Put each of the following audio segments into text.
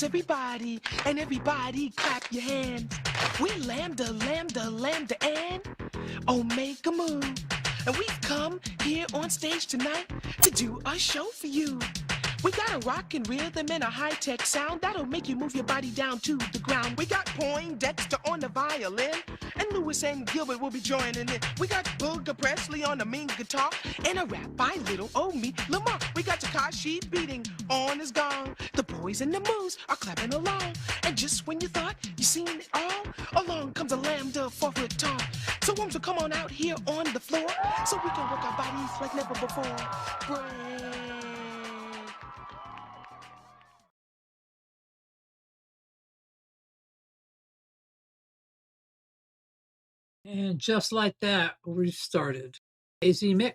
Everybody, and everybody clap your hands. We lambda, lambda, lambda, and Omega move. And we've come here on stage tonight to do a show for you. We got a rockin' rhythm and a high-tech sound that'll make you move your body down to the ground. We got Poindexter on the violin, and Lewis and Gilbert will be joining in. We got Booger Presley on the mean guitar, and a rap by little old me, Lamar. We got Takashi beating on his gong. The boys and the moves are clapping along. And just when you thought you seen it all, along comes a lambda 4-foot tall. So will come on out here on the floor, so we can work our bodies like never before. Break. And just like that, we started. 𝐐𝐚𝐫𝐤.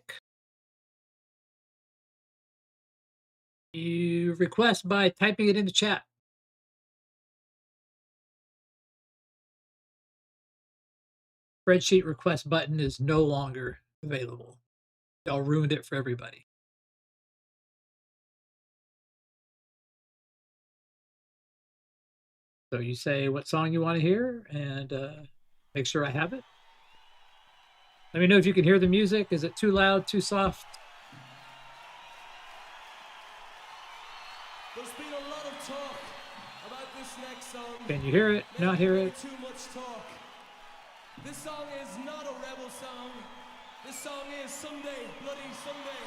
You request by typing it in the chat. Spreadsheet request button is no longer available. Y'all ruined it for everybody. So you say what song you want to hear and make sure I have it. Let me know if you can hear the music. Is it too loud, too soft? There's been a lot of talk about this next song. Can you hear it? Not hear it? Too much talk. This song is not a rebel song. This song is Sunday, Bloody Sunday.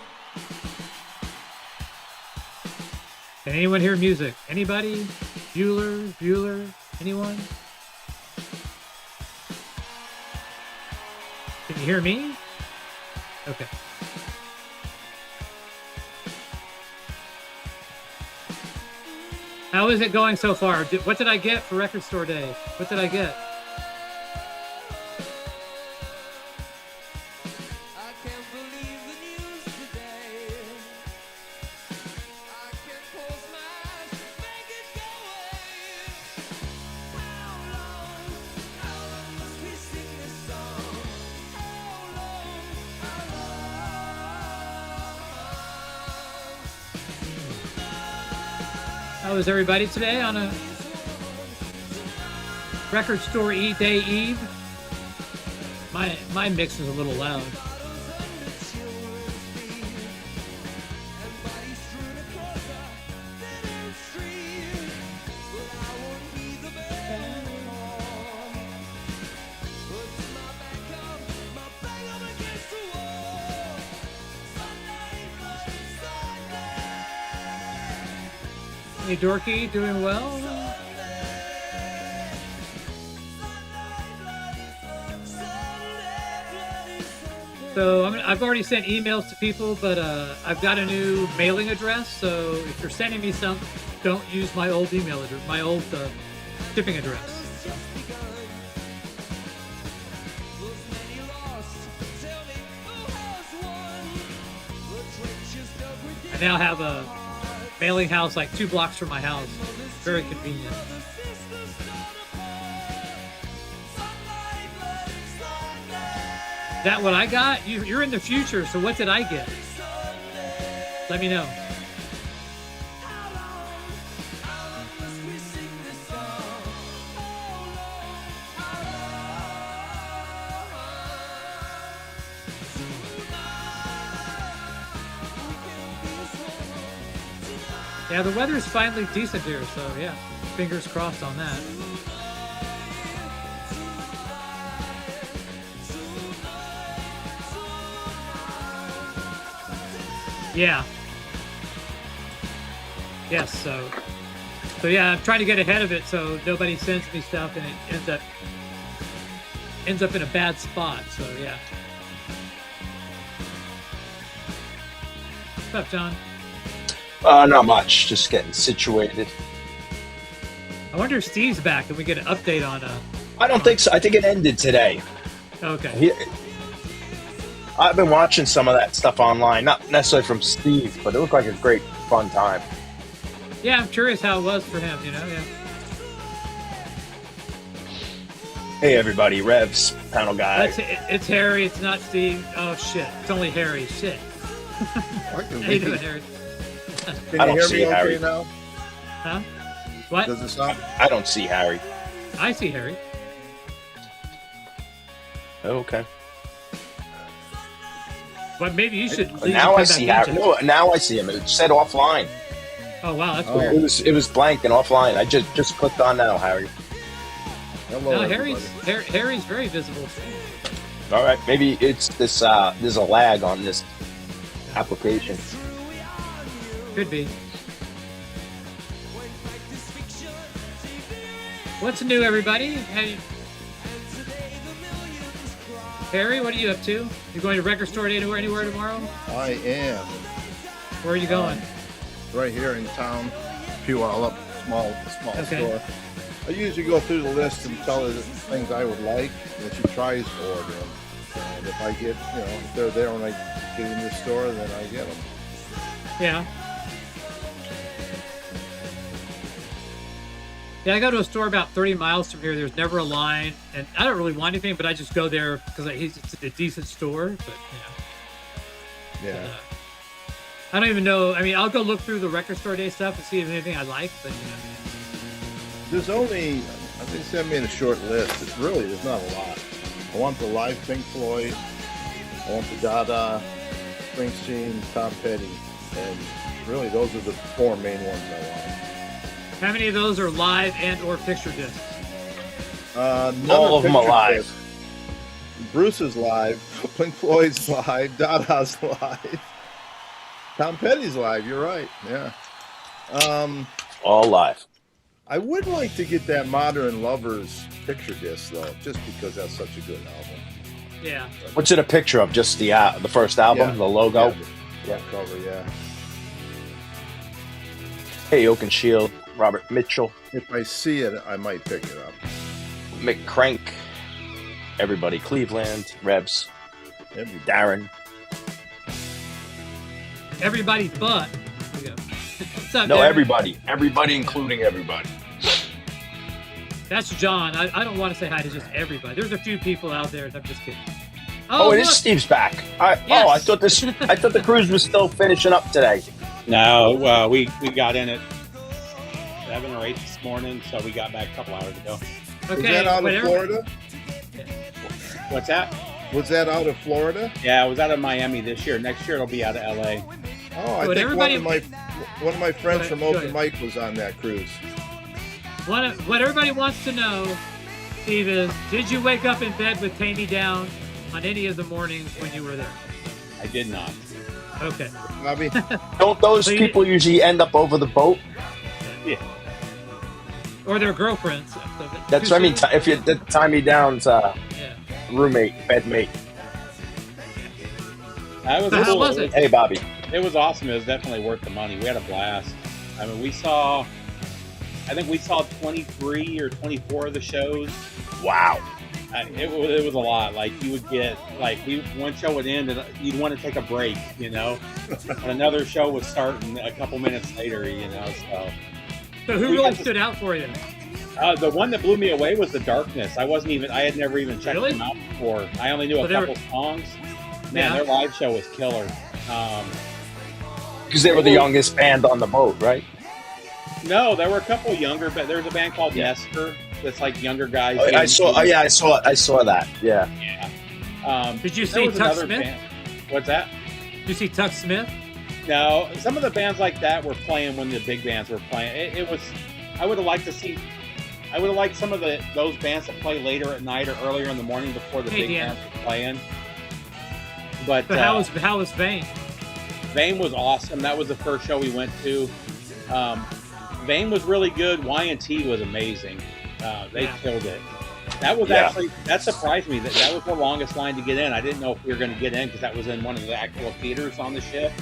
Can anyone hear music? Anybody? Bueller? Anyone? Can you hear me? Okay. How is it going so far? What did I get for Record Store Day? What did I get? How is everybody today on a Record Store Day Eve? My mix is a little loud. Hey Dorky, doing well? So I've already sent emails to people, but I've got a new mailing address. So if you're sending me some, don't use my old email address, my old shipping address. I now have a mailing house like 2 blocks from my house. Very convenient. Is that what I got? You're in the future, so what did I get? Let me know. Yeah, the weather is finally decent here, so yeah, fingers crossed on that. Yeah. Yes, so yeah, I'm trying to get ahead of it so nobody sends me stuff and it ends up in a bad spot, so yeah. What's up, John? Not much. Just getting situated. I wonder if Steve's back and we get an update on I don't think so. I think it ended today. Okay. I've been watching some of that stuff online, not necessarily from Steve, but it looked like a great, fun time. Yeah, I'm curious how it was for him, you know, yeah. Hey, everybody. Revs, panel guy. It's Harry. It's not Steve. Oh, shit. It's only Harry. Shit. How you doing, Harry? Can you hear me okay now? Huh? What? Does it sound? I don't see Harry. I see Harry. Oh, okay. But maybe you should. leave Now and I come see back Harry. into it. No, now I see him. It said offline. Oh wow, that's Oh. weird. It was blank and offline. I just clicked on now, Harry. Hello, No, everybody. Harry's very visible too. All right, maybe it's this. There's a lag on this application. Could be. What's new, everybody? Harry, what are you up to? You going to record store anywhere tomorrow? I am Where are you going? right here in town. Puyallup, small Okay. store. I usually go through the list and tell her the things I would like, and she tries to order them. And if I get, if they're there when I get in the store, then I get them. Yeah. Yeah, I go to a store about 30 miles from here. There's never a line, and I don't really want anything, but I just go there because it's a decent store. But Yeah. I don't even know. I mean, I'll go look through the record store day stuff and see if there's anything I like. But There's only, I think they made a short list. There's not a lot. I want the live Pink Floyd. I want the Dada, Springsteen, Tom Petty, and really those are the four main ones I want. how many of those are live and or picture discs? None All of them picture alive. discs. Bruce is live. Pink Floyd's live. Dada's live. Tom Petty's live. You're right. Yeah. All live. I would like to get that Modern Lovers picture disc though, just because that's such a good album. Yeah. What's it a picture of? Just the first album, Yeah. the logo. Yeah, cover. Yeah. Hey, Oak and Shield, Robert Mitchell, If I see it, I might pick it up. Mick Crank, everybody, Cleveland, Rebs, Every Darren. Everybody but. There you go. What's up, No, Darren? everybody, including everybody. That's John. I don't want to say hi to just everybody. There's a few people out there. I'm just kidding. Oh, it look. is Steve's back. I Yes. thought I thought the cruise was still finishing up today. No, we got in at 7 or 8 this morning, so we got back a couple hours ago. Was Okay. that out of whatever. Florida? What's that? Was that out of Florida? Yeah, it was out of Miami this year. Next year it'll be out of LA. Oh, I But think everybody- one of my friends from Go Open ahead. Mic was on that cruise. What everybody wants to know, Steve, is did you wake up in bed with Tammy down on any of the mornings when you were there? I did not. Okay. Bobby, Don't those So you- people usually end up over the boat? Yeah. Or their girlfriends. That's what I mean. If you the Tommy Down's Yeah. roommate, bedmate. That was So how cool. was it? Hey, Bobby. It was awesome. It was definitely worth the money. We had a blast. I mean, I think we saw 23 or 24 of the shows. Wow. It was a lot. Like you would get one show would end and you'd want to take a break, and another show would start a couple minutes later, So who We really got to- stood out for you? The one that blew me away was The Darkness. I had never even checked Really? them out before. I only knew So a they were- couple songs. Man, Yeah. their live show was killer. Because they were the youngest band on the boat, right? No, there were a couple younger, but there's a band called Nestor that's like younger guys. Oh, I saw. Oh, yeah, I saw that. Yeah. Did you there see was Tuck another Smith? band- What's that? Did you see Tuck Smith? No, some of the bands like that were playing when the big bands were playing. It was. I would have liked to see. I would have liked some of those bands that play later at night or earlier in the morning before the Hey, big Dan. bands were playing. But But how was Vane? Vane was awesome. That was the first show we went to. Vane was really good. Y&T was amazing. They Yeah. killed it. That was Yeah. actually, that surprised me. That was the longest line to get in. I didn't know if we were going to get in because that was in one of the actual theaters on the ship.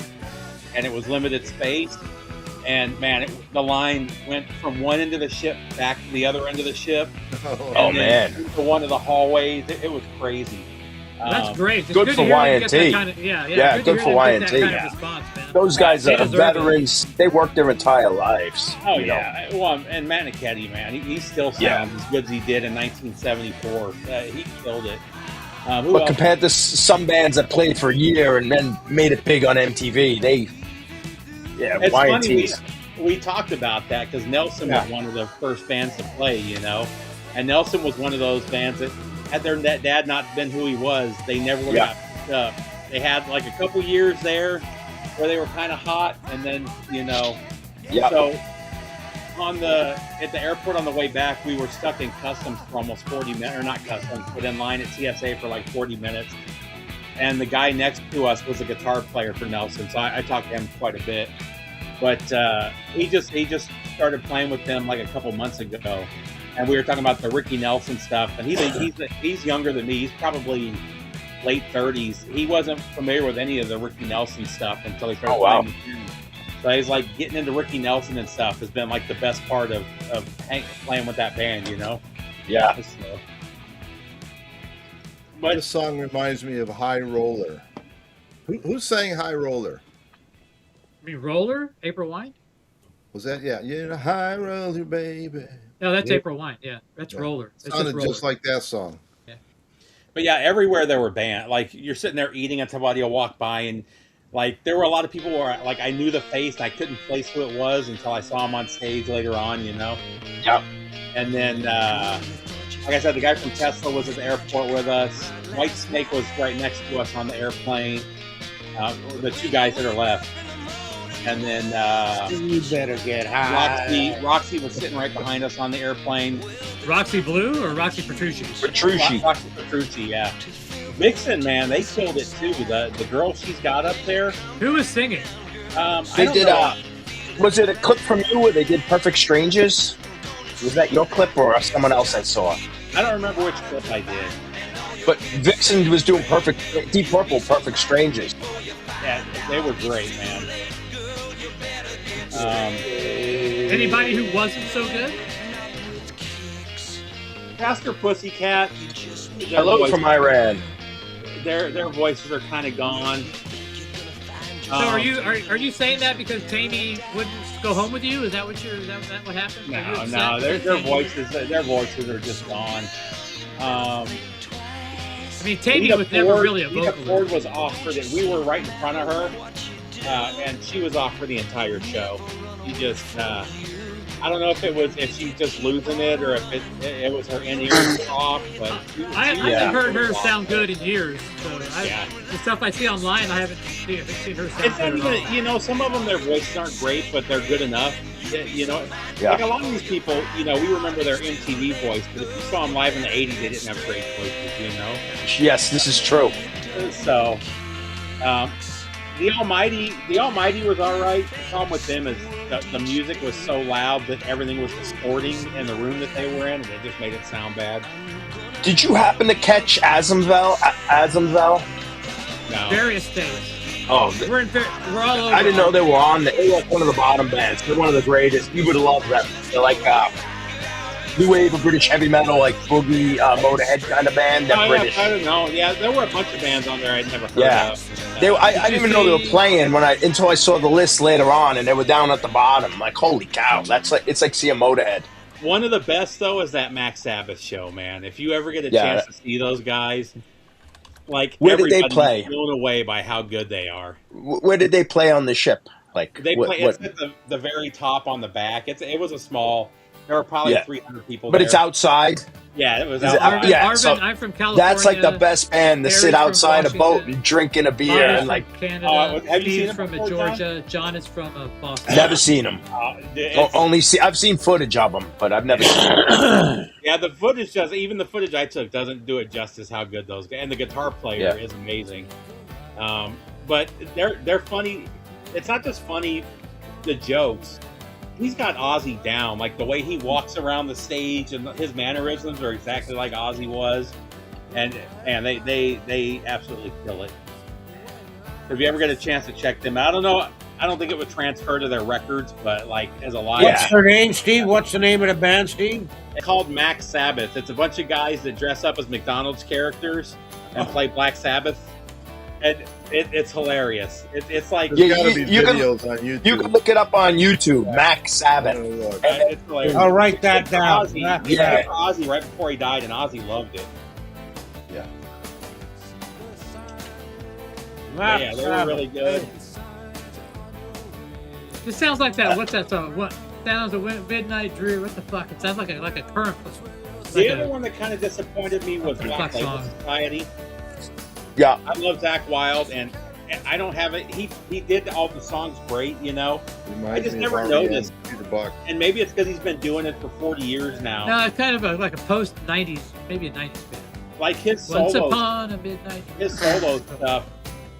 And it was limited space. And man, the line went from one end of the ship back to the other end of the ship. Oh, and then man. to one of the hallways. It was crazy. That's great. It's good to for hear when you get that Y&T. kind of- yeah, Yeah, good to for hear them get Y&T. that kind Yeah. of response, man. Those guys They are deserve it. veterans. They worked their entire lives. Oh you know. yeah, well, and Manichetti, man, he still sounds Yeah. as good as he did in 1974. He killed it. Who But else? compared to some bands that played for a year and then made it big on MTV, It's funny. Y&T's. we talked about that because Nelson was one of the first bands to play, you know, and Nelson was one of those bands that had their dad not been who he was, they never would have got picked up. They had like a couple years there where they were kind of hot, and then, you know, so at the airport on the way back, we were stuck in customs for almost 40 minutes, or not customs, but in line at TSA for like 40 minutes. And the guy next to us was a guitar player for Nelson, so I talked to him quite a bit. But he just started playing with them like a couple months ago, and we were talking about the Ricky Nelson stuff. And he's younger than me. He's probably late 30s. He wasn't familiar with any of the Ricky Nelson stuff until he started playing with him. So he's like getting into Ricky Nelson and stuff has been like the best part of playing with that band, you know? Yeah. So, but this song reminds me of High Roller. Who sang High Roller? You mean Roller? April Wine? Was that? Yeah. You're a high roller, baby. No, that's April Wine. Yeah, that's Roller. It sounded just like that song. Yeah. But yeah, everywhere there were bands. Like you're sitting there eating and somebody will walk by, and like there were a lot of people where like I knew the face and I couldn't place who it was until I saw him on stage later on, you know? Yep. And then like I said, the guy from Tesla was at the airport with us. Whitesnake was right next to us on the airplane. The two guys that are left. And then you better get high. Roxy was sitting right behind us on the airplane. Roxy Blue or Roxy Petrucci? Roxy Petrucci, yeah. Vixen, man, they killed it too. The girl she's got up there. Who was singing? They did. Was it a clip from you where they did "Perfect Strangers"? Was that your clip or someone else I saw? I don't remember which clip I did. But Vixen was doing Deep Purple, "Perfect Strangers." Yeah, they were great, man. Anybody who wasn't so good? Pastor Pussycat. Hello from Iran. Their voices are kind of gone. So are you saying that because Tammy wouldn't go home with you? Is that what happened? No, their voices are just gone. I mean, Tammy was never really a vocalist. Ford was off for that. We were right in front of her, and she was off for the entire show. She just, I don't know if she was just losing it or if it was her in-ears off. But I haven't heard her sound good in years. So the stuff I see online, I haven't seen her sound good at all. You know, some of them, their voices aren't great, but they're good enough. You know, like a lot of these people, you know, we remember their MTV voice, but if you saw them live in the 80s, they didn't have great voices, you know? Yes, this is true. So, the Almighty was all right. The problem with them is the music was so loud that everything was distorting in the room that they were in, and it just made it sound bad. Did you happen to catch @ASMVEL? No. Various things. Oh, we're all over. I didn't know they were on. They were like one of the bottom bands. They're one of the greatest. You would love them. They're like new wave of British heavy metal, like boogie, Motorhead kind of band. They're British. I don't know. Yeah, there were a bunch of bands on there I'd never heard of. I didn't even know they were playing until I saw the list later on, and they were down at the bottom. I'm like, holy cow! It's like seeing Motorhead. One of the best though is that Max Sabbath show, man. If you ever get a chance to see those guys. Like where did they play? Blown away by how good they are. Where did they play on the ship? Like they play. It's at the very top on the back. It was a small. There were probably 300 people. But there. it's outside. Yeah, it was. Arvin, I'm from California. That's like the best band to sit outside a boat and drinking a beer and like. Canada. Have you seen from Georgia. John is from Boston. Never seen them. I've seen footage of them, but I've never seen them. Yeah, the footage even the footage I took doesn't do it justice how good those guys. And the guitar player is amazing. But they're funny. It's not just funny, the jokes. He's got Ozzy down. Like the way he walks around the stage and his mannerisms are exactly like Ozzy was. And they absolutely kill it. If you ever get a chance to check them out, I don't think it would transfer to their records, but like as a live. What's their name, Steve? What's the name of the band, Steve? It's called Max Sabbath. It's a bunch of guys that dress up as McDonald's characters and play Black Sabbath. And it's hilarious. It's like there's gotta be videos on YouTube. You can look it up on YouTube. Max Sabbath. It's hilarious. I'll write that down. Ozzy right before he died, and Ozzy loved it. Yeah. Yeah, they were really good. This sounds like that. What's that song? What sounds of Midnight Dreary? What the fuck? It sounds like a current. The other one that kind of disappointed me was Black Label song. Society. Yeah. I love Zach Wild, and I don't have it. He did all the songs great, you know. I just never noticed. And maybe it's because he's been doing it for 40 years now. No, it's kind of like a post '90s, maybe a '90s band. Like his Once solos, upon a midnight. his solo stuff,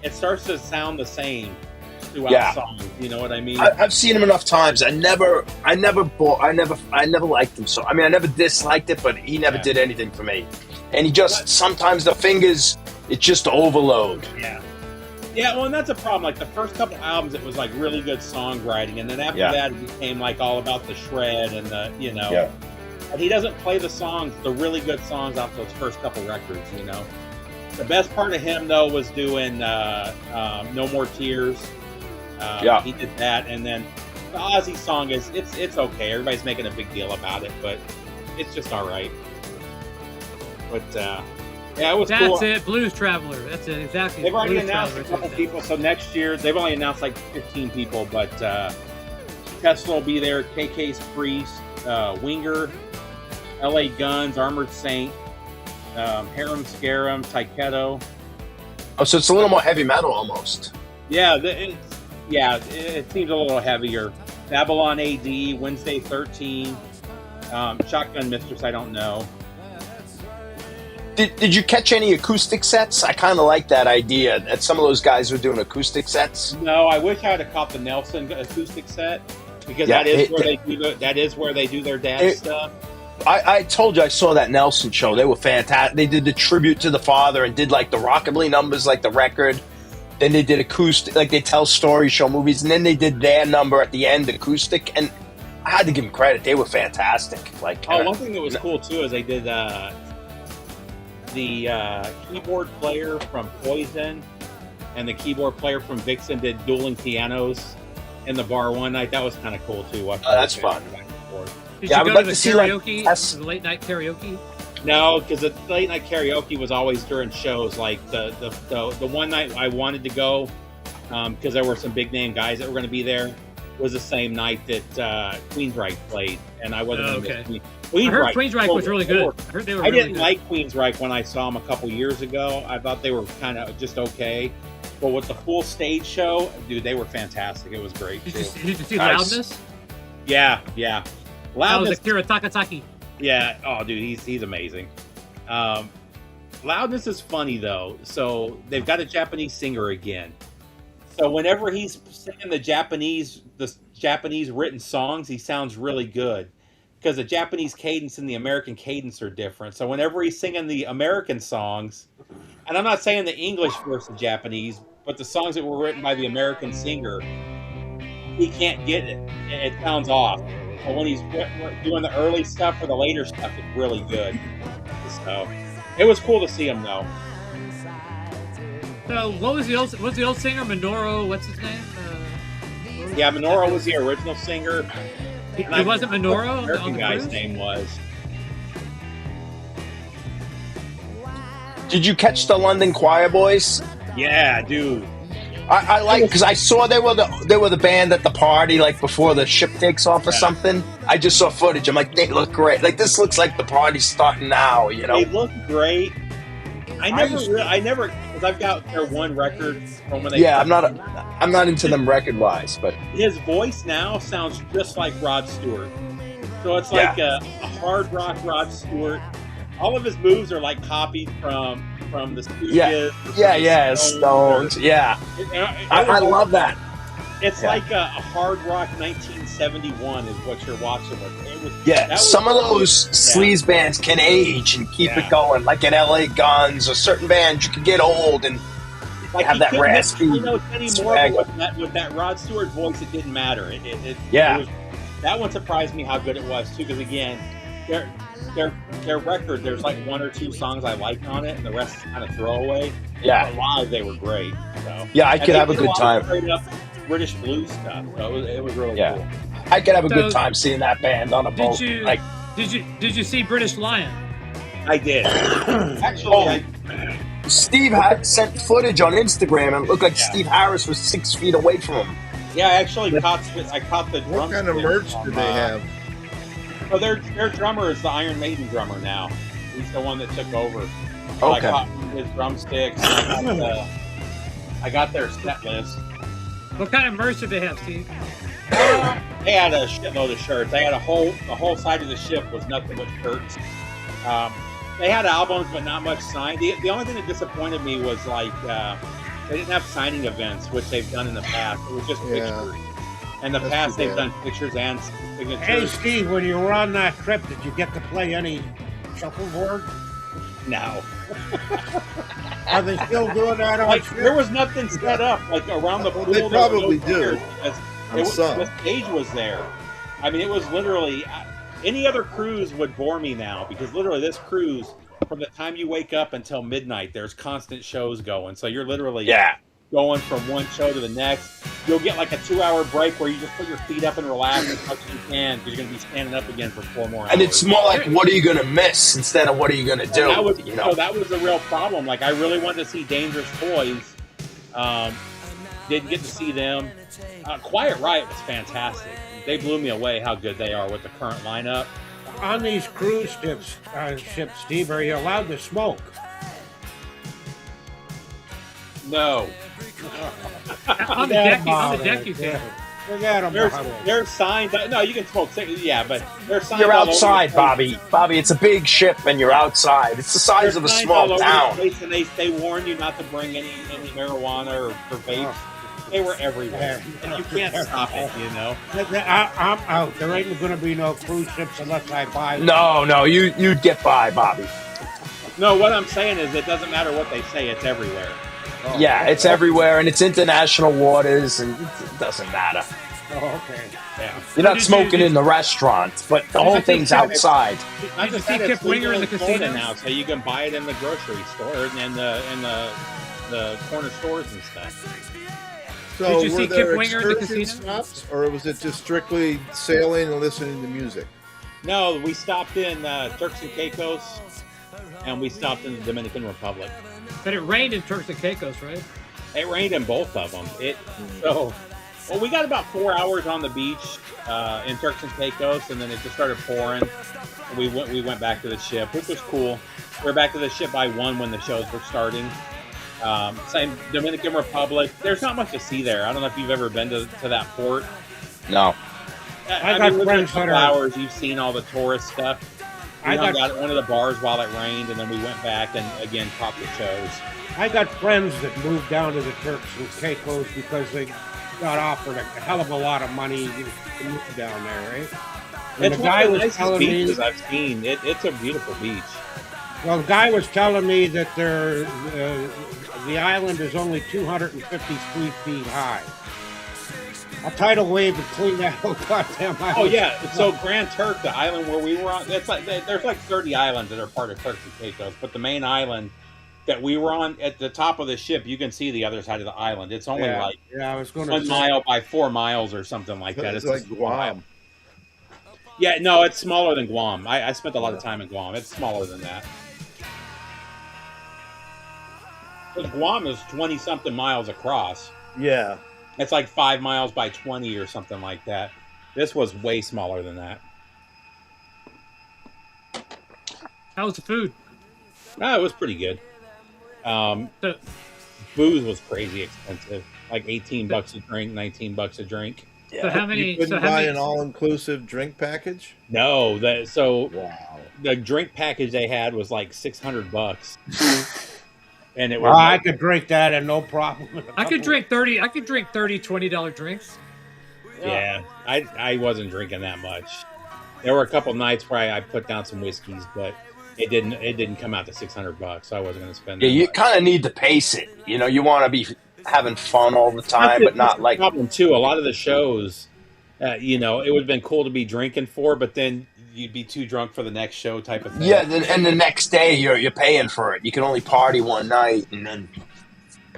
it starts to sound the same throughout songs. You know what I mean? I've seen him enough times. I never liked him. So I mean, I never disliked it, but he never did anything for me. And he just sometimes the fingers, it's just overload. Yeah. Yeah, well, and that's a problem. Like the first couple albums, it was like really good songwriting, and then after that, it became like all about the shred and the, you know. Yeah. And he doesn't play the songs, the really good songs off those first couple records, you know. The best part of him though was doing No More Tears. He did that, and then the Ozzy song it's okay. Everybody's making a big deal about it, but it's just all right. But yeah, it was cool. That's it, Blues Traveler. That's it, exactly. They've already Blues announced a couple people, so next year they've only announced like 15 people, but Tesla will be there, KK's Priest, Winger, LA Guns, Armored Saint, Harem Scarum, Taiketo. Oh, so it's a little more heavy metal almost. Yeah, it seems a little heavier. Babylon AD, Wednesday 13, Shotgun Mistress, I don't know. Did you catch any acoustic sets? I kind of like that idea that some of those guys were doing acoustic sets. No, I wish I had caught the Nelson acoustic set because that is where they do their dad stuff. I told you I saw that Nelson show. They were fantastic. They did the tribute to the father and did like the rockabilly numbers, like the record. Then they did acoustic, like they tell stories, show movies, and then they did their number at the end, acoustic. And I had to give them credit; they were fantastic. Like, one thing that was cool too is they did the keyboard player from Poison and the keyboard player from Vixen did dueling pianos in the bar one night. That was kind of cool too. That's fun. Did you go to the karaoke, the late night karaoke? No, because the late night karaoke was always during shows. Like the one night I wanted to go because there were some big name guys that were going to be there was the same night that Queensryche played, and I wasn't. Okay. I heard Queensryche was really good. I heard they were. I didn't like Queensryche when I saw them a couple years ago. I thought they were kind of just okay, but with the full stage show, dude, they were fantastic. It was great. Did you see Loudness? Yeah. Loudness. That was Akira Takataki. Yeah. Oh, dude, he's amazing. Loudness is funny though. So they've got a Japanese singer again. So whenever he's singing the Japanese written songs, he sounds really good. Because the Japanese cadence and the American cadence are different. So whenever he's singing the American songs, and I'm not saying the English versus Japanese, but the songs that were written by the American singer, he can't get it. It sounds off. But when he's doing the early stuff or the later stuff, it's really good. So it was cool to see him though. So what was the old singer? Minoru, what's his name? Yeah, Minoru was the original singer. It wasn't Minoru? The American guy's name was. Did you catch the London Choir Boys? Yeah, dude. I like because I saw they were the band at the party like before the ship takes off or something. I just saw footage. I'm like, they look great. Like this looks like the party's starting now. You know, they look great. I never because I've got their one record from when they. Yeah, I'm not into them record wise, but his voice now sounds just like Rod Stewart. So it's like a hard rock Rod Stewart. All of his moves are like copied from the Stooges. Stones. Yeah, I love that. It's like a hard rock 1971 is what you're watching with. Some of those sleaze bands can age and keep it going, like in LA Guns or certain bands you can get old and like have that raspy anymore. With that Rod Stewart voice, it didn't matter. That one surprised me how good it was too. Because again, their record, there's like one or two songs I liked on it, and the rest is kind of throwaway. Yeah, but live they were great. So I could have a good time. Straight up British blues stuff. So it was really cool. I could have a good time seeing that band on a boat. Did you see British Lion? I did. Actually, Steve had sent footage on Instagram, and it looked like Steve Harris was 6 feet away from him. Yeah, I actually caught the drum. What kind of merch do they have? Oh, their drummer is the Iron Maiden drummer now. He's the one that took over. So I caught his drumsticks. I got their set list. What kind of merch did they have, Steve? They had a shitload of shirts. They had the whole side of the ship was nothing but shirts. They had albums, but not much signed. The only thing that disappointed me was like they didn't have signing events, which they've done in the past. It was just pictures. In the past, they've done pictures and signatures. Hey, Steve, when you were on that trip, did you get to play any shuffleboard? No. Are they still doing that on Like trip? there was nothing set up like around the pool. They probably do. Because the stage was there. I mean, it was literally any other cruise would bore me now because literally this cruise, from the time you wake up until midnight, there's constant shows going. So you're literally going from one show to the next. You'll get like a 2-hour break where you just put your feet up and relax as much as you can because you're going to be standing up again for 4 more hours. And it's more like, what are you going to miss instead of what are you going to do? So that was the real problem. Like, I really wanted to see Dangerous Toys. Didn't get to see them. Quiet Riot was fantastic. They blew me away how good they are with the current lineup. On these cruise ships, Steve, are you allowed to smoke? On No. the deck you can. Forget them. They're signed. No, you can smoke. Yeah, but they're signed. You're outside, Bobby. Bobby, it's a big ship, and you're outside. It's the size of a small town. And they warn you not to bring any marijuana or vape. They were everywhere, and you can't stop it. You know. I'm out. There ain't going to be no cruise ships unless I buy them. No, you'd get by, Bobby. No, what I'm saying is, it doesn't matter what they say. It's everywhere. Oh, yeah, it's everywhere, and it's international waters, and it doesn't matter. Oh, okay. Yeah. You're not smoking in the restaurant, but the whole thing's outside. I just see Kip Winger in the casino now, so you can buy it in the grocery store and in the corner stores and stuff. So Did you see Kip Winger in the casino? Stops, or was it just strictly sailing and listening to music? No, we stopped in Turks and Caicos, and we stopped in the Dominican Republic. But it rained in Turks and Caicos, right? It rained in both of them. Well, we got about 4 hours on the beach in Turks and Caicos, and then it just started pouring. And we went back to the ship, which was cool. We were back to the ship by 1 when the shows were starting. Same Dominican Republic. There's not much to see there. I don't know if you've ever been to that port. No. I mean, within a couple hours, you've seen all the tourist stuff. We got at one of the bars while it rained, and then we went back and again caught the shows. I got friends that moved down to the Turks and Caicos because they got offered a hell of a lot of money to move down there, right? And it's the guy was telling me I've seen. It's a beautiful beach. Well, the guy was telling me that the island is only 253 feet high. A tidal wave would clean that whole goddamn island. Oh yeah, so Grand Turk, the island where we were on, there's like 30 islands that are part of Turks and Caicos, but the main island that we were on, at the top of the ship, you can see the other side of the island. It's only I was going 1 mile by 4 miles or something like that. It's like Guam. Yeah, no, it's smaller than Guam. I spent a lot of time in Guam. It's smaller than that. But Guam is 20-something miles across. Yeah. It's like 5 miles by 20 or something like that. This was way smaller than that. How was the food? It was pretty good. Booze was crazy expensive. Like $18 a drink, $19 a drink. Yeah. So how many? You couldn't buy an all-inclusive drink package? No, Wow. the drink package they had was like $600. And it was I could drink that and no problem. I could drink 30. I could drink $20 drinks. Yeah, I wasn't drinking that much. There were a couple nights where I put down some whiskeys, but it didn't come out to $600, so I wasn't going to spend. Yeah, you kind of need to pace it. You know, you want to be having fun all the time, but not like. Problem too. A lot of the shows, it would have been cool to be drinking for, but then you'd be too drunk for the next show, type of thing. Yeah, and the next day you're paying for it. You can only party one night, and then.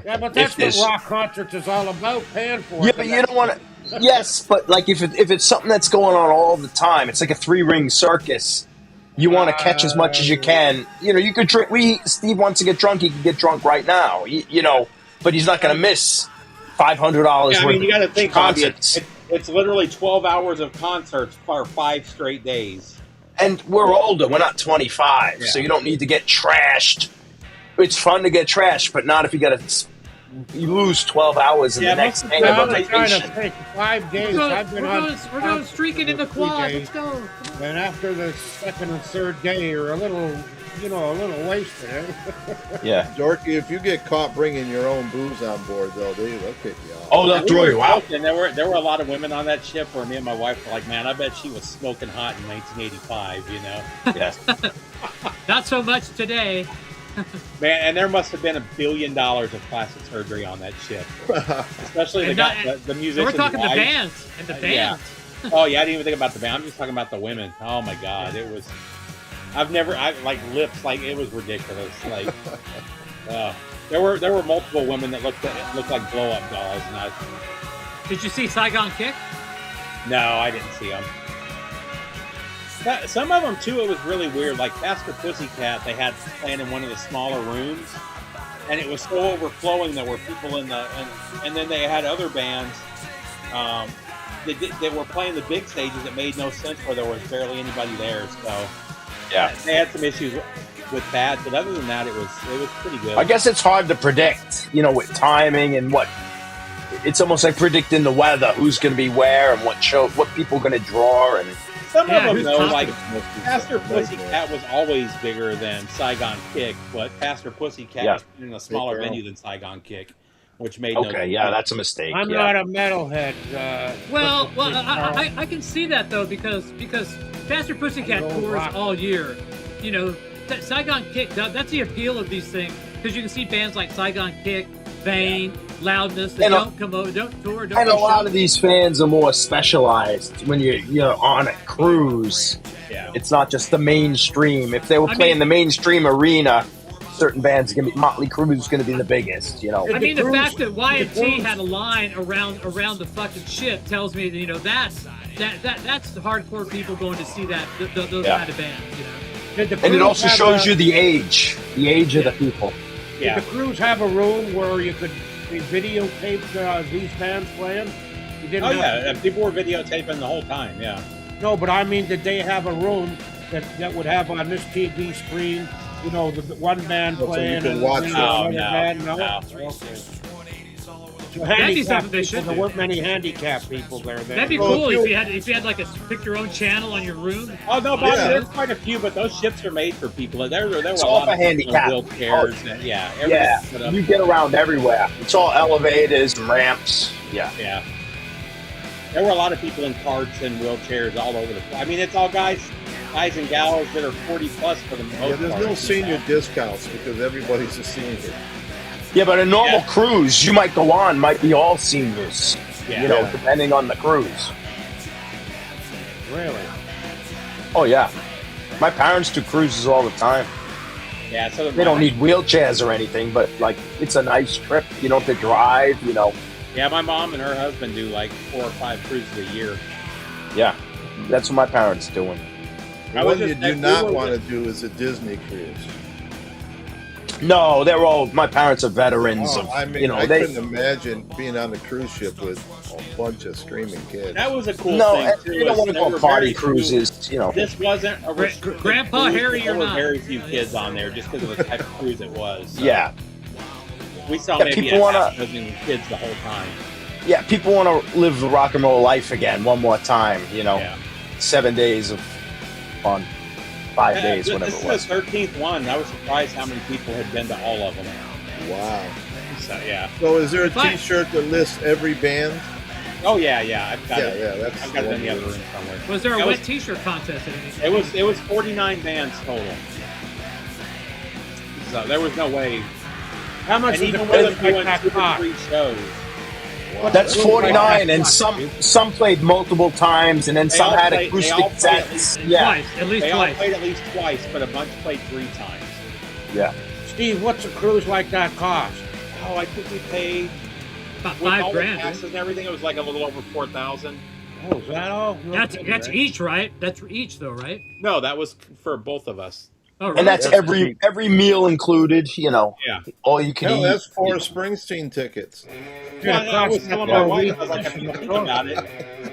Yeah, but that's what rock concerts is all about, paying for. Yeah, but you don't want to. Yes, but like if it's something that's going on all the time, it's like a 3-ring circus. You want to catch as much as you can. You know, you could drink. Steve wants to get drunk. He can get drunk right now. But he's not going to miss $500 Yeah, I worth mean, you got to of think, Bobby, concerts. it's literally 12 hours of concerts for 5 straight days. And we're older. We're not 25, so Yeah. you don't need to get trashed. It's fun to get trashed, but not if you got to. You lose 12 hours in Yeah, the next most of day the of time a I'm trying to vacation. think. 5 days. I've been on. We're going streaking in the for 3 quad. days, Let's go. And after the second and third day, you're a little, a little wasted. Eh? Yeah. Dorky, if you get caught bringing your own booze on board, they'll kick you off. Oh, they'll throw you out. And there were a lot of women on that ship where me and my wife were like, man, I bet she was smoking hot in 1985, you know? Yes. Not so much today. Man, and there must have been $1 billion of plastic surgery on that ship. Especially And the musicians. We're talking the wives. bands and the Yeah. bands. Oh, yeah, I didn't even think about the band. I'm just talking about the women. Oh, my God. It was... lips, like, it was ridiculous. Like, there were multiple women that looked like blow-up dolls, and Did you see Saigon Kick? no, I didn't see them. Some of them, too, it was really weird. Like, Faster Pussycat, they had playing in one of the smaller rooms, and it was so overflowing there were people in the... And then they had other bands that were playing the big stages that made no sense where there was barely anybody there, so... Yeah. They had some issues with that, but other than that, it was pretty good. I guess it's hard to predict, with timing and what. It's almost like predicting the weather, who's going to be where and what people are going to draw. And Some Yeah, of them, who's though, talking? like Faster Pussycat was always bigger than Saigon Kick, but Faster Pussycat was in a smaller venue than Saigon Kick, which made no okay, sense. yeah, that's a mistake. I'm yeah. not a metalhead. Well, I can see that though because Faster Pussycat Roll tours rock. all year. Saigon Kick. That's the appeal of these things because you can see bands like Saigon Kick, Vain, Loudness that And don't tour. Don't And a do lot shows. of these fans are more specialized when you're on a cruise. Yeah. It's not just the mainstream. If they were playing the mainstream arena, certain bands are going to be Motley Crue is going to be the biggest. I mean, the cruise- fact that the Y&T cruise- had a line around the fucking ship tells me that that's the hardcore people going to see those Yeah. kind of bands. And it also shows you the age of the people. Yeah. Did the crews have a room where you could videotape these bands playing? You didn't Oh, have yeah, and people were videotaping the whole time, yeah. No, but I mean, did they have a room that would have on this TV screen, the one band So you playing can and watch then it. another No, band? No. no. Okay. So That'd be handicapped something they people, should there do. weren't many handicapped people there. That'd be Well, cool if if you had like a pick your own channel on your room. Oh, no, Bobby, Yeah. there's quite a few, but those ships are made for people. There were It's a all lot for of people in handicapped. wheelchairs. And, yeah, Yeah, everything's set up. you get around everywhere. It's all elevators and ramps. Yeah. Yeah. There were a lot of people in carts and wheelchairs all over the place. I mean, it's all guys and gals that are 40 plus for the most Yeah, there's part. no senior discounts because everybody's a senior. Yeah, but a normal Yeah. cruise, you might go on, might be all seniors. Yeah. Yeah. Depending on the cruise. Really? Oh yeah, my parents do cruises all the time. Yeah, so They don't need wheelchairs or anything, but like it's a nice trip. You don't have to drive. Yeah, my mom and her husband do like 4 or 5 cruises a year. Yeah, that's what my parents doing. I What was you just- do we not were want to with- do is a Disney cruise. No, they're all. My parents are veterans. Oh, of, I mean, I they. couldn't imagine being on the cruise ship with a bunch of screaming kids. That was a cool No, thing. and too, you don't is want to there go were on party very few- cruises. This wasn't a restricted Grandpa cruise, Harry, but you're there were not. very few kids on there just because of the type of cruise it was. So Yeah, we saw Yeah, maybe people a wanna- half dozen kids the whole time. yeah. People want to live the rock and roll life again one more time. Yeah. 7 days of fun, 5 Yeah, days, this whatever is it was. the 13th one. I was surprised how many people had been to all of them. Wow. So yeah. So is there a Fine. T-shirt that lists every band? Oh yeah. I've got it. Yeah, that's I've got it the in the one other we- room somewhere. Was there a That wet was- T-shirt contest at any? It was 49 bands total. So there was no way. How much And was even the with them cruise doing like 2 that or cost? 3 shows, That's Like 49, that and cost, some dude. some played multiple times, and then They some all had played- they acoustic all played at sets. least- Yeah, Twice, at least they all twice. played at least twice, but a bunch played 3 times. yeah. Steve, what's a cruise like that cost? Oh, I think we paid About with all $5 the grand. taxes and everything. It was like a little over 4,000. Oh, is that all? That's each, right? That's each though, right? No, that was for both of us. Oh, really? And that's That's every meal included. You know, Yeah. all you can Hell, eat. that's 4 Springsteen tickets. Well, I was telling my Yeah. wife, I was like, if you think about it,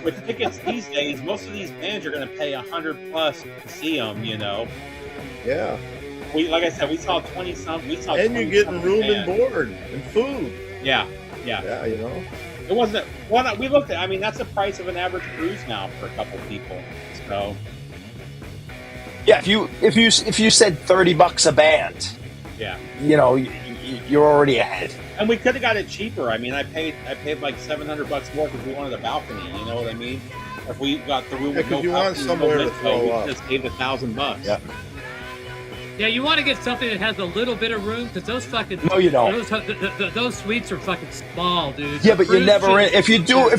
with tickets these days, most of these bands are going to pay $100+ to see them. You know, Yeah. like I said, we saw 20 some. We saw, And you're 20 getting something room and bands. board and food. Yeah. Yeah, you know. It wasn't. Well, we looked at. I mean, that's the price of an average cruise now for a couple people. So Yeah, if you said $30 a band, yeah, you know, you're already ahead. and we could have got it cheaper. I mean, I paid like $700 more because we wanted a balcony. You know what I mean? If we got the room, Yeah, with no 'cause you want balcony, somewhere no to window, throw we up. just saved $1,000. Yeah. Yeah, you want to get something that has a little bit of room because those fucking No, you don't. Those suites are fucking small, dude. Yeah, but you're Cruise never in. ship- If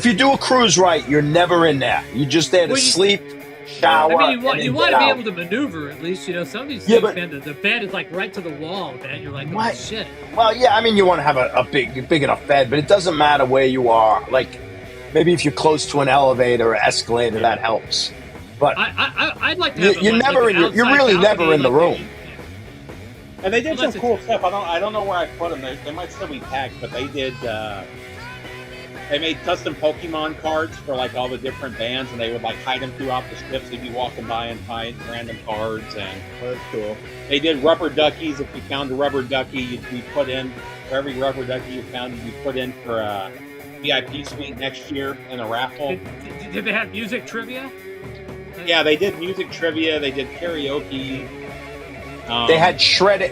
you do a cruise right, you're never in there. You're just there to Well, you- sleep, shower. I mean, you and want then to be get able to maneuver at least. You know, some of these Yeah, things, but- man, the bed is like right to the wall, man. You're like, oh, What? shit. Well, yeah, I mean, you want to have a big enough bed, but it doesn't matter where you are. Like, maybe if you're close to an elevator or escalator, that helps. But I'd like to. You- Have you're like never an in your- you're outside really balcony, never in the like, room. And they did Unless some cool stuff. I don't know where I put them. They might still be packed, but they did. They made custom Pokemon cards for like all the different bands, and they would like hide them throughout the ship. So you'd be walking by and find random cards. And That's cool. they did rubber duckies. If you found a rubber ducky, you'd be put in. For every rubber ducky you found, you'd be put in for a VIP suite next year in a raffle. Did they have music trivia? Yeah, they did music trivia. They did karaoke. they had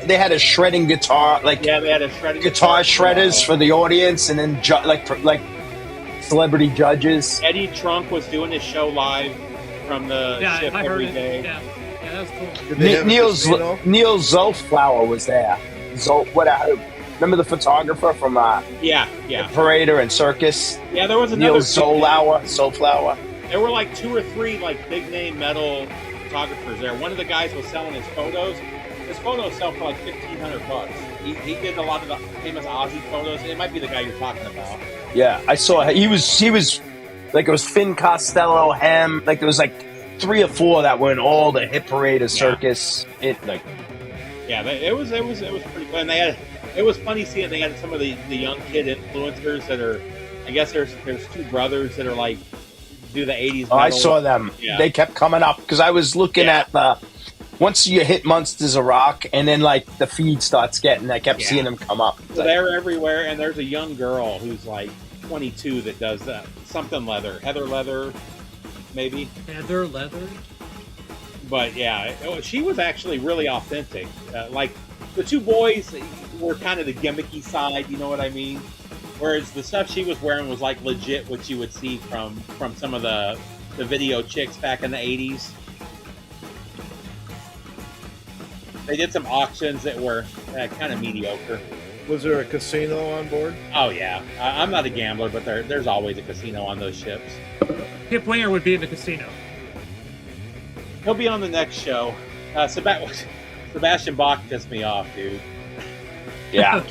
They had a shredding guitar, like Yeah, they had a shredding guitar shredders for the audience, and then like celebrity judges. Eddie Trunk was doing his show live from the Yeah, ship I heard every it. day. Yeah, that was cool. Did they have a casino? Neil Zolflower was there. Remember the photographer from Yeah. Parader and Circus? Yeah, there was Neil another Zolflower. There were like 2 or 3 like big name metal photographers there. One of the guys was selling his photos. His photos sell for like $1,500. He did a lot of the famous Ozzy photos. It might be the guy you're talking about. Yeah, I saw. He was like, it was Finn Costello, him. Like there was like 3 or 4 that were in all the Hit Parader Circus. Yeah, it was pretty fun. It was funny seeing they had some of the young kid influencers that are. I guess there's 2 brothers that are like do the 80s metal. Oh, I saw them. Yeah. They kept coming up because I was looking at the. Once you hit Monsters of Rock, and then like the feed starts getting, I kept seeing them come up. So they're everywhere, and there's a young girl who's like 22 that does something leather, Heather Leather, maybe. Heather Leather. But yeah, she was actually really authentic. Like the 2 boys were kind of the gimmicky side, you know what I mean? Whereas the stuff she was wearing was like legit what you would see from some of the video chicks back in the 80s. They did some auctions that were kind of mediocre. Was there a casino on board? Oh yeah, I'm not a gambler, but there's always a casino on those ships. Kip Winger would be in the casino. He'll be on the next show. Sebastian Bach pissed me off, dude. Yeah.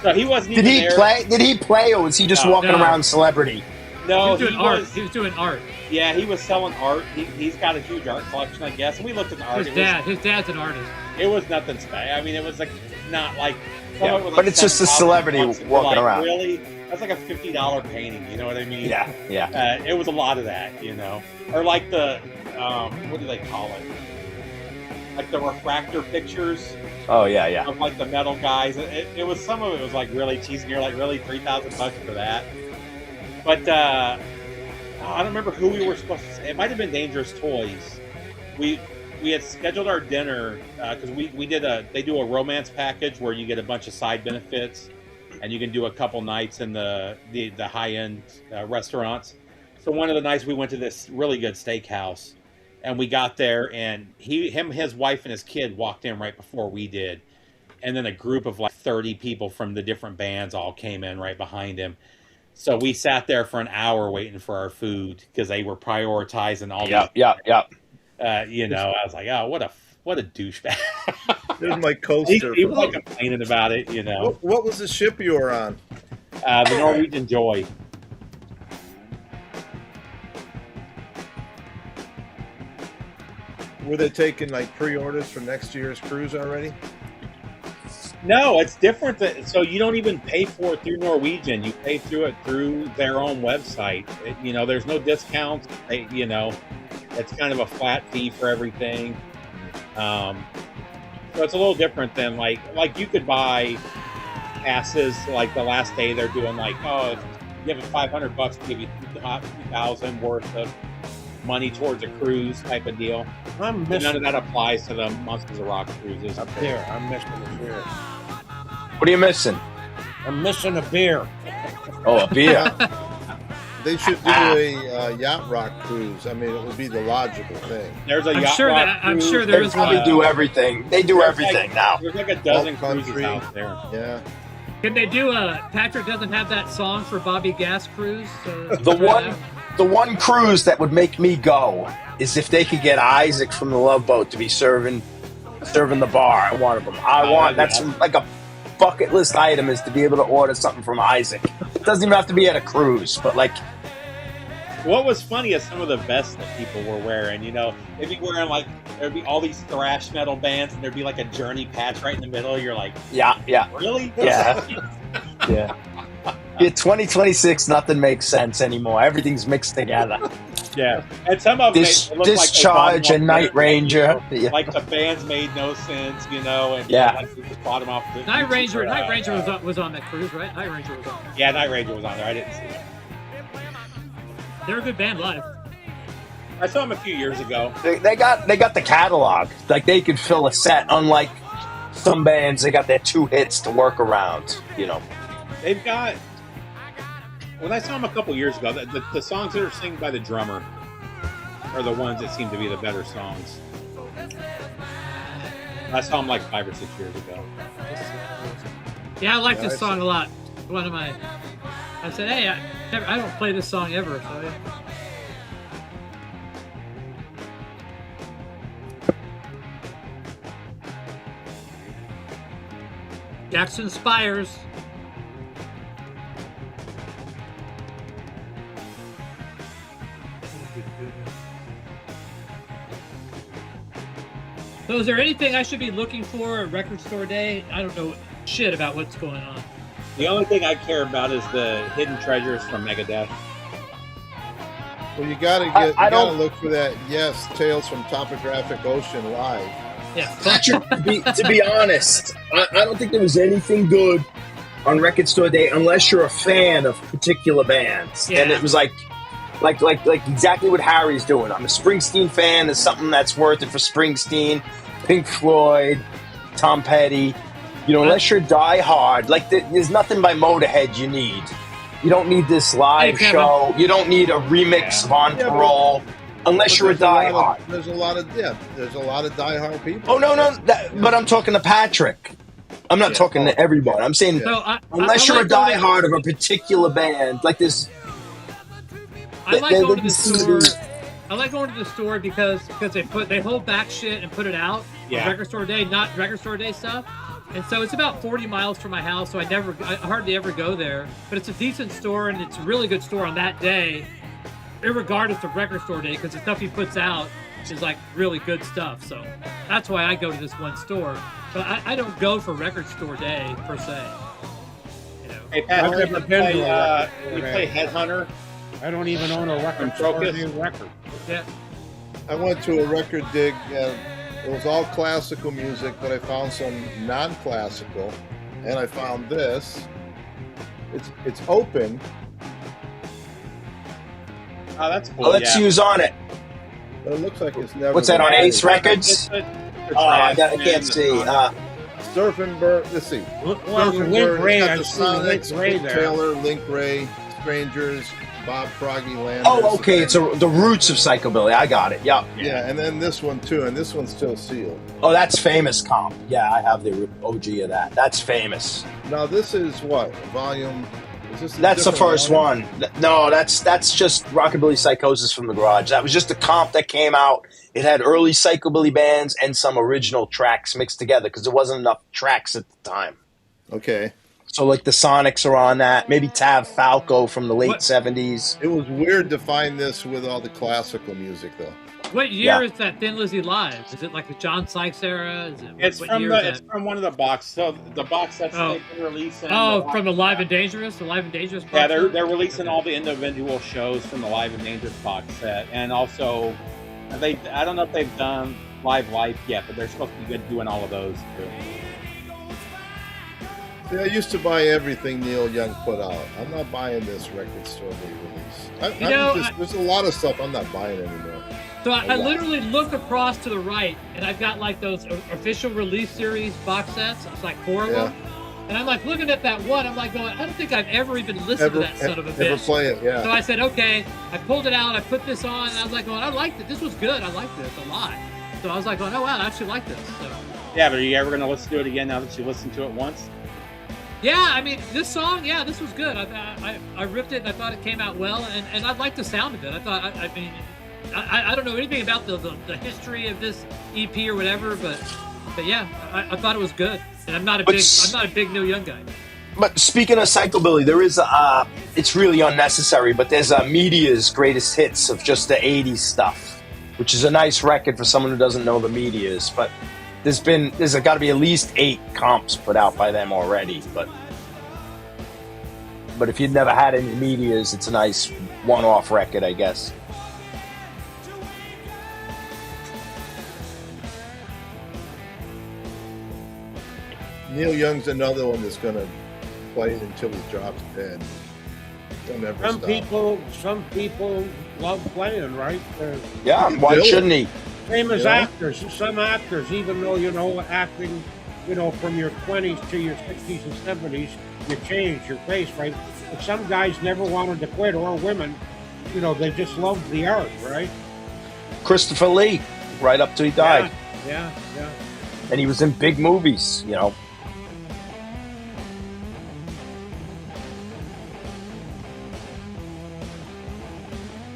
So he wasn't Did even he there. play? Did he play, or was he just walking No. around celebrity? No, he was doing art. He was doing art. Yeah, he was selling art. He's got a huge art collection, I guess. And we looked at the art. His dad's an artist. It was nothing special. I mean, it was like not like. Yeah, was but it's just a celebrity $7,000 and we're walking like, around. Really? That's like a $50 painting. You know what I mean? Yeah. It was a lot of that, you know, or like the what do they call it? Like the refractor pictures Oh yeah. of like the metal guys. It was some of it was like really cheesy. You're like, really $3,000 for that? But I don't remember who we were supposed to. It might have been Dangerous Toys. We had scheduled our dinner because they do a romance package where you get a bunch of side benefits and you can do a couple nights in the high end restaurants. So one of the nights we went to this really good steakhouse, and we got there, and his wife and his kid walked in right before we did, and then a group of like 30 people from the different bands all came in right behind him. So we sat there for an hour waiting for our food because they were prioritizing all. Yep. You know, I was like, oh, what a douchebag. There's my coaster. He was like complaining about it, you know. What was the ship you were on? The Norwegian Joy. Were they taking like pre-orders for next year's cruise already? No, it's different. So you don't even pay for it through Norwegian. You pay through it through their own website. There's no discounts. It's kind of a flat fee for everything. So it's a little different than like you could buy passes like the last day they're doing like, oh, give it $500 to give you 2,000 worth of money towards a cruise type of deal. I'm None missing of that applies to the Monsters of Rock cruises. a beer. I'm missing a beer. What are you missing? I'm missing a beer. Oh, a beer. They should do a yacht rock cruise. I mean, it would be the logical thing. There's a I'm yacht sure rock that I'm cruise. sure They there is probably one. do everything. They do There's everything like- now. There's like a dozen Alt cruises country. out there. Yeah. Can they do a? Patrick doesn't have that song for Bobby Gas cruise. The one cruise that would make me go is if they could get Isaac from the Love Boat to be serving the bar. I want them. That's like a bucket list item is to be able to order something from Isaac. It doesn't even have to be at a cruise, but like. What was funny is some of the vests that people were wearing. They'd be wearing like there'd be all these thrash metal bands, and there'd be like a Journey patch right in the middle. You're like, Yeah. really? Yeah. Yeah. 2026, nothing makes sense anymore. Everything's mixed together. Yeah. And some of them Discharge like they bought them and off Night Ranger. Yeah. Like the bands made no sense, and Yeah. like they just bought them off. The Night Ranger was on that cruise, right? Night Ranger was on there. Yeah, Night Ranger was on there. I didn't see it. They're a good band live. I saw them a few years ago. They got the catalog. Like they could fill a set. Unlike some bands, they got their 2 hits to work around. They've got. When I saw them a couple years ago, the songs that are sung by the drummer are the ones that seem to be the better songs. I saw them like 5 or 6 years ago. Yeah, I like this song a lot. I said, hey, I don't play this song ever, so yeah. Jackson Spires. So is there anything I should be looking for at Record Store Day? I don't know shit about what's going on. The only thing I care about is the hidden treasures from Megadeth. Well, you gotta look for that. Yes, Tales from Topographic Ocean live. Yeah. Patrick, to be honest, I don't think there was anything good on Record Store Day unless you're a fan of particular bands. Yeah. And it was like exactly what Harry's doing. I'm a Springsteen fan. There's something that's worth it for Springsteen, Pink Floyd, Tom Petty. Unless you're die hard, there's nothing by Motorhead you need. You don't need this live show. You don't need a remix of On Parole. Unless you're a die hard. There's a lot of die hard people. Oh no, but I'm talking to Patrick. I'm not talking to everyone. I'm saying unless you're a die hard of a particular band, like this. I like going to the store. I like going to the store because they hold back shit and put it out on Record Store Day, not Record Store Day stuff. And so it's about 40 miles from my house, so I hardly ever go there. But it's a decent store, and it's a really good store on that day, irregardless of Record Store Day, because the stuff he puts out is like really good stuff. So that's why I go to this one store. But I don't go for Record Store Day per se. Hey Pat, I've never been to a Record Store we Day. play Headhunter. I don't even own a record store record. Yeah. I went to a record dig and it was all classical music, but I found some non-classical, and I found this. It's open. Oh, that's cool. Let's use on it. But it looks like it's never. What's that been on played. Ace Records? I can't see. Surfing Bird. Let's see. Well, Surfing Link Bird. Ray, It's got I the see Sonics, Link Ray Dick there. Taylor, Link Ray, Strangers, Bob Froggy Landers. Oh, okay. It's the roots of psychobilly. I got it. Yeah. Yeah, and then this one too, and this one's still sealed. Oh, that's famous comp. Yeah, I have the OG of that. That's famous. Now this is what volume? Is this a That's the different first volume? one. No, that's just Rockabilly Psychosis from the Garage. That was just a comp that came out. It had early psychobilly bands and some original tracks mixed together because there wasn't enough tracks at the time. Okay. So like the Sonics are on that. Maybe Tav Falco from the late 70s. It was weird to find this with all the classical music though. What year is that Thin Lizzy live? Is it like the John Sykes era? Is it, It's what from year the is it's that? from one of the box. So the box sets they've been releasing. From the Live and Dangerous, the Live and Dangerous. Yeah, box set? they're releasing all the individual shows from the Live and Dangerous box set, and also I don't know if they've done Live Life yet, but they're supposed to be good doing all of those too. See, I used to buy everything Neil Young put out. I'm not buying this record store re-release. There's a lot of stuff I'm not buying anymore. So I literally look across to the right, and I've got like those official release series box sets. It's like 4 of them. And I'm like looking at that one. I'm like going, I don't think I've ever even listened to that son of a bitch. Ever play it, yeah. So I said, okay. I pulled it out. I put this on. And I was like going, I liked it. This was good. I liked this a lot. So I was like going, oh, wow, I actually like this. So. Yeah, but are you ever going to listen to it again now that you listened to it once? Yeah, I mean, this song, yeah, this was good. I ripped it, and I thought it came out well, and I liked the sound of it. I thought, I don't know anything about the history of this EP or whatever, but yeah, I thought it was good. And I'm not a big Neil Young guy. But speaking of Psychobilly, there is it's really unnecessary, but there's Media's greatest hits of just the 80s stuff, which is a nice record for someone who doesn't know the Media's, but there's got to be at least 8 comps put out by them already, but if you've never had any Media's, it's a nice one-off record, I guess. Neil Young's another one that's going to play until he drops dead. Don't ever stop. Some people love playing, right? Yeah, why shouldn't he? Same as actors. Some actors, even though, acting, from your 20s to your 60s and 70s, you change your face, right? But some guys never wanted to quit, or women, they just loved the art, right? Christopher Lee, right up till he died. Yeah. And he was in big movies,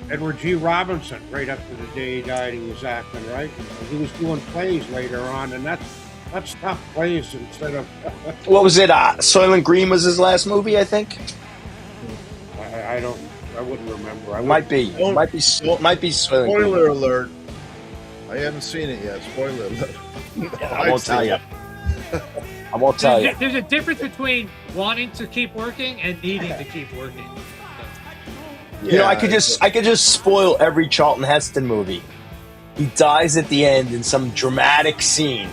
Edward G. Robinson, right up to the day he died, he was acting, right? He was doing plays later on, and that's tough plays instead of... What was it? Soylent Green was his last movie, I think? I wouldn't remember. Might be Soylent Green. Spoiler alert. I haven't seen it yet. Spoiler alert. I won't tell you. I won't tell you. There's a difference between wanting to keep working and needing to keep working. I could just spoil every Charlton Heston movie. He dies at the end in some dramatic scene,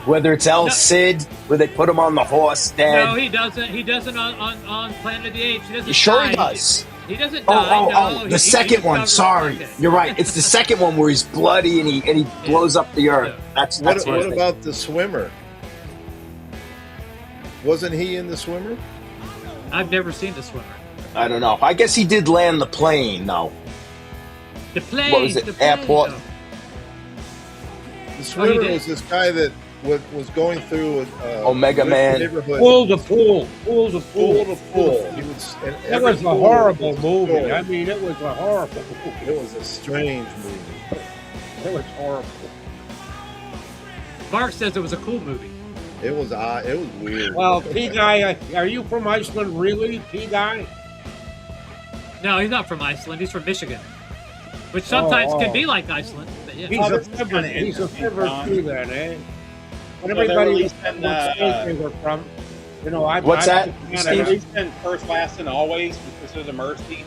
whether it's El Cid, where they put him on the horse dead. No, he doesn't. He doesn't on Planet of the Apes. He doesn't. Sure, die. he does. He doesn't die. No, the second one. Sorry, okay. You're right. It's the second one where he's bloody and he blows up the earth. That's what about The Swimmer? Wasn't he in The Swimmer? I've never seen The Swimmer. I don't know. I guess he did land the plane, though. The plane. What was it? Airport. No. The Swimmer was this guy that was going through Omega Man. Pool to pool. He That was a horrible movie. I mean, it was a horrible movie. It was a strange movie. It was horrible. Mark says it was a cool movie. It was weird. Well, P-Guy, are you from Iceland, really, P-Guy? No, he's not from Iceland. He's from Michigan, which sometimes can be like Iceland. But yeah. He's a fibber too, then, eh? But everybody was what state they were from. What's that? They released in First, Last, and Always with Sisters of Mercy,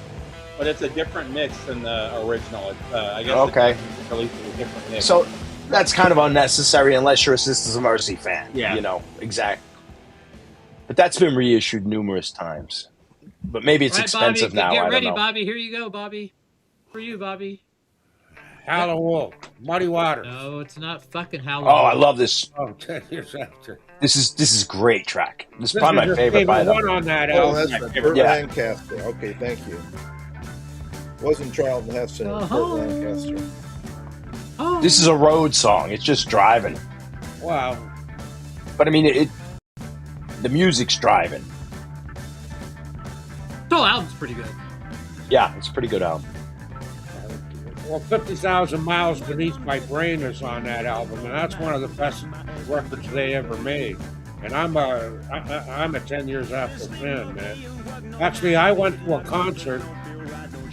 but it's a different mix than the original. It's, I guess okay. Released a different mix. So that's kind of unnecessary unless you're a Sisters of Mercy fan. Yeah. Exactly. But that's been reissued numerous times. But maybe it's expensive Bobby, now. Get ready, I don't know. Bobby. Here you go, Bobby. For you, Bobby. Halloween, Muddy Waters. No, it's not fucking Halloween. Oh, I love this. Oh, 10 years after. This is great track. This is probably my favorite by them. One on that Oh, album. that's Burt Lancaster. Okay, thank you. Wasn't Charlton Heston, it was Burt Lancaster. Oh. This is a road song. It's just driving. Wow. But I mean, the music's driving. The whole album's pretty good. Yeah, it's a pretty good album. Well, 50,000 Miles Beneath My Brain is on that album, and that's one of the best records they ever made. And I'm a 10 years after fan, man. Actually, I went to a concert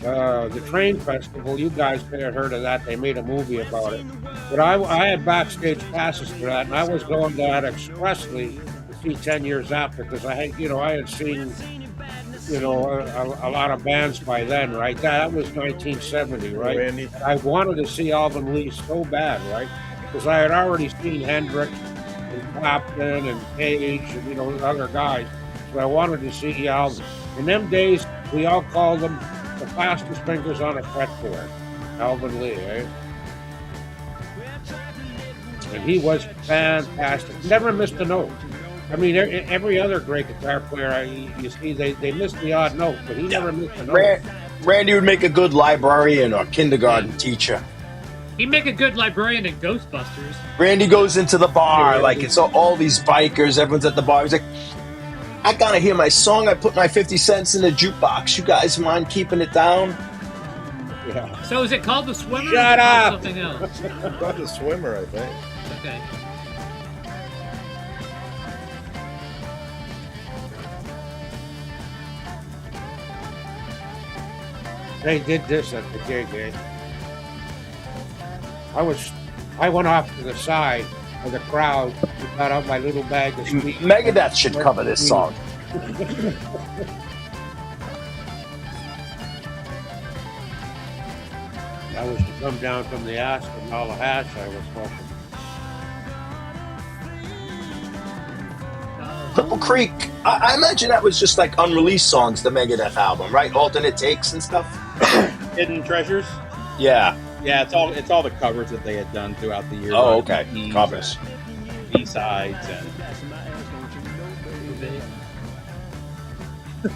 the Train Festival. You guys may have heard of that. They made a movie about it. But I had backstage passes for that, and I was going to that expressly to see 10 years after, because I had seen, a lot of bands by then, right? That was 1970, right? Randy. I wanted to see Alvin Lee so bad, right? Because I had already seen Hendrix and Clapton and Cage and, other guys. So I wanted to see Alvin. In them days, we all called them the fastest fingers on a fretboard, Alvin Lee, right? And he was fantastic. Never missed a note. I mean, every other great guitar player, you see, they miss the odd note, but he never missed a note. Randy would make a good librarian or kindergarten teacher. He'd make a good librarian in Ghostbusters. Randy goes into the bar, like it's all these bikers, everyone's at the bar. He's like, I gotta hear my song. I put my 50 cents in the jukebox. You guys mind keeping it down? Yeah. So is it called The Swimmer? Shut or up! Something else. Not the Swimmer, I think. Okay. They did this at the gig, eh? I went off to the side of the crowd and got out my little bag of sweets. Megadeth should cover this song. That was to come down from the ass and all the hash I was smoking. Cripple Creek, I imagine that was just like unreleased songs, the Megadeth album, right? Alternate takes and stuff. Hidden Treasures. Yeah. Yeah, it's all the covers that they had done throughout the year. Oh, okay. Covers. B-sides and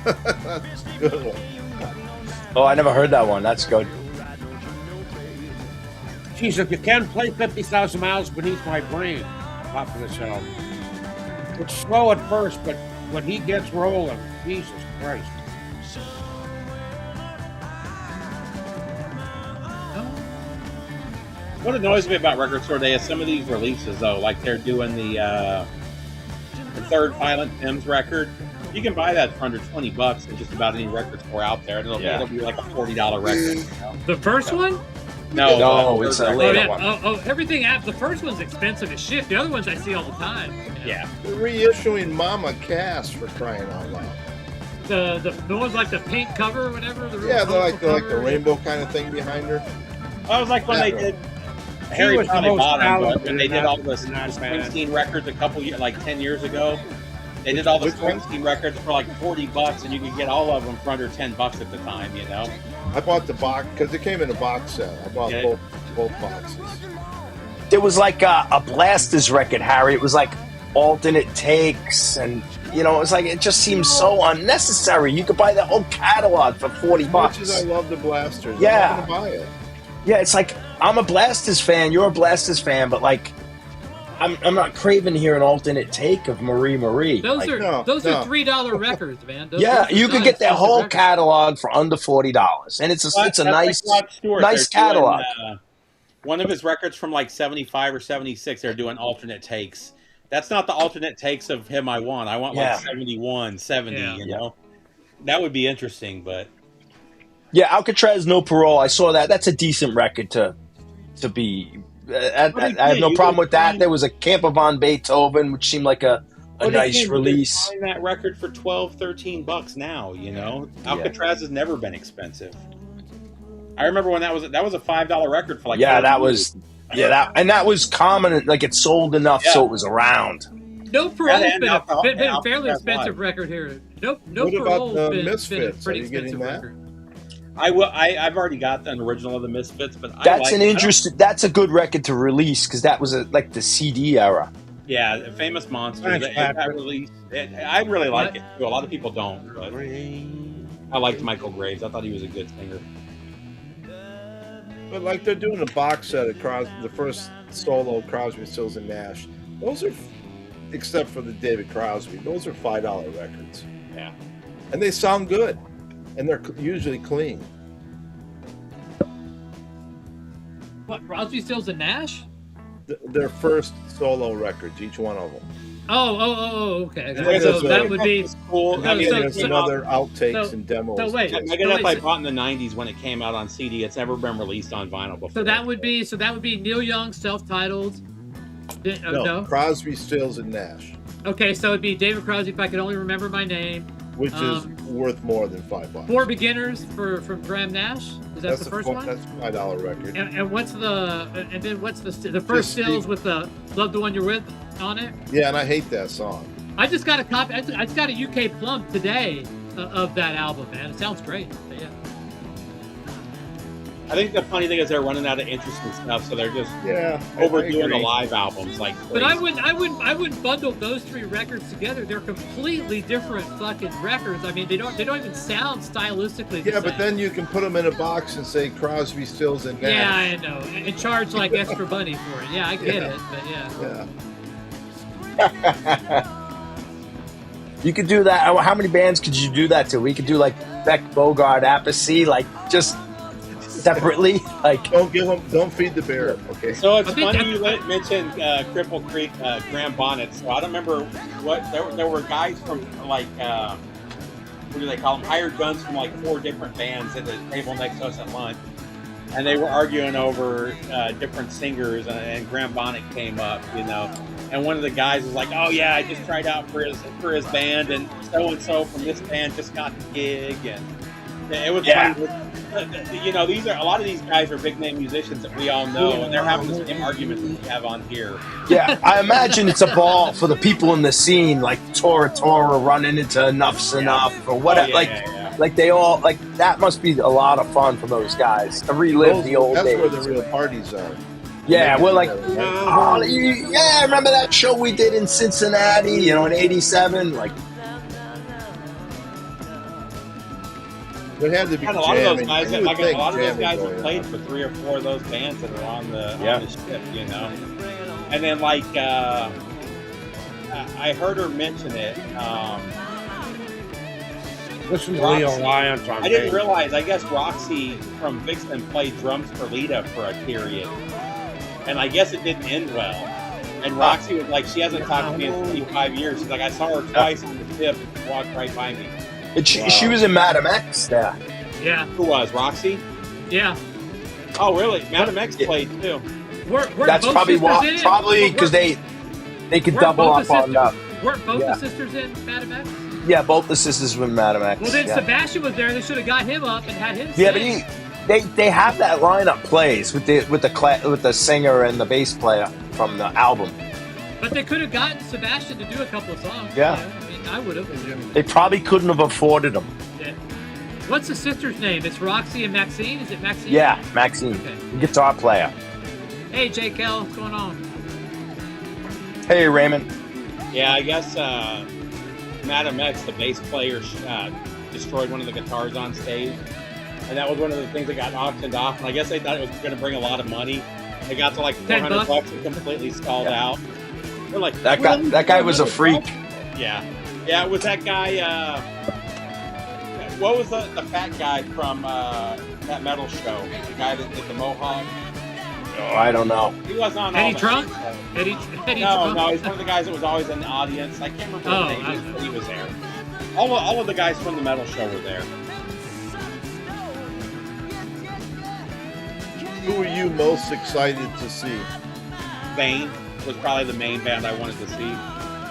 That's a good one. Oh, I never heard that one. That's good. Geez, if you can play 50,000 Miles Beneath My Brain off of this album. It's slow at first, but when he gets rolling, Jesus Christ. what annoys me about Record Store Day is some of these releases, though, like they're doing the third Violent Femmes record. You can buy that for under $20 in just about any record store out there, and it'll be like a $40 record. You know? The first one? No, it's a record. later one. Everything after the first one's expensive as shit. The other ones I see all the time. Yeah. They're reissuing Mama Cass for crying out loud. The ones like the pink cover or whatever. Yeah, they're like the cover. rainbow kind of thing behind her. I was like when they did. Harry was the probably most bought them, but talented when they in did that- all the in that band. Springsteen records a couple years, like 10 years ago, they did all the Which one? Springsteen records for like $40, and you could get all of them for under $10 at the time. You know. I bought the box because it came in a box set. I bought Yeah. both boxes. There was like a Blasters record, Harry. It was like alternate takes, and it was like it just seems so unnecessary. You could buy the whole catalog for $40. As much as I love the Blasters, Yeah. I'm not gonna buy it. Yeah, it's like I'm a Blasters fan. You're a Blasters fan, but like I'm not craving to hear an alternate take of Marie Marie. Those Like, are no. $3 records, man. Those you are could not get their expensive whole records. catalog for under $40, and it's a That's nice like Rod Stewart. nice They're doing, catalog. one of his records from like 75 or 76, they're doing alternate takes. That's not the alternate takes of Him I Want. I want Yeah. like 71, 70, Yeah. you know? That would be interesting, but Yeah, Alcatraz, No Parole. I saw that. That's a decent record to be. I have no problem with that. There was a Camper von Beethoven, which seemed like a nice release. Buying that record for $12, $13 now, you know? Alcatraz has never been expensive. I remember when that was a $5 record for like Yeah, 30 that years. was that was common. Like it sold enough, so it was around. No Parole's and been Alcohol- been a and fairly Alcatraz expensive Live. record here. No What about Parole's the been a Misfits? pretty Are you getting expensive that? record. I've already got an original of the Misfits, but That's That's a good record to release because that was like the CD era. Yeah, the Famous Monsters. Thanks, It got Patrick. released. I really like What? it too. A lot of people don't, but I liked Michael Graves. I thought he was a good singer. But like they're doing a box set of the first solo Crosby, Stills and Nash. Those are, except for the David Crosby, those are $5 records. Yeah. And they sound good, and they're usually clean. What, Crosby, Stills, and Nash? Their first solo records, each one of them. Okay. Yeah, So that's that would be cool. I mean, There's another outtakes and demos. So wait, Megadeth I bought in the '90s when it came out on CD. It's never been released on vinyl before. So that would be Neil Young, self-titled. No, Crosby, Stills, and Nash. Okay, so it'd be David Crosby, If I Could Only Remember My Name, which is worth more than $5. For Beginners from Graham Nash. Is that the first one? That's a $5 record. And what's the first Stills with the Love the One You're With on it? Yeah, and I hate that song. I just got a copy. I just got a UK plump today of that album, man. It sounds great. But yeah. I think the funny thing is they're running out of interesting stuff, so they're just overdoing the live albums like crazy. But I wouldn't bundle those three records together. They're completely different fucking records. I mean, they don't even sound stylistically the same. But then you can put them in a box and say Crosby, Stills, and Nash. Yeah, I know. And charge like extra money for it. Yeah, I get it. But yeah. You could do that. How many bands could you do that to? We could do like Beck, Bogart, Appice, like just separately. Like don't feed the bear. Okay. So it's funny you mentioned Cripple Creek, Graham Bonnet. So I don't remember what there were guys from like what do they call them? Hired guns from like 4 different bands at the table next to us at lunch, and they were arguing over different singers. And Graham Bonnet came up, you know. And one of the guys was like, "Oh yeah, I just tried out for his band, and so from this band just got the gig." And it was funny. You know, a lot of these guys are big name musicians that we all know, and they're having the same arguments that we have on here. Yeah, I imagine it's a ball for the people in the scene, like Tora running into Enough's Enough or whatever. Like they all like that must be a lot of fun for those guys to relive the old days. That's where the real parties are. Yeah, we're like, remember that show we did in Cincinnati, you know, in '87? Like, there had to be a lot of those guys have played for 3 or 4 of those bands that are on the ship, you know. And then like I heard her mention it. Listen to Leo Lyons on I didn't realize. I guess Roxy from Vixen played drums for Lita for a period. And I guess it didn't end well. And Roxy was like, she hasn't talked to me in 25 years. She's like, I saw her twice on the ship and she walked right by me. And she was in Madam X there. Yeah. Who was? Roxy? Yeah. Oh, really? Madam X played too. That's probably because they could double up on that. Weren't both the sisters in Madam X? Yeah, both the sisters were in Madam X. Well, then Sebastian was there. They should have got him up and had him. Yeah, but they have that lineup plays with the singer and the bass player from the album. But they could have gotten Sebastian to do a couple of songs. Yeah. I mean, I would have. They probably couldn't have afforded them. Yeah. What's the sister's name? It's Roxy and Maxine? Is it Maxine? Yeah, Maxine. Okay. Guitar player. Hey, JKL, what's going on? Hey, Raymond. Yeah, I guess Madam X, the bass player, destroyed one of the guitars on stage. And that was one of the things that got auctioned off. And I guess they thought it was going to bring a lot of money. They got to like $400 and completely stalled out. They're like, that guy was a freak. Yeah. Yeah, it was that guy. What was the fat guy from that metal show? The guy that did the Mohawk? Oh, I don't know. He wasn't on Eddie Trunk? Eddie Trunk? No, he's one of the guys that was always in the audience. I can't remember his name, but he was there. All of the guys from the metal show were there. Who were you most excited to see? Vane was probably the main band I wanted to see.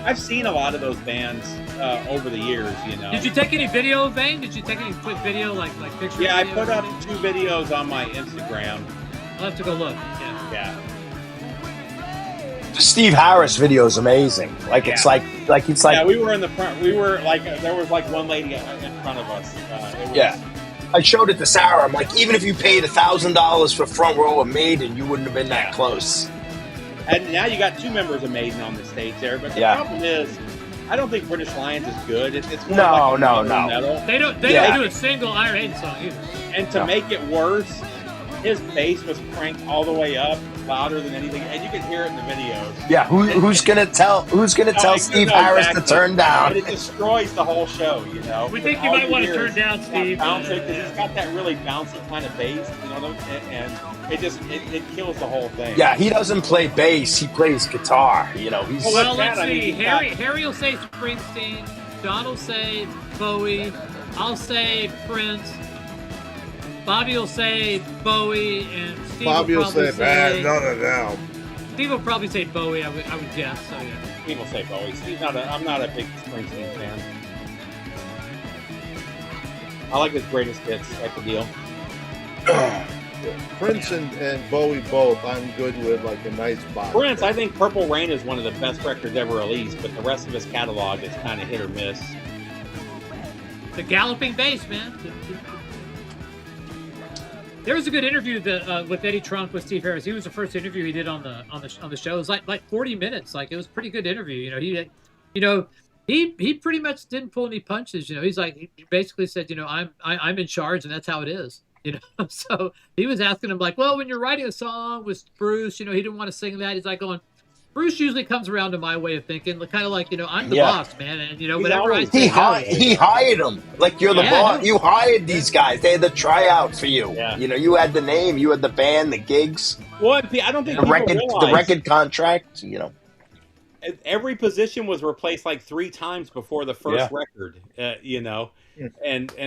I've seen a lot of those bands over the years, you know. Did you take any video of Vane? Did you take any quick video, like pictures? Yeah, I put up 2 videos on my Instagram. I'll have to go look. Yeah. The Steve Harris video is amazing. Like it's like. Yeah, we were in the front. We were like there was like one lady in front of us. I showed it to Sarah. I'm like, even if you paid $1,000 for front row of Maiden, you wouldn't have been that close. And now you got 2 members of Maiden on the stage there. But the problem is, I don't think British Lions is good. It's more no. metal. They don't do a single Iron Maiden song either. And to make it worse, his bass was cranked all the way up, louder than anything, and you can hear it in the videos. Yeah, who's gonna tell Steve Harris to turn down? And it destroys the whole show, you know. We think you might want to turn down Steve. Because he's got that really bouncy kind of bass, you know, and it kills the whole thing. Yeah, he doesn't play bass; he plays guitar. You know, he's Well, Bad, let's I mean, see. he's got- Harry will say Springsteen. John will say Bowie. I'll say Prince. Bobby will say Bowie, and Steve Bobby will will probably say, say. man, none of them. Steve will probably say Bowie. I would guess. So yeah. People say Bowie. I'm not a big Springsteen fan. I like his greatest hits type of deal. Prince and Bowie both, I'm good with like a nice box. Prince, I think Purple Rain is one of the best records ever released, but the rest of his catalog is kind of hit or miss. The galloping bass, man. There was a good interview that with Eddie Trunk with Steve Harris. He was the first interview he did on the show. It was like 40 minutes. Like it was a pretty good interview. He pretty much didn't pull any punches. He's like he basically said, I'm in charge and that's how it is. So he was asking him like, well, when you're writing a song with Bruce, he didn't want to sing that. He's like going, Bruce usually comes around to my way of thinking, kind of like, I'm the boss, man, and whatever I say. He hired them. Like you're the boss. You hired these guys. They had the tryout for you. Yeah. You had the name, you had the band, the gigs, Well, I don't think the people record, realize the record contract. every position was replaced like 3 times before the first record. And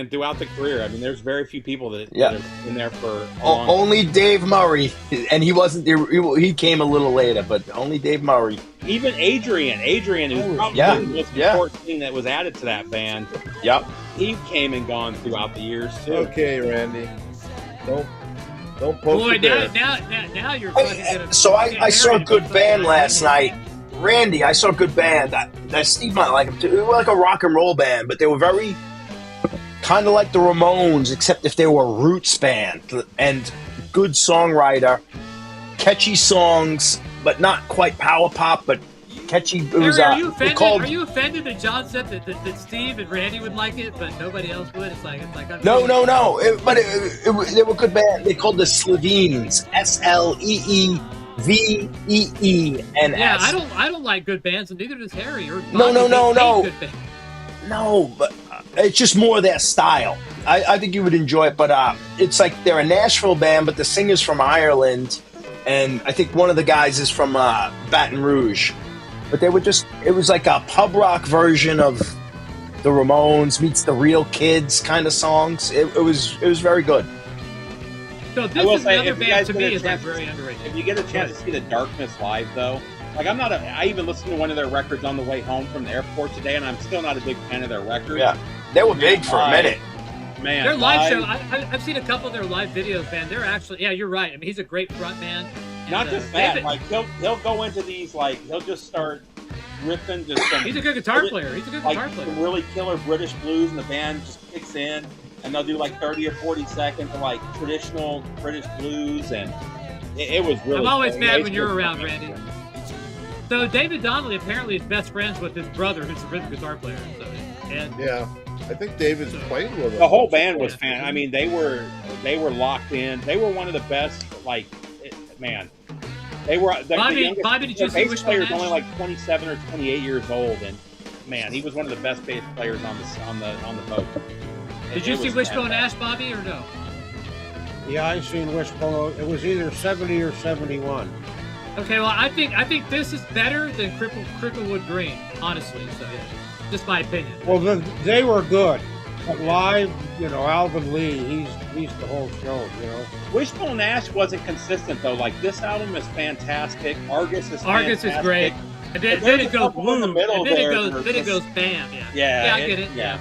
throughout the career, I mean, there's very few people that have been there for a long time. Only Dave Murray, and he wasn't. He came a little later, but only Dave Murray. Even Adrian, who's probably the most important thing that was added to that band. Yep. He came and gone throughout the years too. Okay, Randy. Don't poke Boy, the bear. now you're fucking gonna. So I saw a good band last night. Randy, I saw a good band. That Steve might like them too. They were like a rock and roll band, but they were very kind of like the Ramones, except if they were a roots band and good songwriter, catchy songs, but not quite power pop, but catchy. It was, Harry, are you offended that John said that Steve and Randy would like it, but nobody else would? It's like no. They were good band. They called the Slovenes, SLEEVEENS. Yeah, I don't like good bands, and neither does Harry. Or No. Good bands. No, but it's just more their style. I think you would enjoy it, but it's like they're a Nashville band, but the singer's from Ireland, and I think one of the guys is from Baton Rouge. But they were it was like a pub rock version of the Ramones meets the Real Kids kind of songs. It was very good. So this is another band to me is like very underrated. If you get a chance to see the Darkness live, though, like I even listened to one of their records on the way home from the airport today, and I'm still not a big fan of their records. Yeah, they were big for a minute. Man, their live show, I've seen a couple of their live videos, man. They're actually, you're right. I mean, he's a great front man. Not just that, like he'll go into these, like he'll just start ripping. He's a good guitar player. Some really killer British blues, and the band just kicks in, and they'll do like 30 or 40 seconds of like traditional British blues, and it was really. I'm always mad when you're around, Randy. So David Donnelly apparently is best friends with his brother, who's a rhythm guitar player. So, I think David's played with them. The whole band was fan. I mean, they were locked in. They were one of the best. Like, man, they were. Bobby, did you see bass Wishbone player was Ash? only like 27 or 28 years old, and man, he was one of the best bass players on the boat. Did you see Wishbone Ash, Bobby, or no? Yeah, I seen Wishbone. It was either 70 or 71. Okay, well, I think this is better than Cricklewood Green, honestly. So yeah, just my opinion. Well, they were good, but live, Alvin Lee, he's the whole show. Wishbone Ash wasn't consistent though. Like this album is fantastic. Argus is great. And then it goes boom. And then it goes bam. Yeah, I get it. Yeah.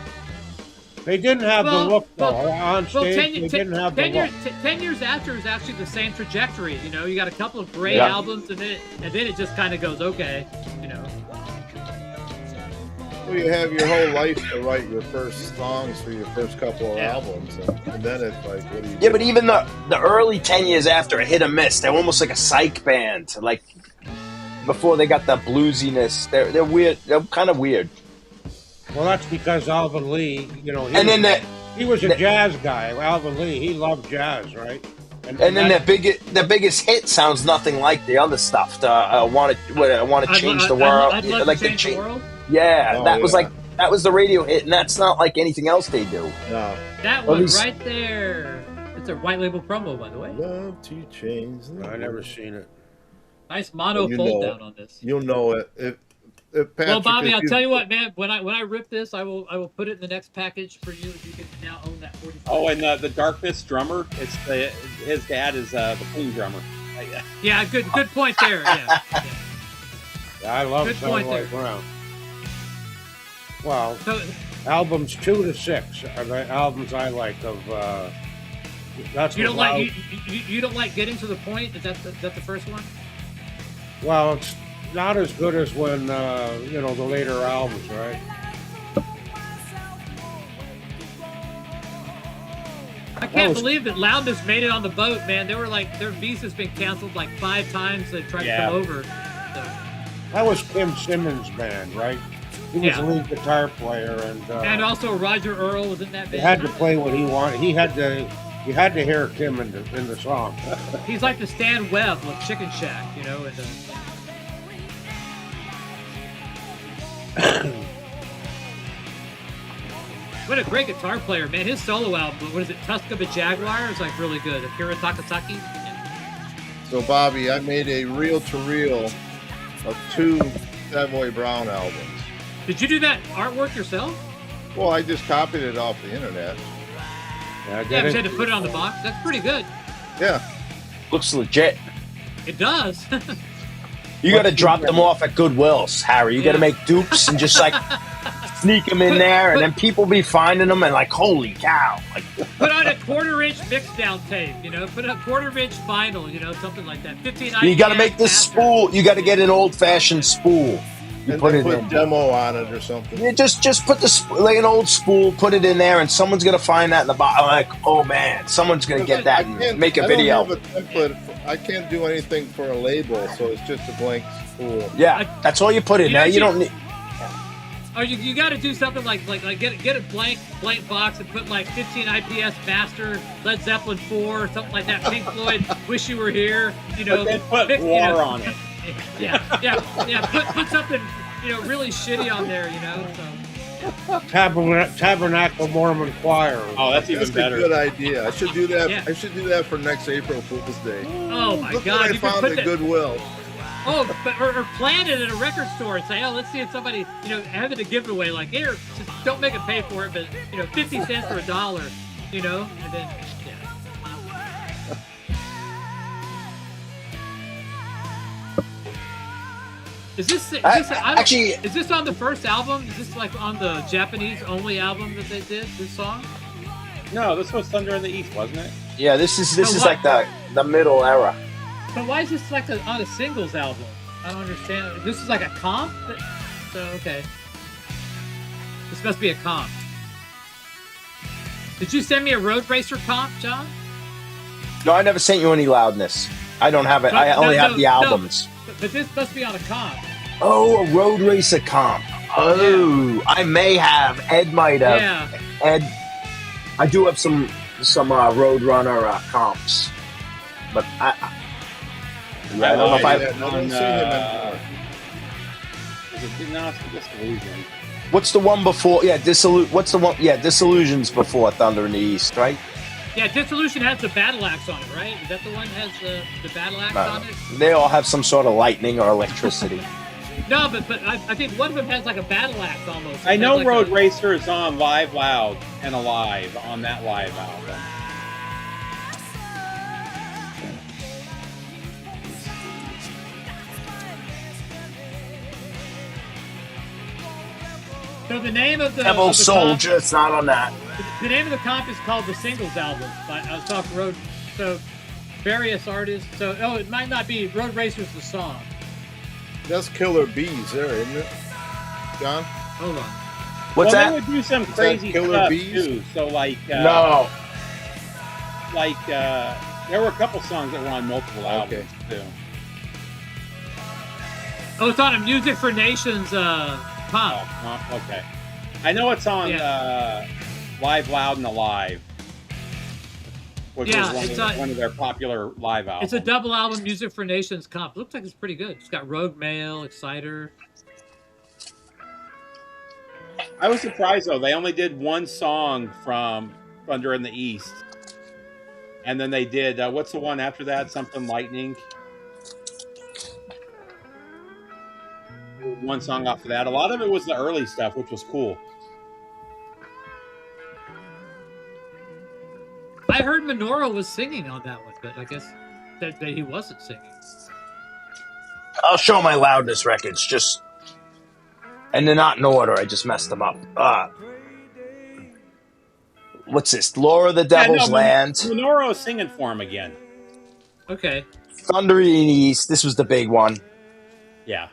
They didn't have the look though on stage. They didn't have the look. 10 years after is actually the same trajectory. You got a couple of great albums, and then it just kind of goes okay. Well, you have your whole life to write your first songs for your first couple of albums, and then it's like, what do you do? Yeah, but even the early 10 years after, a hit or miss, they're almost like a psych band. Like before they got the bluesiness, they're weird. They're kind of weird. Well, that's because Alvin Lee, he was a jazz guy. Alvin Lee, he loved jazz, right? And then the biggest hit sounds nothing like the other stuff. I want to change the world. I'd love to change the world. Yeah, that was the radio hit, and that's not like anything else they do. No. That one right there. That's a white label promo, by the way. Love to change. I never seen it. Nice mono You fold know down on this. You'll know it. If Patrick, Well, Bobby, if I'll you- tell you what, man. When I rip this, I will put it in the next package for you. You can now own that 45. Oh, and the Darkness drummer, his dad is the Queen drummer. Yeah, good point there. Yeah. I love Good point Satellite there. Brown. Well, So, albums 2 to 6 are the albums I like of. That's you don't what like you don't like getting to the point? Is that the first one? Well, it's not as good as when the later albums, right? I can't was- believe that Loudness made it on the boat, man. They were like, their visa's been canceled like 5 times. They tried to come over. So, That was Kim Simmons' band, right? He was Yeah. the lead guitar player, and also Roger Earl was in that he band. had to play what he wanted. You had to hear Kim in the song. He's like the Stan Webb of Chicken Shack, you know. What a great guitar player, man. His solo album, what is it, 𝐁𝐫𝐫𝐵𝐺 is like really good. Akira Takasaki. So, Bobby, I made a reel-to-reel of 2 Bad Boy Brown albums. Did you do that artwork yourself? Well, I just copied it off the internet. Yeah, Yeah, but you had to put it on the box. That's pretty good. Yeah. Looks legit. It does. You got to drop them off at Goodwill's, Harry. You got to Yeah. make dupes and just like sneak them in there, and then people be finding them and like, holy cow! Like, Put on a 1/4-inch mix-down tape, you know. Put a 1/4-inch vinyl, you know, something like that. 15. you got to IPS make this master. spool. You got to get an old-fashioned spool. You And put then it put in. demo on it or something. You just put like an old spool, put it in there, and someone's gonna find that in the bottom. Like, oh man, someone's gonna get that and make a video. I don't have a template. I can't do anything for a label, so it's just a blank spool. Yeah, that's all you put in You know, there. You don't need. Or you got to do something like get a blank box and put like 15 IPS master, Led Zeppelin 4, something like that. Pink Floyd, Wish You Were Here. You know, But then put pick, war you know, on it. Yeah. Put something, you know, really shitty on there. You know. So. Tabernacle Mormon Choir. Oh, that's even That's better. a good idea. I should do that. Yeah. I should do that for next April Fool's Day. Oh my Look God! what I You can found put at that. Goodwill. Oh, or plant it at a record store and say, oh, let's see if somebody, you know, have it a giveaway. Like, here, just don't make it pay for it, but, you know, 50 cents for $1, you know, and then, yeah. Is this Actually- is this on the first album? Is this like on the Japanese only album that they did, this song? No, this was Thunder in the East, wasn't it? Yeah, this is what? like the middle era. But why is this like on a singles album? I don't understand. This is like a comp? So, okay. This must be a comp. Did you send me a Road Racer comp, John? No, I never sent you any Loudness. I don't have it. I only have the albums. But this must be on a comp. Oh, a Road Racer comp. Oh, I may have. Ed might have. Yeah. Ed, I do have some Road Runner comps, but I don't know if I. I don't see him anymore. No, it's Disillusion. What's the one before? Yeah, What's the one? Yeah, Disillusion's before Thunder in the East, right? Yeah, Dissolution has the battle axe on it, right? Is that the one that has the battle axe on it? They all have some sort of lightning or electricity. No, but I think one of them has like a battle axe almost. I It know has like Road a- Racer is on Live Loud and Alive on that live album. So the name of the Devil of the Soldier, it's not on that. comp, the name of the comp is called the Singles Album by Soft Road. So various artists. So it might not be Road Racer's the song. That's Killer Bees there, isn't it? John? Hold on. What's They that? would do some that crazy Killer stuff Bees? too. So like, No. there were a couple songs that were on multiple albums too. Oh, it's on a Music for Nations comp. Oh, okay. I know it's on Live Loud and Alive, which Yeah, was it's one of their popular live albums. It's a double album Music for Nations comp. Looks like it's pretty good. It's got Rogue Mail, Exciter. I was surprised though; they only did one song from Thunder in the East, And then they did, what's the one after that? Something Lightning. One song off of that. A lot of it was the early stuff, which was cool. I heard Minoru was singing on that one, but I guess that he wasn't singing. I'll show my Loudness records, just, and they're not in order. I just messed them up. What's this? Laura the Devil's Land. Minoru is singing for him again. Okay. Thunder in the East. This was the big one. Yeah.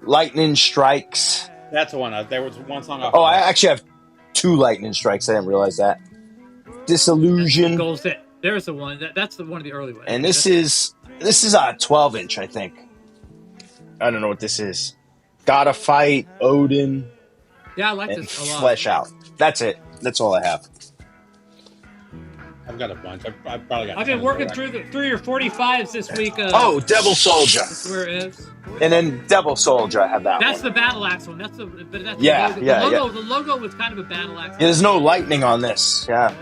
Lightning Strikes. That's the one. There was one song off. Oh, I actually have 2 Lightning Strikes. I didn't realize that. Disillusion. There's the one. That's the one of the early ones. And this is a 12-inch, I think. I don't know what this is. Gotta Fight, Odin. Yeah, I like and this a lot. Flesh Out. That's it. That's all I have. I've got a bunch. I've probably got. I've been working through your 45s this week. Devil Soldier. That's where it is. And then Devil Soldier, I have that That's one. the Battle Axe one. That's the Yeah, logo. The logo was kind of a Battle Axe. Yeah, there's no lightning on this. Yeah.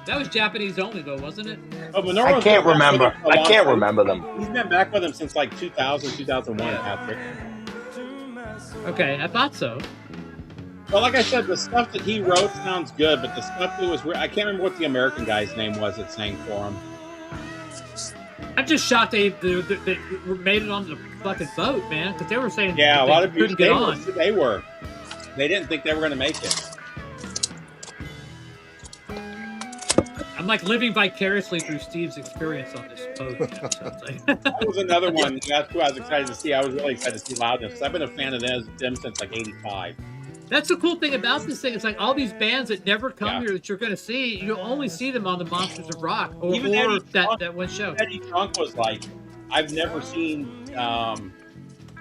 That was Japanese only, though, wasn't it? Oh, I can't remember. I can't remember them. He's been back with them since like 2000, 2001, Patrick. Okay, I thought so. Well, like I said, the stuff that he wrote sounds good, but the stuff that was weird, I can't remember what the American guy's name was that sang for him. I'm just shocked they made it onto the fucking boat, man, because they were saying a lot of couldn't people get on. They didn't think they were going to make it. I'm like living vicariously through Steve's experience on this boat. You know, so it's like That was another one. That's who I was excited to see. I was really excited to see Loudness because I've been a fan of them since like '85. That's the cool thing about this thing. It's like all these bands that never come here that you're going to see, you'll only see them on the Monsters of Rock or that one show. Eddie Trunk was like, I've never seen. He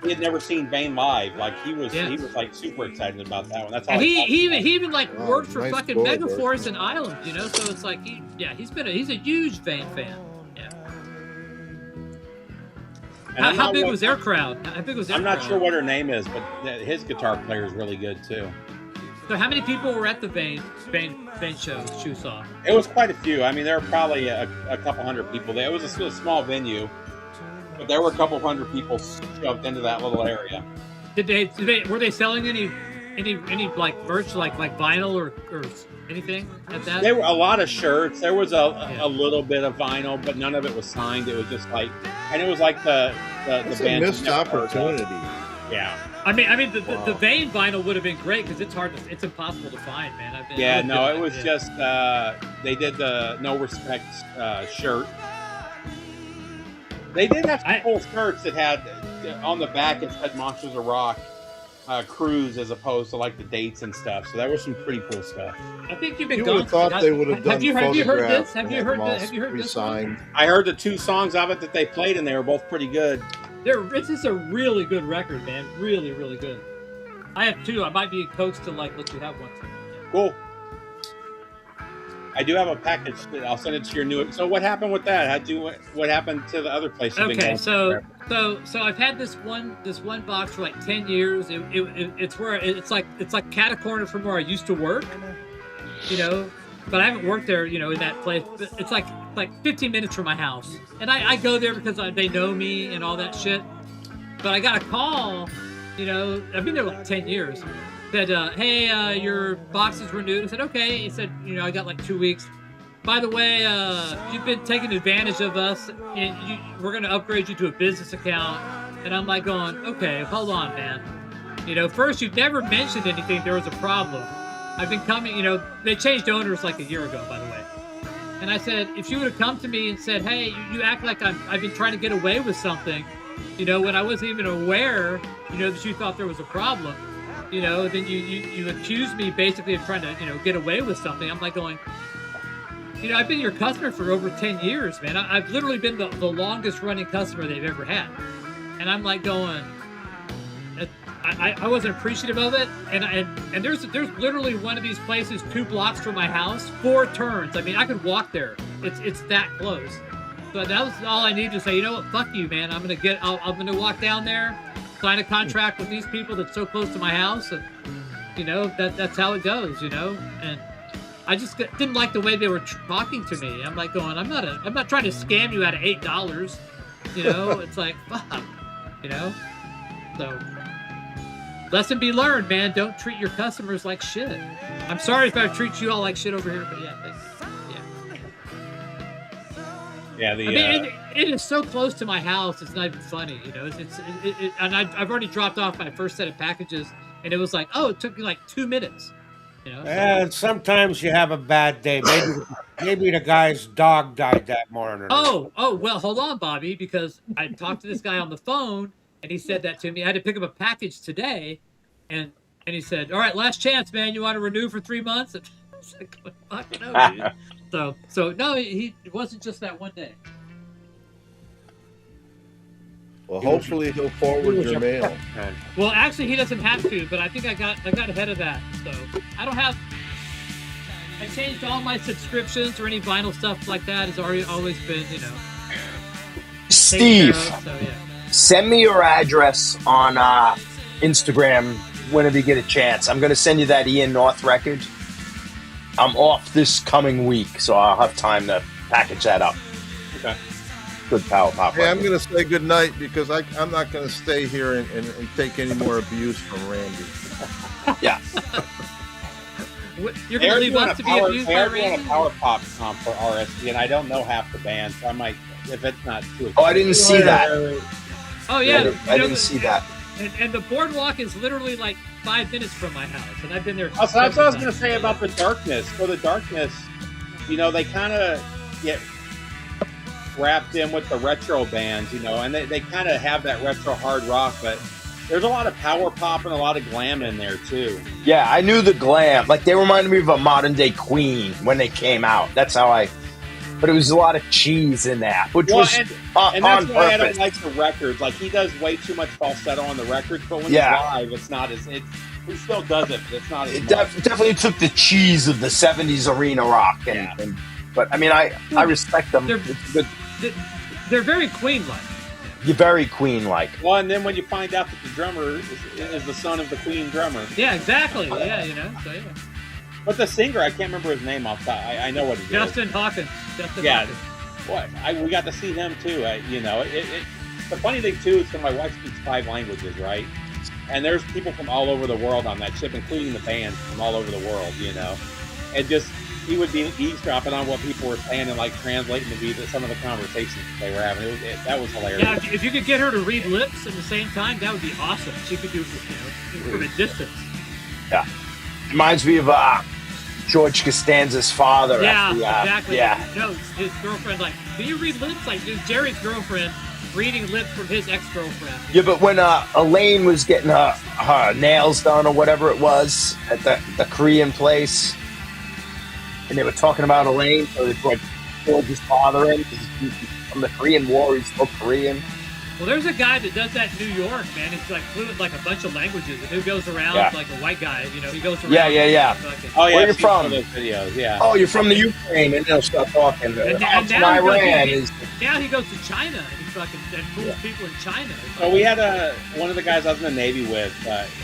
had never seen Vane live. Like he was like super excited about that one. That's all. And he even like worked for nice fucking boy, Megaforce and Island, you know. So it's like he's a huge Vane fan. Yeah. How big was their crowd? How big was their I'm crowd? not sure what her name is, but his guitar player is really good too. So how many people were at the Vane show that you saw? It was quite a few. I mean, there were probably a couple hundred people there. It was a small venue, but there were a couple hundred people shoved into that little area. Were they selling any like merch like vinyl or anything at that? There were a lot of shirts. There was a little bit of vinyl, but none of it was signed. It was just like, and it was like the It's a band missed opportunity. Yeah. I mean, the Vane vinyl would have been great because it's impossible to find, man. It was just they did the No Respect shirt. They did have some cool shirts that had on the back it said Monsters of Rock cruise as opposed to like the dates and stuff. So that was some pretty cool stuff. I think you've been. You would have thought they would have done. Have you heard this? Have you heard this? Signed. I heard the 2 songs of it that they played, and they were both pretty good. This is a really good record, man. Really, really good. I have 2. I might be coaxed to like let you have one too. Yeah. Cool. I do have a package that I'll send it to your new. So what happened with that? What happened to the other place? Okay, so I've had this one box for like 10 years. It's where it's like cat a corner from where I used to work, you know. But I haven't worked there, you know, in that place. It's like 15 minutes from my house, and I go there because they know me and all that shit. But I got a call, you know. I've been there like 10 years. Said, hey, your box is renewed. I said, okay. He said, you know, I got like 2 weeks. By the way, you've been taking advantage of us, and we're going to upgrade you to a business account. And I'm like going, okay, hold on, man. You know, first, you've never mentioned anything. There was a problem. I've been coming, you know, they changed owners like a year ago, by the way. And I said, if you would have come to me and said, hey, you act like I've been trying to get away with something, you know, when I wasn't even aware, you know, that you thought there was a problem. You know, then you accuse me basically of trying to, you know, get away with something. I'm like going, you know, I've been your customer for over 10 years, man. I've literally been the longest running customer they've ever had. And I'm like going, I wasn't appreciative of it. And there's literally one of these places 2 blocks from my house, 4 turns. I mean, I could walk there. It's that close. So that was all I needed to say. You know what? Fuck you, man. I'm gonna walk down there, sign a contract with these people that's so close to my house, and you know that's how it goes, you know. And I just didn't like the way they were talking to me. I'm like going, I'm not trying to scam you out of $8. You know, it's like, fuck, you know? So, lesson be learned, man. Don't treat your customers like shit. I'm sorry if I treat you all like shit over here, but yeah, thanks. Yeah, I mean, it is so close to my house. It's not even funny, you know. And I've already dropped off my first set of packages, and it was like, oh, it took me like 2 minutes. You know. And sometimes you have a bad day. Maybe the guy's dog died that morning. Oh, well, hold on, Bobby, because I talked to this guy on the phone, and he said that to me. I had to pick up a package today, and he said, all right, last chance, man. You want to renew for 3 months? And I was like, fuck no, dude. So no, it wasn't just that one day. Well, hopefully he'll forward your mail. Well, actually, he doesn't have to, but I think I got ahead of that. So I don't have. I changed all my subscriptions or any vinyl stuff like that. Has always been, you know. Steve, so, yeah. send me your address on Instagram whenever you get a chance. I'm going to send you that Ian North record. I'm off this coming week, so I'll have time to package that up. Okay. Good power pop. Hey, I'm going to say good night because I'm not going to stay here and take any more abuse from Randy. Yeah. You're going to leave us to be abused by Randy? Randy? A power pop comp for RSD, and I don't know half the band, so I might, if it's not too expensive. Oh, I didn't see that. Oh, yeah. I didn't see that. And the boardwalk is literally like 5 minutes from my house, and I've been there. That's what I was going to say about the Darkness. For the Darkness, you know, they kind of get wrapped in with the retro bands, you know, and they kind of have that retro hard rock, but there's a lot of power pop and a lot of glam in there too. Yeah, I knew the glam. Like, they reminded me of a modern day Queen when they came out. That's how but it was a lot of cheese in that, which was and on that's why I don't purpose. like the records. Like, he does way too much falsetto on the records, but when he's live, it's not as he still does it, but it's not as It much. definitely took the cheese of the 70s arena rock. But, I mean, I respect them. It's good. They're very Queen-like. You're very Queen-like. Well, and then when you find out that the drummer is the son of the Queen drummer. Yeah, exactly. Yeah, you know. So, yeah. But the singer, I can't remember his name off the top. I know what he is. Justin Hawkins. Yeah. What? We got to see him too. You know, the funny thing too is that my wife speaks 5 languages, right? And there's people from all over the world on that ship, including the bands from all over the world. You know, and just he would be eavesdropping on what people were saying and like translating to be some of the conversations they were having. That was hilarious. Yeah, if you could get her to read lips at the same time, that would be awesome. She could do, you know, from a distance. Yeah. Reminds me of George Costanza's father. Yeah, exactly. Yeah. No, his girlfriend, like, do you read lips? Like, Jerry's girlfriend reading lips from his ex-girlfriend. Yeah, but when Elaine was getting her nails done or whatever it was at the Korean place, and they were talking about Elaine, so they brought George's father in, because he's from the Korean War, he's still Korean. Well, there's a guy that does that in New York, man. He's like fluent like a bunch of languages, and who goes around like a white guy, you know, he goes around. Yeah. Oh, yeah. Where you from? Those videos, yeah. Oh, you're from the Ukraine, and they'll start talking. I'm from Iran. Now he goes to China, and he fucking fools people in China. So we had one of the guys I was in the Navy with.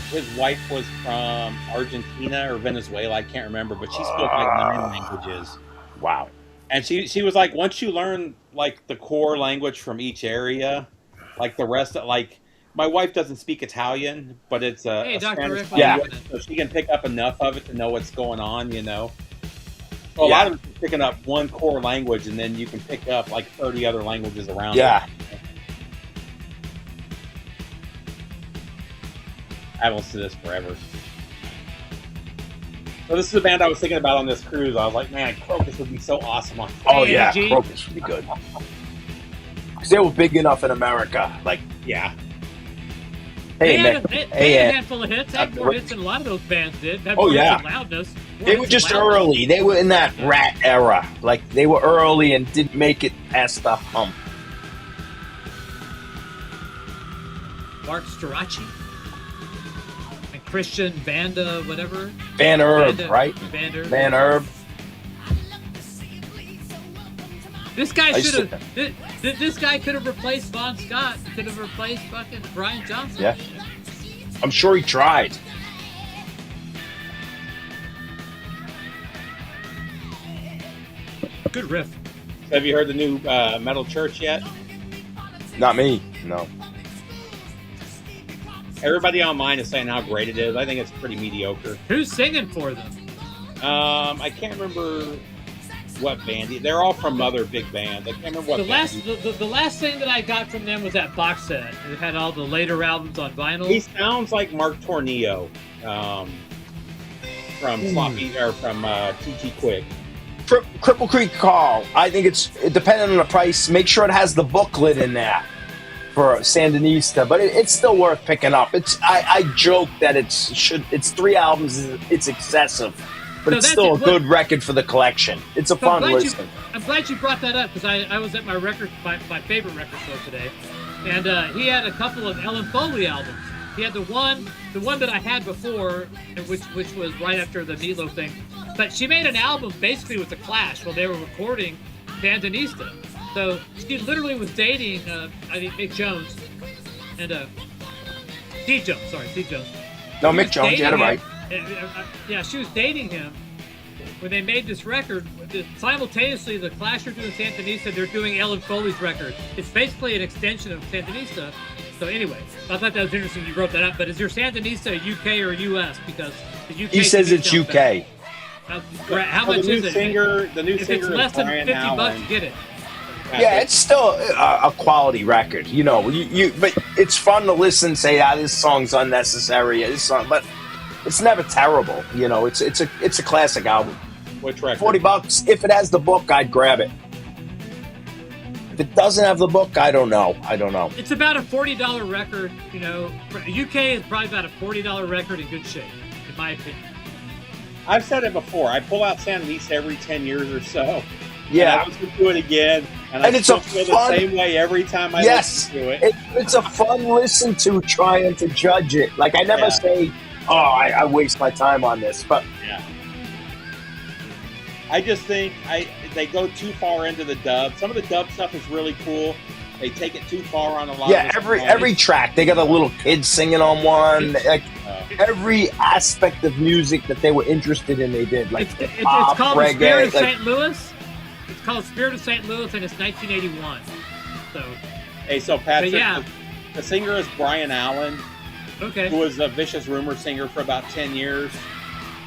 His wife was from Argentina or Venezuela, I can't remember, but she spoke like 9 languages. Wow. And she was like, once you learn like the core language from each area, like the rest of, like, my wife doesn't speak Italian, but it's a Spanish language, so she can pick up enough of it to know what's going on, you know. So a lot of it's picking up one core language, and then you can pick up like 30 other languages around it. I haven't listened to this forever. So this is a band I was thinking about on this cruise. I was like, man, Crocus would be so awesome on. Oh yeah, Crocus would be good. Because they were big enough in America. Like, yeah. They had a handful of hits. They had more hits than a lot of those bands did. Loudness. They were just early. They were in that rat era. Like, they were early and didn't make it past the hump. Mark Storace. And Christian Vanda, whatever. Van Herb, right? Van Herb. This guy should have. This guy could have replaced Bon Scott. Could have replaced fucking Brian Johnson. Yeah, I'm sure he tried. Good riff. So have you heard the new Metal Church yet? Not me. No. Everybody online is saying how great it is. I think it's pretty mediocre. Who's singing for them? I can't remember what band. They're all from other big bands. I can't remember what The last thing that I got from them was that box set. It had all the later albums on vinyl. He sounds like Mark Tornillo from Sloppy or from TT Quick. Cripple Creek Call. I think it's depending on the price. Make sure it has the booklet in there for Sandinista, but it's still worth picking up. I joke that it's 3 albums. It's excessive, but it's still a good record for the collection. It's a fun listen. I'm glad you brought that up because I was at my favorite record store today, and he had a couple of Ellen Foley albums. He had the one that I had before, which was right after the Meatloaf thing. But she made an album basically with the Clash while they were recording Sandinista. So she literally was dating, I think, Mick Jones and Steve Jones. Sorry, Steve Jones. No, Mick Jones. You had it right. Yeah, she was dating him when they made this record. Simultaneously, the Clash are doing Sandinista. They're doing Ellen Foley's record. It's basically an extension of Sandinista. So anyway, I thought that was interesting you wrote that up. But is your Sandinista UK or US? Because the UK. He says it's UK. Better. How much is it? The new if singer it's less than Brian $50, Allen. get it. Yeah, it's still a quality record, you know. But it's fun to listen. Say, this song's unnecessary. This song, but it's never terrible. You know, it's a classic album. Which record? $40. If it has the book, I'd grab it. If it doesn't have the book, I don't know. It's about a $40 record. You know, UK is probably about a $40 record in good shape, in my opinion. I've said it before. I pull out Sandinista every 10 years or so. Yeah, I listen to it again, and I it's still a feel fun, the same way every time I listen to it. It's a fun listen to trying to judge it. Like I never say, "Oh, I waste my time on this," but I just think they go too far into the dub. Some of the dub stuff is really cool. They take it too far on a lot. Yeah, every track they got a little kid singing on one. Like every aspect of music that they were interested in, they did. Like it's pop, called reggae, Spirit of St. Louis. It's called Spirit of St. Louis, and it's 1981. So. Hey, so Patrick, yeah. the singer is Brian Allen. Okay. Who was a Vicious Rumor singer for about 10 years.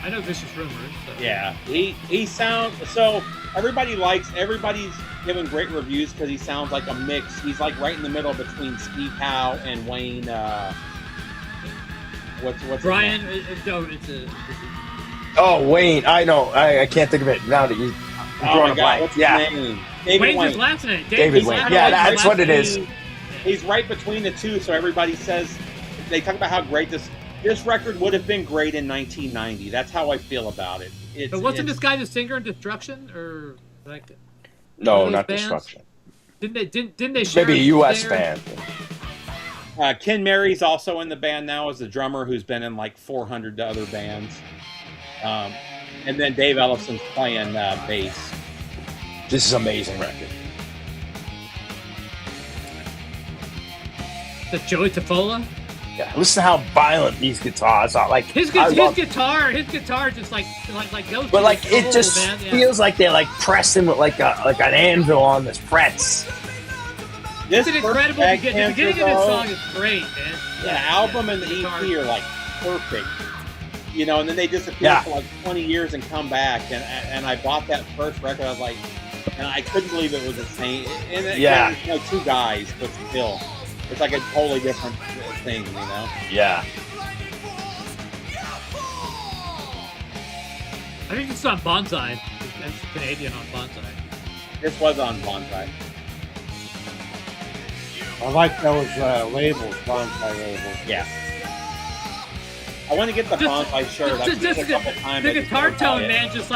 I know Vicious Rumors. So. Yeah, he sounds so. Everybody's giving great reviews because he sounds like a mix. He's like right in the middle between Steve Howe and Wayne. What's Brian? Wayne. I know. I can't think of it now that you. Oh my God! What's his name? Wayne's his last name. David Wayne. Yeah, that's what it is. He's right between the two, so everybody says they talk about how great this record would have been great in 1990. That's how I feel about it. But wasn't this guy the singer in Destruction or like? No, not bands? Destruction. Didn't they? Share Maybe a U.S. band. Ken Mary's also in the band now as the drummer, who's been in like 400 other bands. And then Dave Ellison's playing bass. This is an amazing record. The Joey Tafola? Yeah, listen to how violent these guitars are. Like his guitar just like goes. But like it just feels like they're like pressing with like an anvil on the frets. This is incredible. The beginning of this song is great, man. The album and the EP are like perfect. You know, and then they disappear for like 20 years and come back. And I bought that first record. I was like, and I couldn't believe it was the same. And again, you know, two guys, but still, it's like a totally different thing, you know? Yeah. I think this is on Bonsai. It's Canadian on Bonsai. This was on Bonsai. I like those labels, Bonsai labels. Yeah. I want to get the Bonsai shirt. I've seen it a couple times. The guitar tone, man, just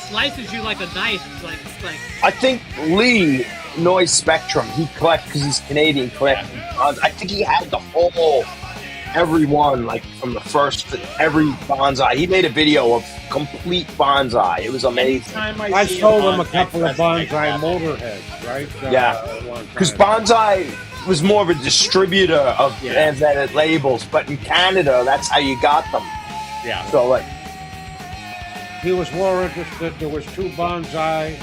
slices you like a knife. It's like. I think Lee Noise Spectrum. He collects because he's Canadian. I think he had the whole, every one, like from the first to every Bonsai. He made a video of complete Bonsai. It was amazing. I sold him a couple of Bonsai Motorheads, right? Because Bonsai was more of a distributor of bands that had labels, but in Canada, that's how you got them. Yeah. So like, he was more interested. There was two Bonsai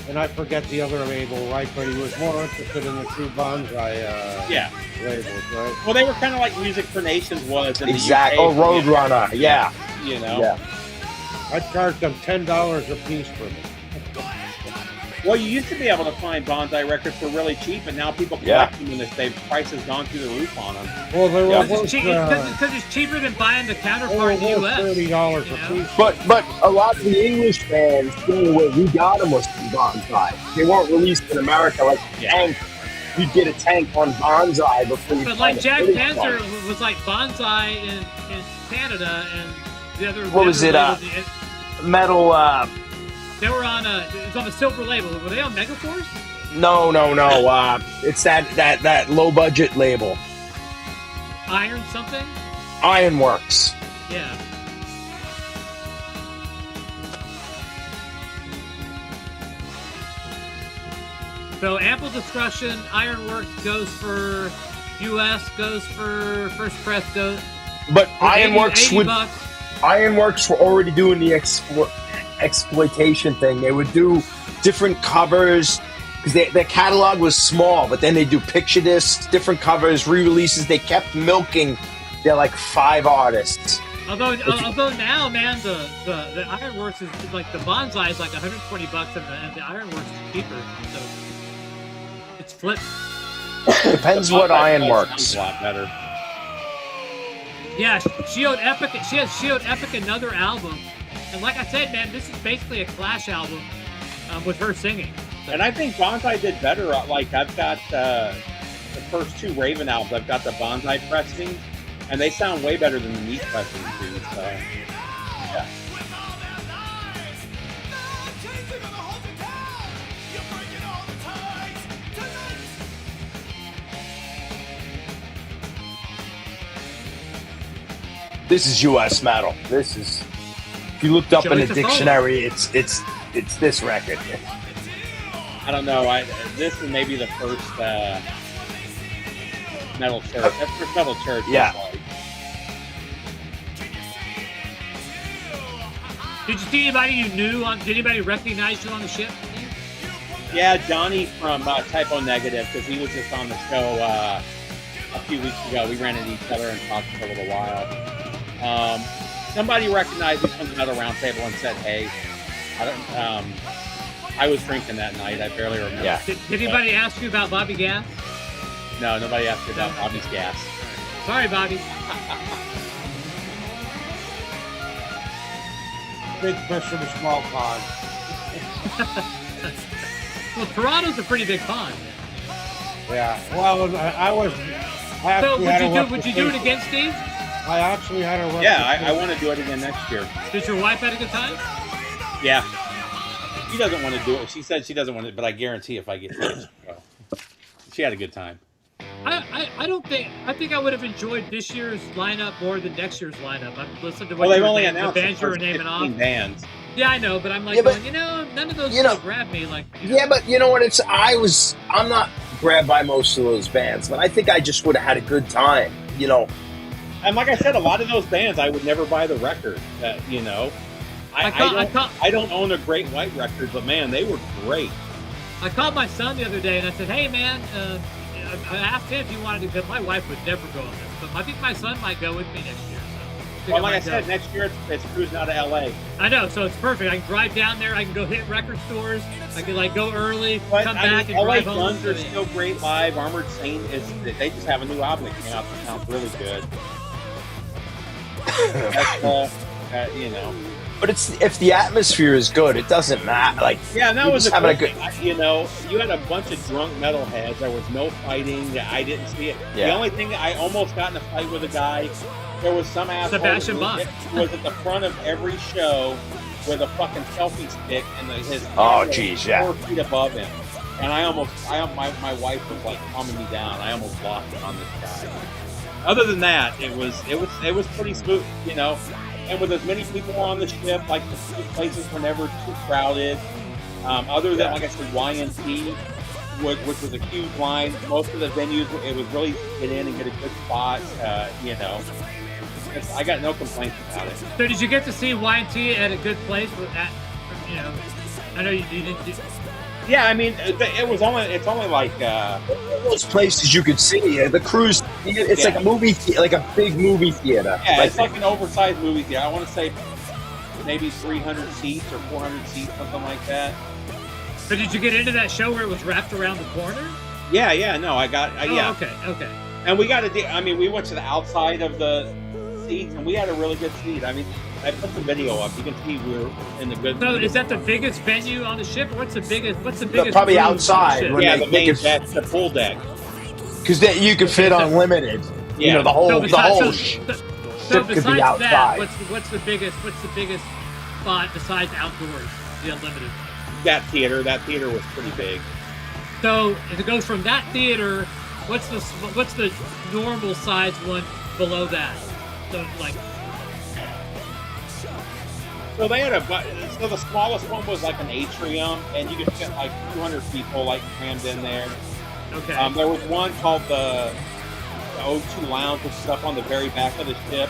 and I forget the other label, right? But he was more interested in the true bonsai labels, right? Well, they were kind of like Music for Nations was in Exactly. the UK. Oh, Roadrunner. Yeah. You know. Yeah. I charged them $10 a piece for them. Well, you used to be able to find bonsai records for really cheap, and now people collect them, and the price has gone through the roof on them. Well, they're Because it's cheaper than buying the counterpart in the U.S. $30 a piece. But a lot of the English bands, where we got them was from bonsai. They weren't released in America like Tank. You'd get a Tank on bonsai before you. But like Jack Panzer was like bonsai in Canada, and the other. What was it? Metal. They were on it was on a silver label. Were they on Megaforce? No. It's that low budget label. Iron something? Ironworks. Yeah. So ample discussion. Ironworks goes for US, goes for First Press, goes. But for Ironworks $80. Ironworks were already doing the exploitation thing. They would do different covers because their catalog was small, but then they do picture discs, different covers, re-releases. They kept milking their like 5 artists. Although now, man, the Ironworks is like the bonsai is like $120, and the Ironworks is cheaper. So it's flipped. Depends what Ironworks. A lot better. Yeah, she owed Epic another album. And like I said, man, this is basically a Clash album with her singing. So. And I think Bonsai did better. Like, I've got the first 2 Raven albums. I've got the Bonsai pressings, and they sound way better than the Meat pressings do. So, yeah. This is U.S. metal. This is. If you looked up in a dictionary, it's this record. I don't know. This is maybe the first metal church. First metal church. Yeah. Did you see anybody you knew? Did anybody recognize you on the ship? Yeah, Johnny from Typo Negative, because he was just on the show a few weeks ago. We ran into each other and talked for a little while. Somebody recognized me from the metal round table and said, "Hey." I was drinking that night. I barely remember. Yeah. Did anybody ask you about Bobby Gas? No, nobody asked me about Bobby's gas. Sorry, Bobby. Big fish in a small pond. Well, Toronto's a pretty big pond. Yeah. Well, So would you do it again, Steve? I actually had a. Yeah, I want to do it again next year. Did your wife have a good time? Yeah. She doesn't want to do it. She said she doesn't want it, but I guarantee if I get finished, she had a good time. I think I would have enjoyed this year's lineup more than next year's lineup. I've listened to what they've only announced the bands you were naming off. Bands. Yeah, I know, but I'm like, none of those grabbed me. Like, yeah, but you know what? I'm not grabbed by most of those bands, but I think I just would have had a good time. You know. And like I said, a lot of those bands, I would never buy the record. You know. I don't own a Great White record, but man, they were great. I called my son the other day and I said, "Hey, man," I asked him if he wanted to go. My wife would never go on this, but I think my son might go with me next year. So well, like I said, next year it's cruising out of LA. I know, so it's perfect. I can drive down there. I can go hit record stores. I can go early, but, come back, and LA drive home. Guns are still great live. Armored Saint they just have a new album that came out that sounds really good. That's, you know. But if the atmosphere is good, it doesn't matter. Like, yeah, and that was having a good. You know, you had a bunch of drunk metalheads. There was no fighting. I didn't see it. Yeah. The only thing I almost got in a fight with a guy. There was some asshole Sebastian Bach was at the front of every show with a fucking selfie stick and his yeah. 4 feet above him. And my wife was like calming me down. I almost lost it on this guy. Other than that, it was pretty smooth, you know. And with as many people on the ship, like the places were never too crowded. Other than, like I said, YNT, which was a huge line. Most of the venues, it was really get in and get a good spot. You know, I got no complaints about it. So did you get to see YNT at a good place? With that, you know, I know you didn't. Yeah, I mean, it's only like Those places you could see the cruise. It's like a movie, like a big movie theater. Yeah, it's like an oversized movie theater. I want to say maybe 300 seats or 400 seats, something like that. But did you get into that show where it was wrapped around the corner? Yeah, no, yeah. Okay. And we we went to the outside of the seats, and we had a really good seat. I mean, I put the video up. You can see we were in the good. So, is that the biggest venue on the ship? Or what's the biggest? Probably room on the outside. ship? Yeah, the main deck, the pool deck. Because you could fit unlimited. Yeah. You know, the whole ship could be besides outside. that, what's the biggest spot besides outdoors? The unlimited. That theater was pretty big. So if it goes from that theater, what's the normal size one below that? So like. So they had so the smallest one was like an atrium, and you could fit like 200 people like crammed in there. Okay. There was one called the O2 Lounge, which is up on the very back of the ship.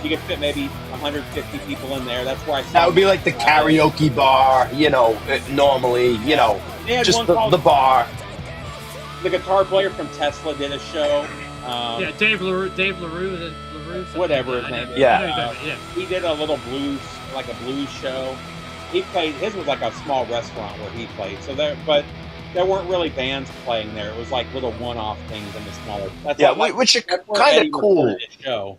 You could fit maybe 150 people in there. That's where I saw. That would be like the karaoke bar, normally, just the bar. The guitar player from Tesla did a show. Dave LaRue, whatever his name is. Yeah. He did a little blues show. He played, his was like a small restaurant where he played. So there weren't really bands playing there. It was like little one-off things in the smaller. Which are kind of cool. Show.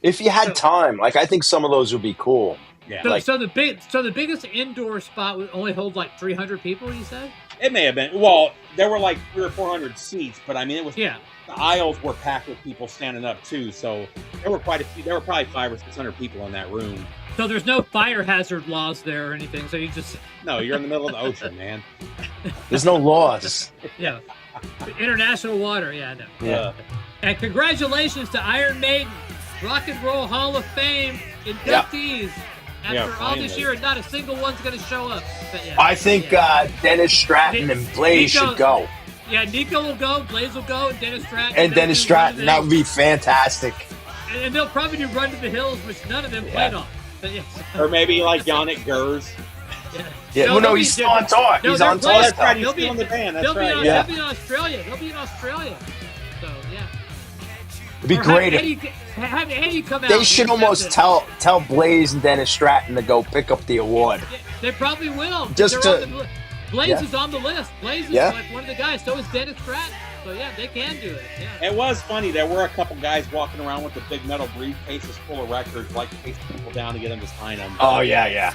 If you had time, I think some of those would be cool. Yeah. So the biggest indoor spot would only hold like 300 people. You said it may have been. Well, there were like 300 or 400 seats, but I mean it was. Yeah. The aisles were packed with people standing up too, so there were quite a few. There were probably 500 or 600 people in that room. So there's no fire hazard laws there or anything. So you just you're in the middle of the ocean, man. There's no laws. Yeah. International water. Yeah, no. Yeah. And congratulations to Iron Maiden, Rock and Roll Hall of Fame inductees. After all this year, not a single one's going to show up. But I think Dennis Stratton and Blaze should go. Yeah, Nico will go, Blaze will go, and Dennis Stratton. And Dennis Stratton, that would be fantastic. And they'll probably do Run to the Hills, which none of them played on. But or maybe like 𝐿𝐿𝐿𝐻. Yeah, he's still on tour. He's on tour. That's right, he's still in the band. That's right. They'll be in Australia. So, yeah. It'd be great. Have Eddie come out. They should almost tell Blaze and Dennis Stratton to go pick up the award. They probably will. Blaze is on the list. Blaze is like one of the guys. So is Dennis Stratton. So yeah, they can do it. Yeah. It was funny. There were a couple guys walking around with the big metal briefcases full of records, like chasing people down to get them to sign them. Oh yeah.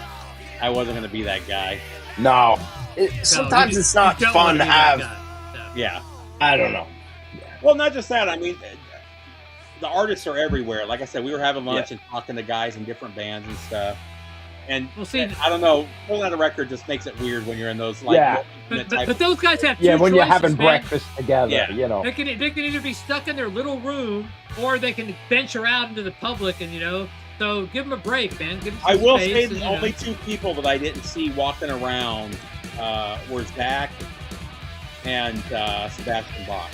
I wasn't going to be that guy. No. Sometimes it's not fun to have. Yeah. I don't know. Well, not just that. I mean, the artists are everywhere. Like I said, we were having lunch and talking to guys in different bands and stuff. And I don't know, pulling out a record just makes it weird when you're in those but those guys have when you're choices, having breakfast together, They can either be stuck in their little room or they can venture out into the public and so give them a break, man. Give them some I will space say the only two people that I didn't see walking around were Zach and Sebastian Bach.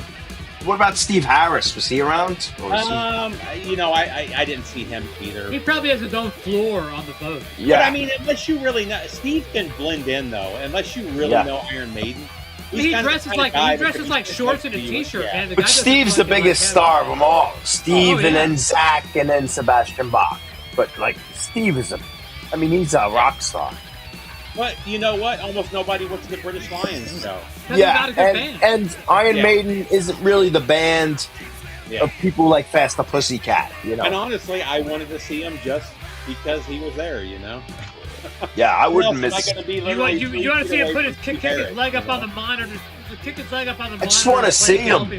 What about Steve Harris? Was he around? I didn't see him either. He probably has his own floor on the boat. Yeah. But I mean, unless you really know, Steve can blend in though. Unless you really know Iron Maiden. He dresses like shorts and a t-shirt, man. But Steve's the biggest star of them all. Steve and then Zach and then Sebastian Bach. But Steve is he's a rock star. But you know what? Almost nobody went to the British Lions show. And Iron Maiden isn't really the band of people like Faster Pussycat, And honestly, I wanted to see him just because he was there, Yeah, I wouldn't miss. You want to see him put his kick his leg up on the monitor? Kick his leg up on the monitor. I just want to see him.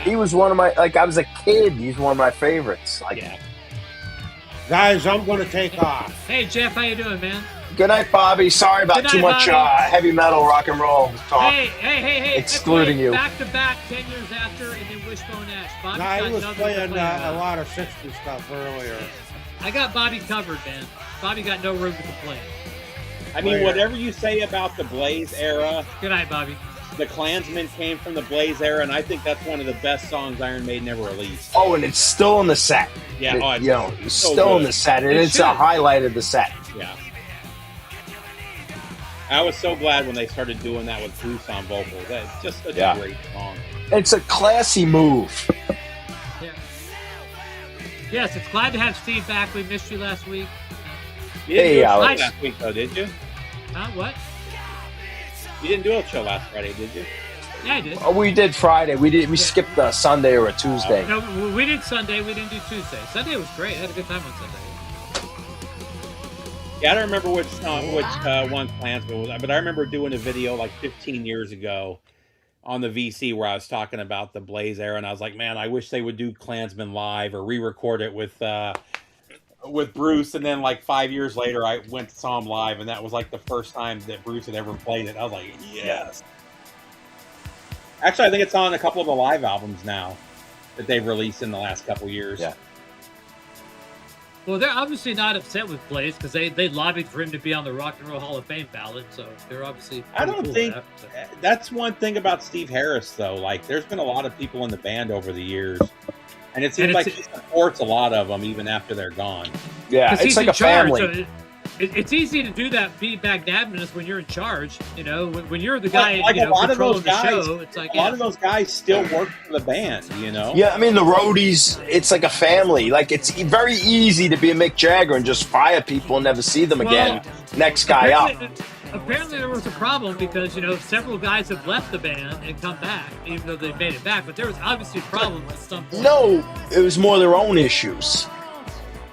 He was one of my. I was a kid. He's one of my favorites. Guys, I'm going to take off. Hey Jeff, how you doing, man? Good night, Bobby. Sorry about too much heavy metal rock and roll talk. Hey. Excluding you. Back to back, 10 years after, and then Wishbone Ash. I was playing a lot of 60s stuff earlier. I got Bobby covered, man. Bobby got no room to complain. I mean, whatever you say about the Blaze era. Good night, Bobby. The Klansman came from the Blaze era, and I think that's one of the best songs Iron Maiden ever released. Oh, and it's still in the set. Yeah, it's still in the set, and it's a highlight of the set. Yeah. I was so glad when they started doing that with Bruce on vocals. That's just such Yeah. a great song. It's a classy move. Yeah. Yes, it's glad to have Steve back. We missed you last week. You didn't Hey, do a show Alex. last week, though, did you? Huh? What? You didn't do a show last Friday, did you? Yeah, I did. Oh, we did Friday. We skipped a Sunday or a Tuesday. No, we did Sunday. We didn't do Tuesday. Sunday was great. I had a good time on Sunday. Yeah, I don't remember which song, one Klansman was, but I remember doing a video like 15 years ago on the VC where I was talking about the Blaze era, and I was like, man, I wish they would do Klansman live or re-record it with Bruce. And then like 5 years later, I went to saw him live, and that was like the first time that Bruce had ever played it. I was like, yes. Actually, I think it's on a couple of the live albums now that they've released in the last couple years. Yeah. Well, they're obviously not upset with Blaze because they lobbied for him to be on the Rock and Roll Hall of Fame ballot, so they're obviously. I don't cool think with that, so. that's one thing about Steve Harris, though. Like, there's been a lot of people in the band over the years, and it seems like he supports a lot of them even after they're gone. Yeah, it's like a family. So it's easy to do that, be magnanimous when you're in charge. You know, when you're the guy, like a lot of those the guys, show, it's like a lot of those guys still work for the band. You know. Yeah, I mean the roadies. It's like a family. Like it's very easy to be a Mick Jagger and just fire people and never see them again. Next guy up. Apparently there was a problem because, several guys have left the band and come back, even though they made it back. But there was obviously problems at some point. No, it was more their own issues.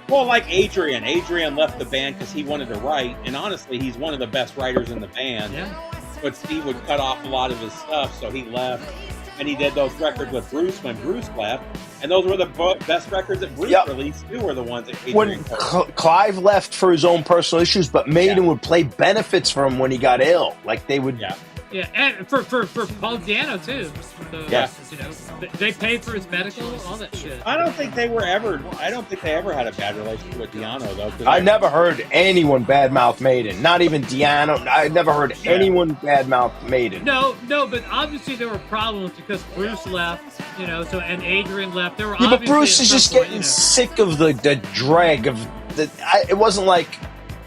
Well, like Adrian. Adrian left the band because he wanted to write, and honestly, he's one of the best writers in the band. Yeah. But Steve would cut off a lot of his stuff, so he left. And he did those records with Bruce when Bruce left. And those were the best records that Bruce released, too, were the ones that When Clive left for his own personal issues, but Maiden would play benefits for him when he got ill. Like they would... Yeah, and for Paul Diano, too. So, they paid for his medical, all that shit. I don't think they ever had a bad relationship with Diano, though. I never heard anyone badmouth Maiden. Not even Diano. I never heard anyone badmouth Maiden. No, but obviously there were problems because Bruce left, and Adrian left. There were but Bruce is just getting sick of the drag of the... it wasn't like...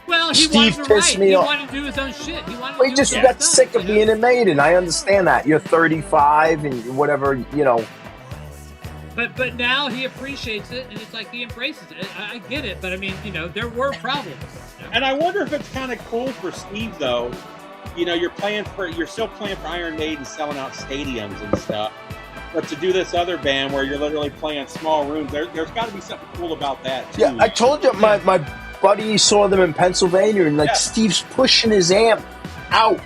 Well, he Steve wanted to write. He off. wanted to do his own shit. He just got sick of being a Maiden. I understand that. You're 35 and whatever, But now he appreciates it, and it's like he embraces it. I get it, but I mean, there were problems. And I wonder if it's kind of cool for Steve, though. You're still playing for Iron Maiden, selling out stadiums and stuff. But to do this other band where you're literally playing small rooms, there's got to be something cool about that, too. Yeah, I told you, my buddy saw them in Pennsylvania, and Steve's pushing his amp out,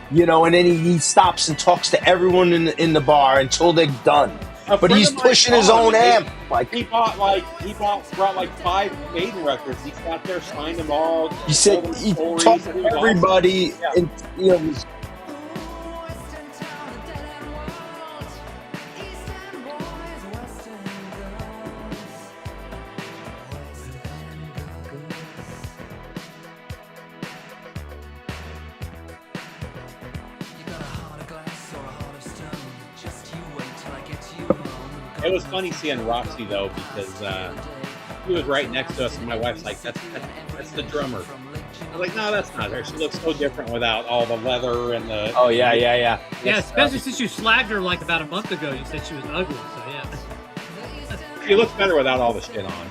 and then he stops and talks to everyone in the bar until they're done. But he's pushing his own amp. He brought 5 Maiden records. He sat there, signed them all. He said he talked to everybody, and It was funny seeing Roxy, though, because he was right next to us, and my wife's like, that's the drummer. I was like, no, that's not her. She looks so different without all the leather and the... Oh, yeah. Yeah, especially since you slagged her like about a month ago. You said she was ugly, so yeah. She looks better without all the shit on.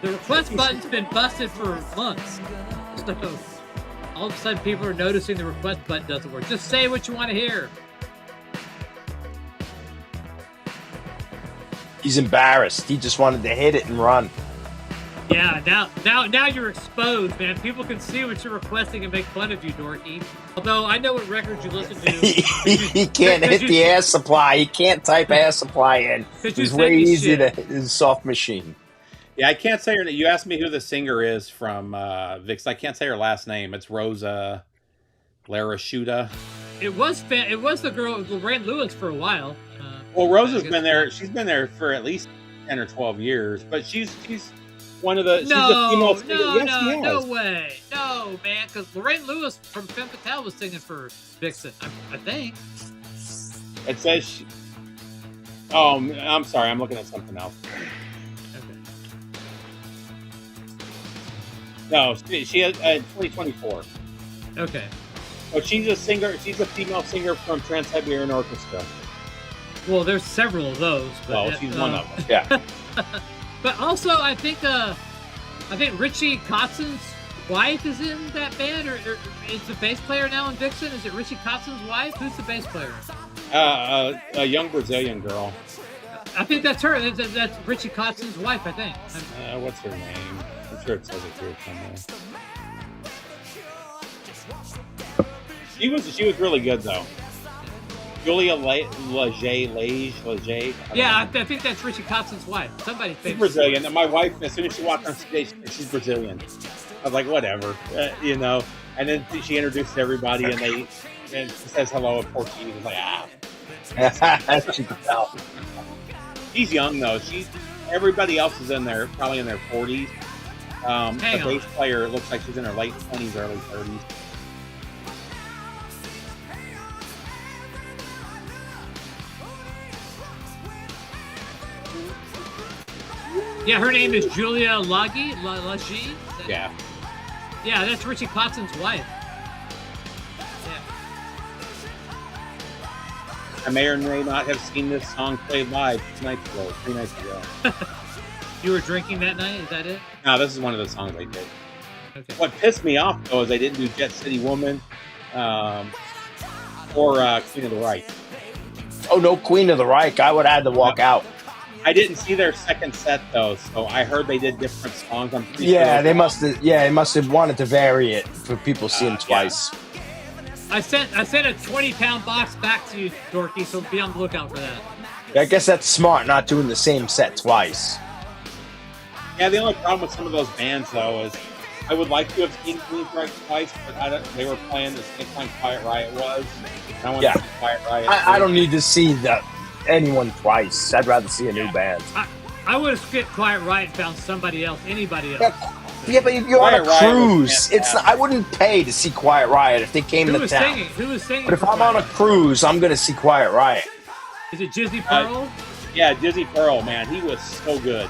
The request button's been busted for months. So all of a sudden people are noticing the request button doesn't work. Just say what you want to hear. he's embarrassed. He just wanted to hit it and run. Yeah, now you're exposed, man. People can see what you're requesting and make fun of you, dorky. Although I know what records you listen to. He can't hit the air supply. He can't type air supply in. It's way easy to his soft machine. Yeah, I can't say her name. You asked me who the singer is from Vix. I can't say her last name. It's Rosa Larashuta. It was the girl Lorraine Lewis for a while. Well, Rosa's been there. She's been there for at least 10 or 12 years. But she's one of the. She's a female singer. No way, no man. Because Lorraine Lewis from pbthal was singing for Vixen, I think. It says. Oh, I'm sorry. I'm looking at something else. No, she has 2024. Okay. Oh, she's a singer. She's a female singer from Trans-Siberian Orchestra. Well, there's several of those. But Well, she's one of them. Yeah. But also, I think Richie Kotzen's wife is in that band, or is the bass player now in Vixen? Is it Richie Kotzen's wife? Who's the bass player? A young Brazilian girl. I think that's her. That's Richie Kotzen's wife, I think. What's her name? I'm sure it says it here somewhere. She was really good though. Julia 𝐁𝐫𝐲'𝐬. Yeah, I think that's Richie Kotzen's wife. Somebody She's famous. Brazilian. And my wife, as soon as she walked on stage, she's Brazilian. I was like, whatever, you know. And then she introduced everybody, and she says hello in Portuguese. I was like, She could tell. She's young though. Everybody else is probably in their 40s. The bass player looks like she's in her late 20s, early 30s. Yeah, her name is Julia 𝐬. Yeah. Yeah, that's Richie Kotzen's wife. Yeah. I may or may not have seen this song played live 3 nights ago. You were drinking that night? Is that it? No, this is one of the songs I did. Okay. What pissed me off though is they didn't do Jet City Woman or Queen of the Reich. Oh, no Queen of the Reich. I would have had to walk out. I didn't see their second set though, so I heard they did different songs. I'm pretty Yeah, sure they must have. Yeah, they must have wanted to vary it for people to see them twice. I sent a 20-pound box back to you, Dorky, so be on the lookout for that. I guess that's smart, not doing the same set twice. Yeah, the only problem with some of those bands though is I would like to have seen Queen Strike twice, but they were playing the same time Quiet Riot was. And I want to see Quiet Riot. I don't need to see anyone twice. I'd rather see a new band. I would have skipped Quiet Riot and found somebody else, anybody else. Yeah, but if you're on a cruise, I wouldn't pay to see Quiet Riot if they came to town. Who was singing? But if I'm on a cruise, I'm going to see Quiet Riot. Is it Jizzy Pearl? Yeah, Jizzy Pearl, man. He was so good.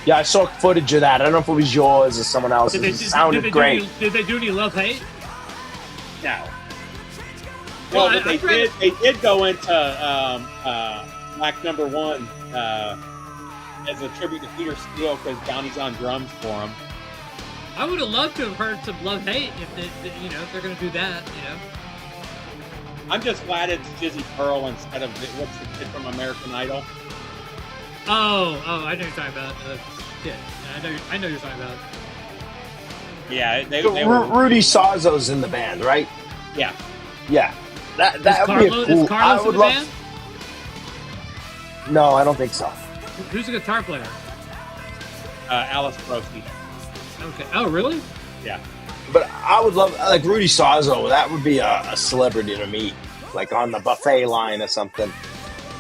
Yeah, I saw footage of that. I don't know if it was yours or someone else's. It sounded great. Did they do any love-hate? No. Well, but they did go into Black Number One as a tribute to Peter Steele because Downey's on drums for him. I would have loved to have heard some love-hate if they're going to do that, I'm just glad it's Jizzy Pearl instead of what's the kid from American Idol. Oh, I know you're talking about. Yeah, I know you're talking about. Yeah, they Rudy Sarzo's in the band, right? Yeah. Yeah. That would be a cool. Is Carlos in the band? No, I don't think so. Who's the guitar player? Alice Brosky. Okay. Oh, really? Yeah. But I would love, like Rudy Sarzo, that would be a celebrity to meet, like on the buffet line or something.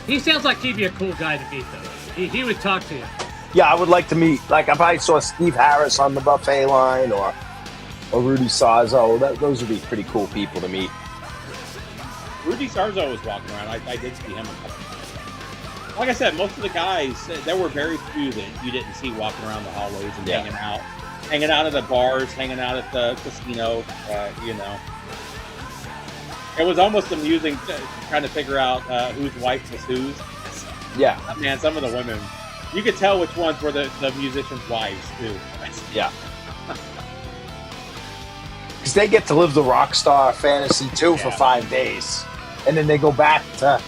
He sounds like he'd be a cool guy to meet, though. He would talk to you. Yeah, I would like to meet, like if I saw Steve Harris on the buffet line or Rudy Sarzo, those would be pretty cool people to meet. Rudy Sarzo was walking around. I did see him a couple times. Like I said, most of the guys, there were very few that you didn't see walking around the hallways and hanging out at the bars, hanging out at the casino, It was almost amusing trying to figure out whose wife was whose. Yeah. Man, some of the women, you could tell which ones were the musicians' wives, too. Yeah. Because they get to live the rock star fantasy, too, for 5 days. And then they go back to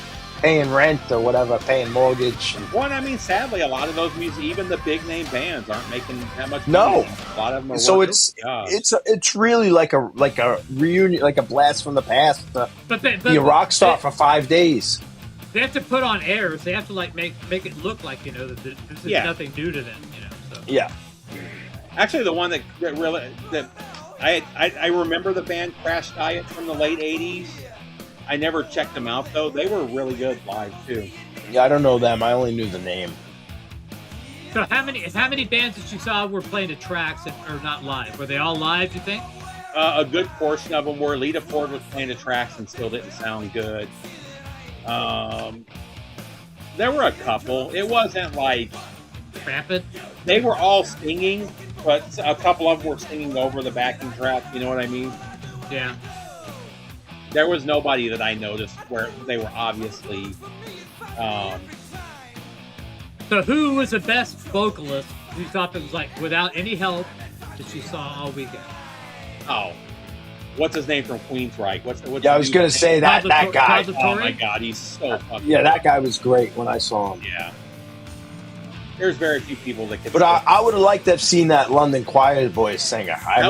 paying rent or whatever, paying mortgage. Well, I mean, sadly, a lot of those even the big name bands aren't making that much money. No. A lot of them are so it's really like a reunion, like a blast from the past to be a rock star for 5 days. They have to put on airs. They have to make it look like that this is nothing new to them. So. Yeah. Actually, the one that I remember the band Crash Diet from the late '80s. I never checked them out though. They were really good live too. Yeah, I don't know them. I only knew the name. So how many bands that you saw were playing the tracks or not live? Were they all live? You think? A good portion of them were. Lita Ford was playing the tracks and still didn't sound good. There were a couple. It wasn't like rampant. They were all singing, but a couple of them were singing over the backing track. You know what I mean? Yeah. There was nobody that I noticed where they were obviously. So who was the best vocalist you thought that was like without any help that you saw all weekend? Oh, what's his name from Queensryche? What's Yeah, I was gonna say that guy. Oh my God, he's so fucking. Yeah, that guy was great when I saw him. Yeah. There's very few people that can. But I would have liked to have seen that London Choir Boys singer. I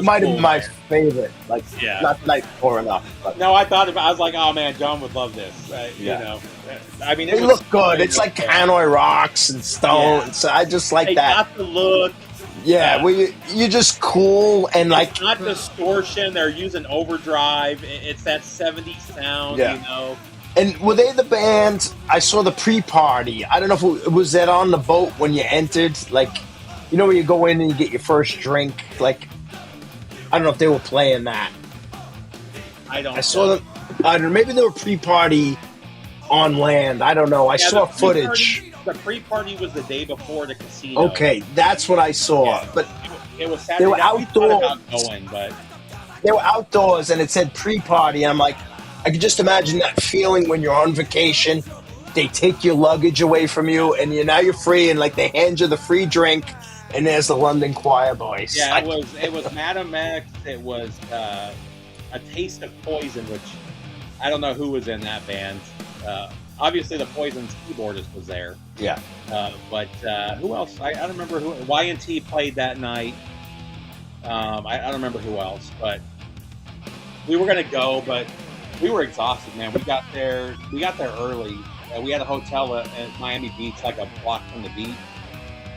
might have been my favorite. Like, Yeah. not night before enough. But No, I was like, oh man, John would love this. Yeah. You know, I mean, they look good. It's like Hanoi Rocks and Stone. Yeah. So I just like They that. got the look. Yeah, well, you're just cool and like. It's not distortion. They're using overdrive. It's that 70s sound. Yeah. You know. And were they the band? I saw the pre-party. I don't know if it was that on the boat when you entered. Like, you know, where you go in and you get your first drink. Like, I don't know if they were playing that. I saw them. I don't know. Maybe they were pre-party on land. I don't know. I saw the footage. The pre-party was the day before the casino. Okay, that's what I saw. Yeah. But it was Saturday. they were night. We thought outdoors. about going, but They were outdoors, and it said pre-party. And I'm like, I could just imagine that feeling when you're on vacation. They take your luggage away from you, and now you're free, and like they hand you the free drink, and there's the London Choir Boys. yeah, Like, it was Madam X. It was A Taste of Poison, which I don't know who was in that band. Obviously, the Poison's keyboardist was there. yeah. But who else? I don't remember who. Y&T played that night. I don't remember who else, but we were gonna go, but we were exhausted, man. We got there early. We had a hotel at Miami Beach, like a block from the beach.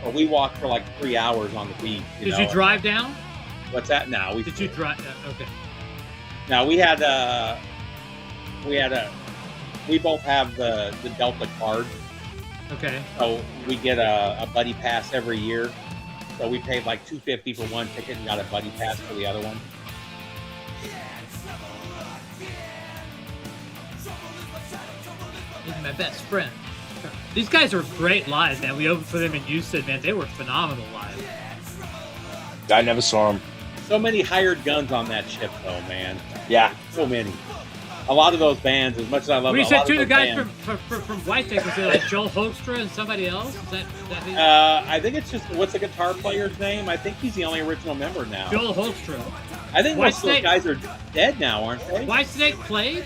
But we walked for like 3 hours on the beach. Did you drive down? What's that? No, we Did you drive? Okay. Now we both have the Delta card, Okay. so we get a buddy pass every year. So we paid like $250 for one ticket and got a buddy pass for the other one. He's my best friend. These guys are great live, man. We opened for them in Houston, man. They were phenomenal live. I never saw him. So many hired guns on that ship, though, man. Yeah. So many. A lot of those bands, as much as I love We a said lot two of of the those guys bands, from Whitesnake. Was it like Joel Hoekstra and somebody else? Is that who? I think it's just, what's the guitar player's name? I think he's the only original member now. Joel Hoekstra. I think most of those Whitesnake- guys are dead now, aren't they? Whitesnake played?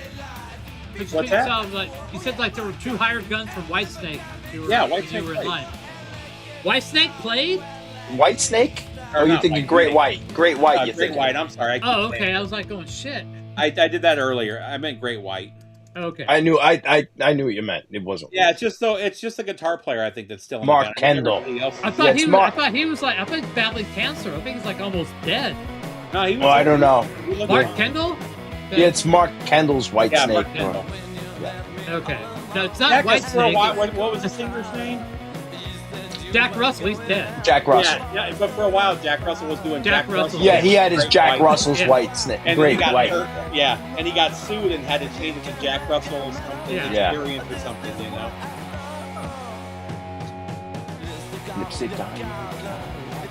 What's that? You said like there were two hired guns from Whitesnake. Yeah, Whitesnake You were in played. line. Whitesnake played? White Snake? Or Oh, you not thinking White Great Snake. White? Great White, you Great thinking? White, I'm sorry. I keep Oh, saying okay. that. I was like going shit. I did that earlier. I meant Great White. Okay. I knew what you meant. It wasn't. Yeah, it's just a guitar player. I think that's still in Mark the band. Kendall. Everybody else I is- thought Yeah, it's he was. Mark. I thought he was like. I thought he's battling cancer. I think he's like almost dead. No, he was. Well, I don't know. he looked Mark like- Kendall. Yeah, it's Mark Kendall's White Yeah, Snake. Mark Kendall. Okay. No, it's not Yeah, 'cause for a Whitesnake. while, what was the singer's name? Jack Russell. He's dead. Jack Russell. Yeah, but for a while, Jack Russell was doing Jack Jack, Russell. Yeah, he had his Great Jack White. Russell's Yeah. White Snake. And then Great he got White. hurt. Yeah, and he got sued and had to change it to Jack Russell something Yeah. experience or something, you know. Lipstick on.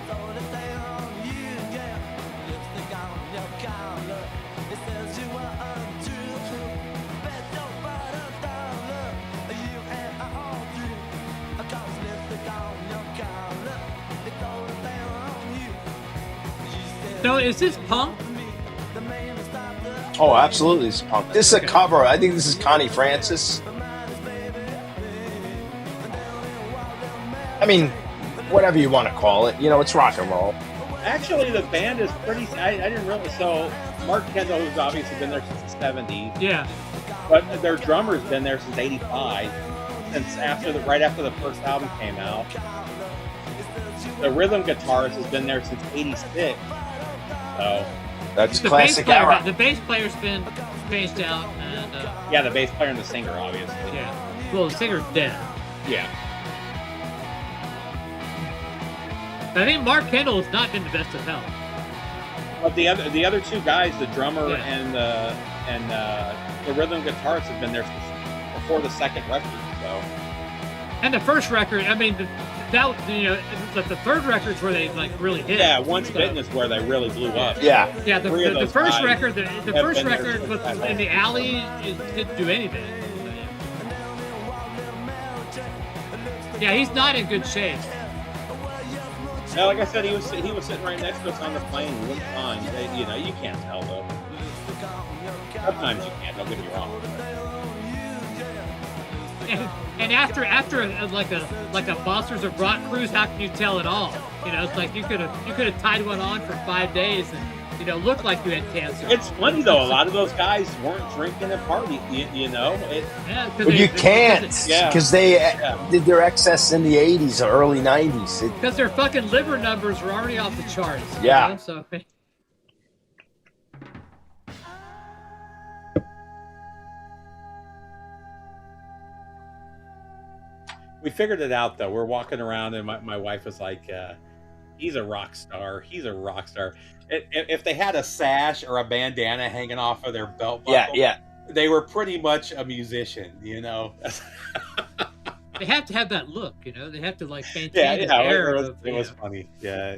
So is this punk? Oh, absolutely, it's punk. This is a cover. I think this is Connie Francis. I mean, whatever you want to call it. You know, it's rock and roll. Actually, the band is pretty. I didn't realize. So Mark Kendall, who's obviously been there since the '70s, Yeah. but their drummer's been there since '85, since right after the first album came out. The rhythm guitarist has been there since '86. So That's The classic bass player. era. The bass player's been phased out, and yeah, the bass player and the singer, obviously. yeah. Well, the singer's dead. Yeah. I think Mark Kendall has not been the best of health. But the other two guys, the drummer Yeah. and the rhythm guitarist, have been there since before the second record. So And the first record, I mean, the third record's where they like really hit. Yeah, Once Bitten is where they really blew up. Yeah. Yeah, the first guys record, the have first been there record since was that in the alley. It didn't do anything. Yeah, he's not in good shape. Yeah, like I said, he was sitting right next to us on the plane. He looked fine. You can't tell though. Sometimes you can't. Don't get me wrong. And after like a Monsters of Rock cruise, how can you tell at all? It's like you could have tied one on for 5 days and looked like you had cancer. It's funny though. A lot of those guys weren't drinking and partying. But you can't, because they did their excess in the 80s or early 90s. Because their fucking liver numbers were already off the charts. Yeah. So. We figured it out though. We're walking around and my wife was like, he's a rock star. He's a rock star. If they had a sash or a bandana hanging off of their belt buckle, they were pretty much a musician, They have to have that look, They have to like maintain the air. It was funny. Yeah.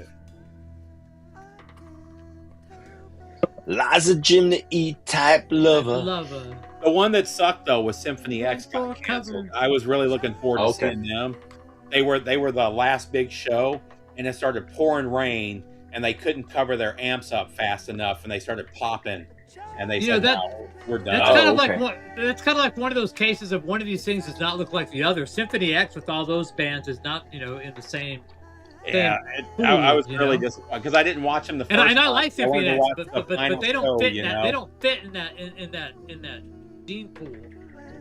Liza Jimmy E type lover. The one that sucked though was Symphony X got canceled. I was really looking forward to seeing them. They were the last big show, and it started pouring rain, and they couldn't cover their amps up fast enough, and they started popping. And they said, "No, we're done." That's kind of like one of those cases of one of these things does not look like the other. Symphony X with all those bands is not in the same. Yeah, I was really disappointed because I didn't watch them the first. And I like Symphony X, but they don't fit show, in that. They don't fit in that gene pool.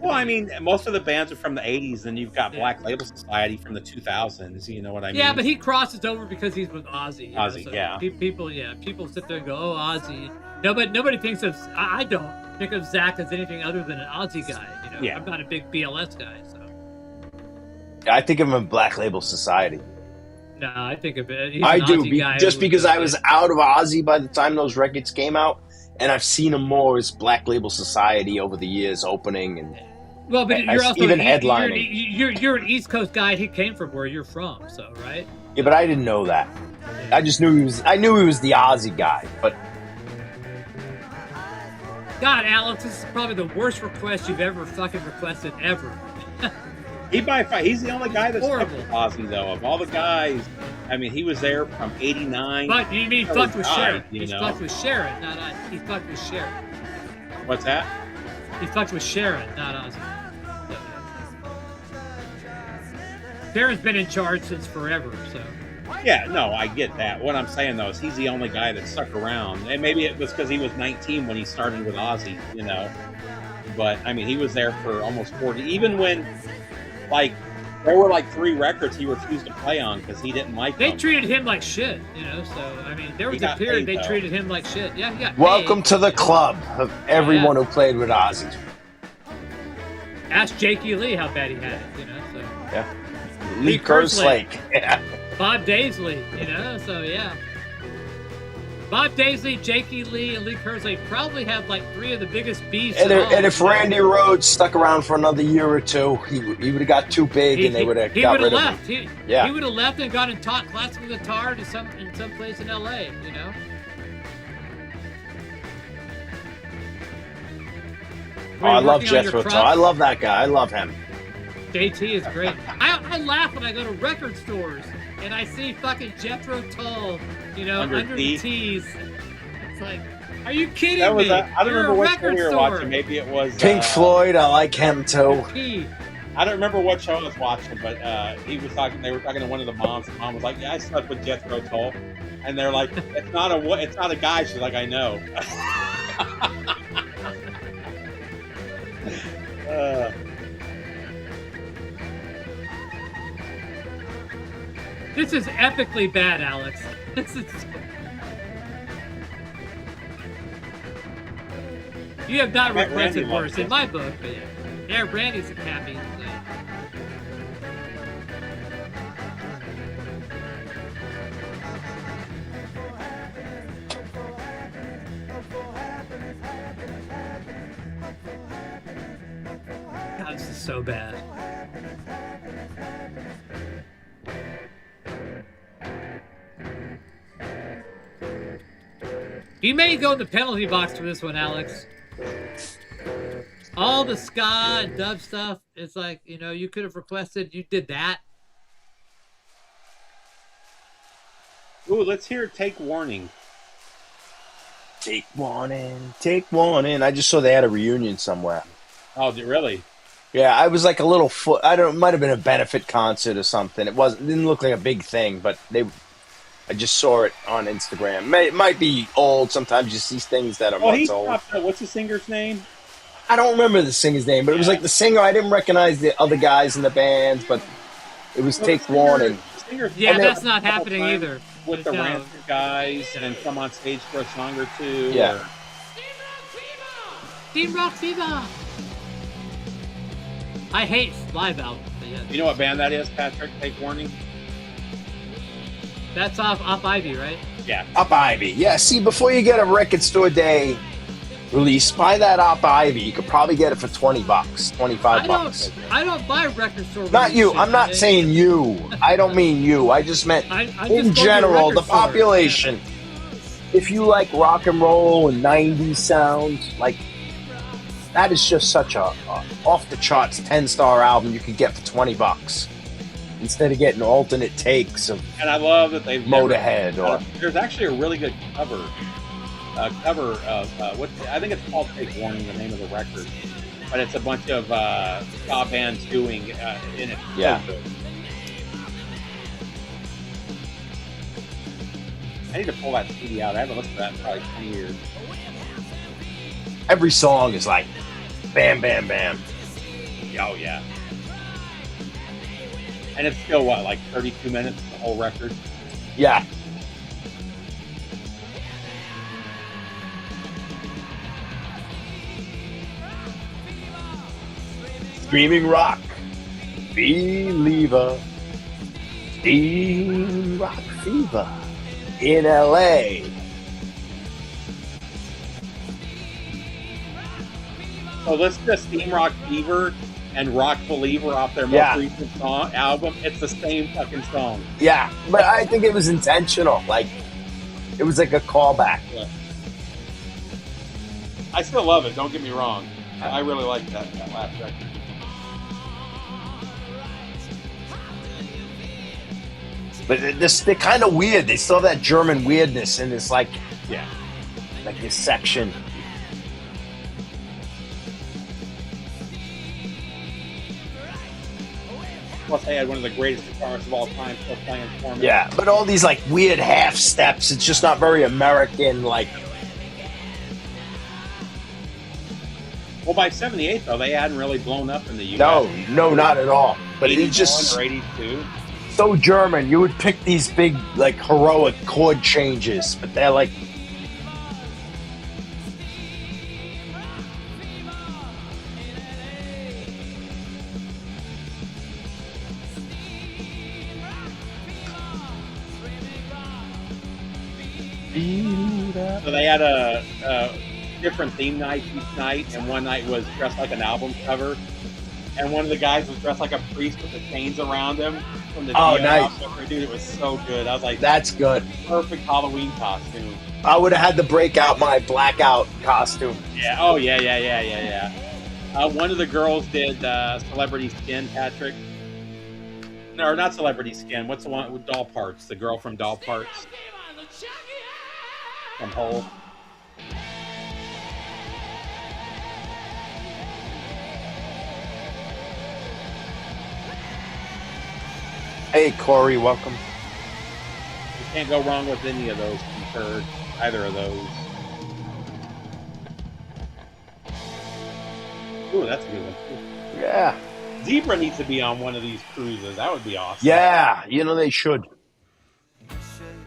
Well, I mean, most of the bands are from the 80s, and you've got Black Label Society from the 2000s. You know what I mean? Yeah, but he crosses over because he's with Ozzy. Ozzy, People sit there and go, "Oh, Ozzy." Nobody thinks of. I don't think of Zach as anything other than an Ozzy guy. I'm not a big BLS guy, so. I think of him in Black Label Society. No, I think of it. I do, just because I was out of Ozzy by the time those records came out, and I've seen him more as Black Label Society over the years, opening and. Well, but you're also even headlining. You're an East Coast guy. He came from where you're from, so right? Yeah, but I didn't know that. I just knew he was. I knew he was the Ozzy guy, but. God, Alex, this is probably the worst request you've ever fucking requested ever. He's the only guy that's horrible. Ozzy though. Of all the guys, I mean, he was there from '89. But you mean fucked with Sharon? He fucked with Sharon, not Ozzy. He fucked with Sharon. What's that? He fucked with Sharon, not Ozzy. Sharon's been in charge since forever, so. Yeah, no, I get that. What I'm saying though is he's the only guy that stuck around, and maybe it was because he was 19 when he started with Ozzy, But I mean, he was there for almost 40. Even when, there were 3 records he refused to play on because he didn't like them. They treated him like shit, So I mean, there was a period they treated him like shit. Yeah, he got Welcome paid. to the club of everyone who played with Ozzy. Ask Jakey Lee how bad he had it, So. Yeah. Lee Kerslake. Yeah. Bob Daisley, so yeah. Bob Daisley, Jakey Lee, and Lee Kerslake probably have 3 of the biggest beefs. And if Randy Rhoads stuck around for another year or two, he would have got too big, and they would have got rid of him. He would have left and gone and taught classical guitar to some place in LA, Oh, I love Jethro Tull. I love that guy. I love him. JT is great. I laugh when I go to record stores and I see fucking Jethro Tull, under the tees. It's like, are you kidding me? I don't remember what show we were watching. Maybe it was Pink Floyd. I like him too. I don't remember what show I was watching, but he was talking. They were talking to one of the moms. The mom was like, "Yeah, I slept with Jethro Tull," and they're like, "It's not a guy." She's like, "I know." This is epically bad, Alex. You have not requested worse in my book, but yeah, Randy's happy. God, this is so bad. You may go in the penalty box for this one, Alex. All the ska and dub stuff, it's like, you know, you could have requested, you did that. Ooh, let's hear Take Warning. Take warning, take warning. I just saw they had a reunion somewhere. Oh, really? Yeah, I was like a little foot. I don't. It might have been a benefit concert or something. It wasn't. Didn't look like a big thing, but they. I just saw it on Instagram. It might be old. Sometimes you see things that are months old. What's the singer's name? I don't remember the singer's name, but it was like the singer. I didn't recognize the other guys in the band, but it was Take Warning. Yeah, that's not happening either. With the Rancid guys and come on stage for a song or two. Yeah. Team Rock Fever. I hate live albums. Yeah. You know what band that is, Patrick? Take Warning? That's off Ivy, right? Yeah. Up Ivy. Yeah, see, before you get a record store day release, buy that Up Ivy. You could probably get it for $20, $25. I don't buy record store. Not you. I'm not saying you. I don't mean you. I just meant in general, the population. If you like rock and roll and 90s sounds, like that is just such a off the charts 10-star album you could get for $20 instead of getting alternate takes of. And I love that they've Motorhead. There's actually a really good cover of what I think it's called Take Warning, the name of the record, but it's a bunch of ska bands doing in it. Yeah. So I need to pull that CD out. I haven't listened to that in probably 20 years. Every song is like bam, bam, bam. Oh yeah. And it's still what, like 32 minutes, the whole record? Yeah. Screaming Rock, Believer, Steam Rock Fever in LA. So listen to Steam Rock Fever and Rock Believer off their most recent album. It's the same fucking song. Yeah, but I think it was intentional. Like, it was like a callback. Yeah. I still love it, don't get me wrong. I really like that last record. But they're kind of weird. They still have that German weirdness in this, like this section. Plus, they had one of the greatest guitarists of all time still playing for me. Yeah, but all these like weird half steps. It's just not very American. Like, well, by '78 though, they hadn't really blown up in the U.S. No, not at all. But it's just or '82. So German. You would pick these big, like, heroic chord changes, but they're like. So they had a different theme night each night, and one night was dressed like an album cover, and one of the guys was dressed like a priest with the chains around him from the nice. Dude, it was so good. I was like, that's good. Perfect Halloween costume. I would have had to break out my blackout costume. Yeah. Oh yeah. One of the girls did Celebrity Skin, Patrick. No, not Celebrity Skin. What's the one with Doll Parts? The girl from Doll Parts. From Hole. Hey, Corey, welcome. You can't go wrong with any of those. Concurred. Either of those. Ooh, that's a good one. Yeah. Zebra needs to be on one of these cruises. That would be awesome. Yeah, they should.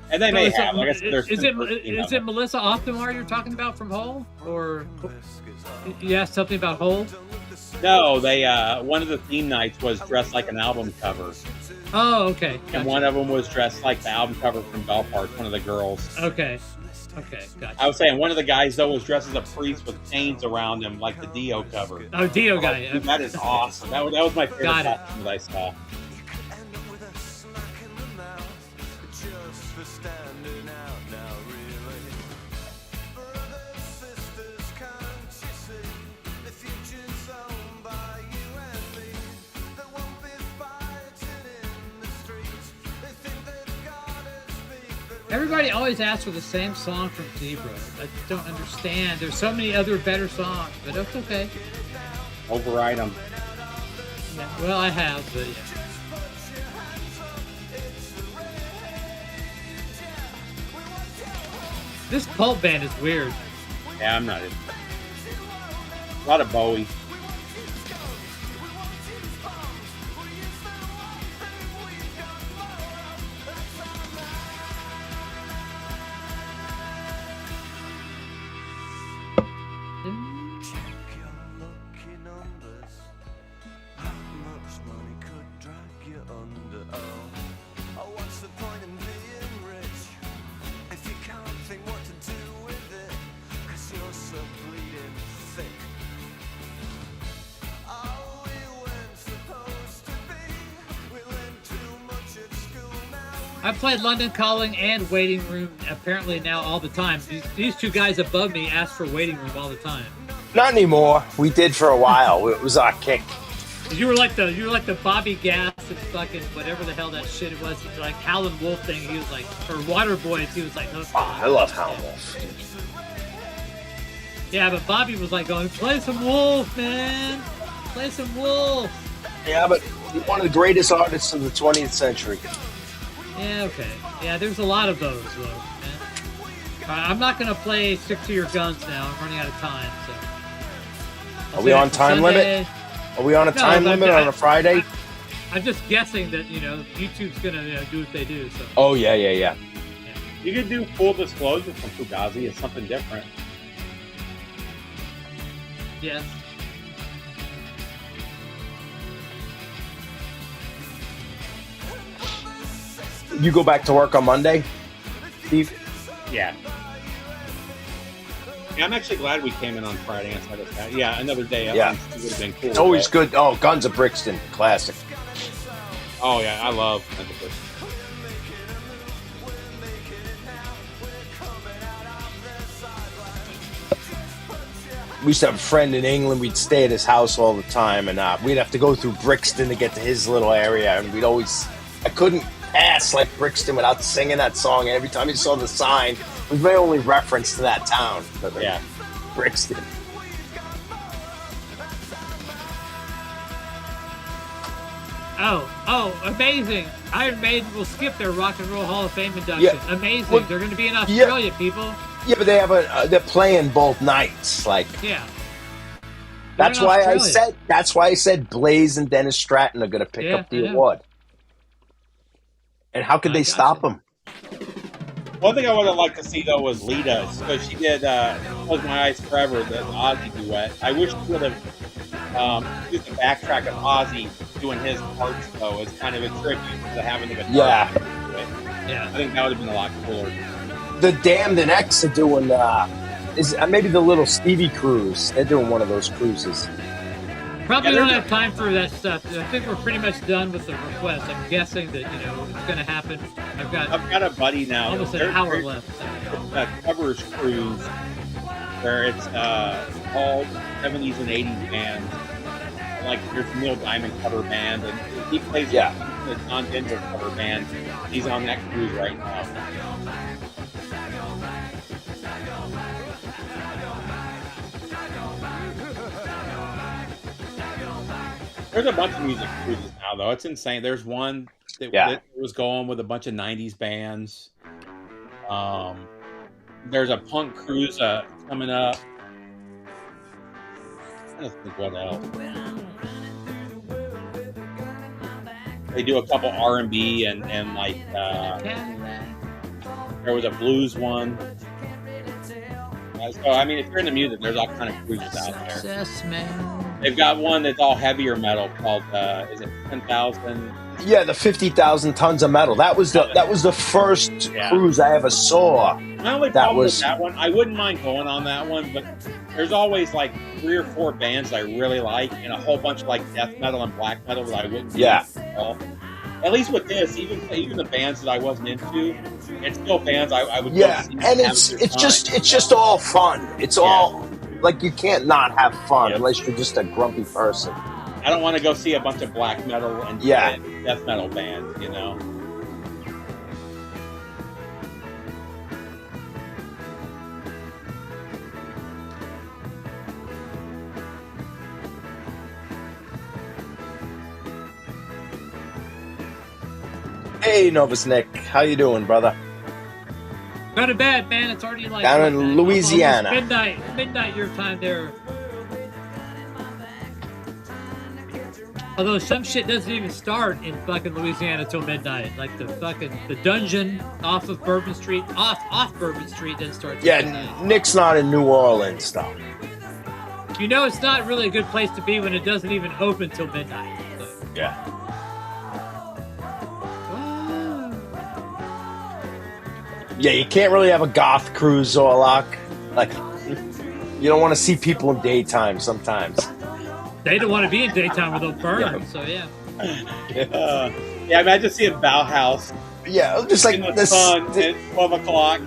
And they may have. Is it Melissa Optimar you're talking about from Hole? Or you asked something about Hole? No, they one of the theme nights was dressed like an album cover. Oh, okay. Gotcha. And one of them was dressed like the album cover from Doll Parts, one of the girls. Okay, gotcha. I was saying one of the guys, though, was dressed as a priest with chains around him, like the Dio cover. Oh, Dio guy. Dude, that is awesome. That was my favorite costume that I saw. Everybody always asks for the same song from Zebra. I don't understand. There's so many other better songs, but that's okay. Override them. Yeah, well, I have, but yeah. This cult band is weird. Yeah, I'm not. A lot of Bowie. I played London Calling and Waiting Room apparently now all the time. These two guys above me ask for Waiting Room all the time. Not anymore. We did for a while. It was our kick. You were like the Bobby Gas and fucking whatever the hell that shit it was. Like Howlin' Wolf thing. He was like, or Water Boys. He was like, no. Oh, I love Howlin' Wolf. Yeah, but Bobby was like going, play some Wolf, man. Play some Wolf. Yeah, but he's one of the greatest artists of the 20th century. Yeah, okay. Yeah, there's a lot of those, though. Man. I'm not going to play Stick to Your Guns now. I'm running out of time, so. Are we on time limit? Are we on a time limit on a Friday? I'm just guessing that, YouTube's going to do what they do, so. Oh, yeah. You could do full disclosure from Fugazi. It's something different. Yes. You go back to work on Monday, Steve? Yeah. Yeah, I'm actually glad we came in on Friday instead of that. Yeah, another day. Yeah. It would have been cool. It's always good. Oh, Guns of Brixton, classic. Oh, yeah, I love Guns of Brixton. We used to have a friend in England. We'd stay at his house all the time, and we'd have to go through Brixton to get to his little area, and I couldn't pass like Brixton without singing that song. And every time you saw the sign, it was my only reference to that town. Yeah. Brixton. Oh, amazing. Iron Maiden will skip their Rock and Roll Hall of Fame induction. Yeah. Amazing. Well, they're going to be in Australia, people. Yeah, but they have they're playing both nights. Like, yeah. That's why I said Blaze and Dennis Stratton are going to pick up the award. And how could they stop them? One thing I would have liked to see, though, was Lita. So she did Close My Eyes Forever, the Ozzy duet. I wish she would have used the backtrack of Ozzy doing his parts, though, as kind of a tribute to having the guitar. Yeah. I think that would have been a lot cooler. The Damned and X are doing, maybe the little Stevie cruise. They're doing one of those cruises. Probably don't have time for that stuff. I think we're pretty much done with the request. I'm guessing that, it's going to happen. I've got a buddy now. Almost an hour left. A covers cruise where it's all 70s and 80s bands. Like there's Neil Diamond cover band, and he plays the John Denver cover band. He's on that cruise right now. There's a bunch of music cruises now, though. It's insane. There's one that was going with a bunch of 90s bands. There's a punk cruise coming up. I don't think what else. They do a couple R&B and like there was a blues one. So I mean, if you're into music, there's all kind of cruises out there. They've got one that's all heavier metal called is it 10,000? Yeah, the 50,000 tons of metal. That was the first cruise I ever saw. My only problem with that one, I wouldn't mind going on that one, but there's always like 3 or 4 bands I really like, and a whole bunch of like death metal and black metal that I wouldn't. At least with this, even the bands that I wasn't into, it's still bands I would. Yeah, and it's just all fun. It's all like you can't not have fun unless you're just a grumpy person. I don't want to go see a bunch of black metal and death metal bands, Hey, Novus Nick. How you doing, brother? Go to bed, man. It's already like Down in almost Louisiana. midnight your time there. Although some shit doesn't even start in fucking Louisiana till midnight. Like the dungeon off of Bourbon Street, off Bourbon Street doesn't start till midnight. Yeah, Nick's not in New Orleans, though. You know it's not really a good place to be when it doesn't even open till midnight. So. Yeah. Yeah, you can't really have a goth cruise, Zorlock. Like, you don't want to see people in daytime sometimes. They don't want to be in daytime where they'll burn. Yeah. So yeah. Yeah, imagine seeing Bauhaus Yeah, just like in the this. sun at 12 o'clock.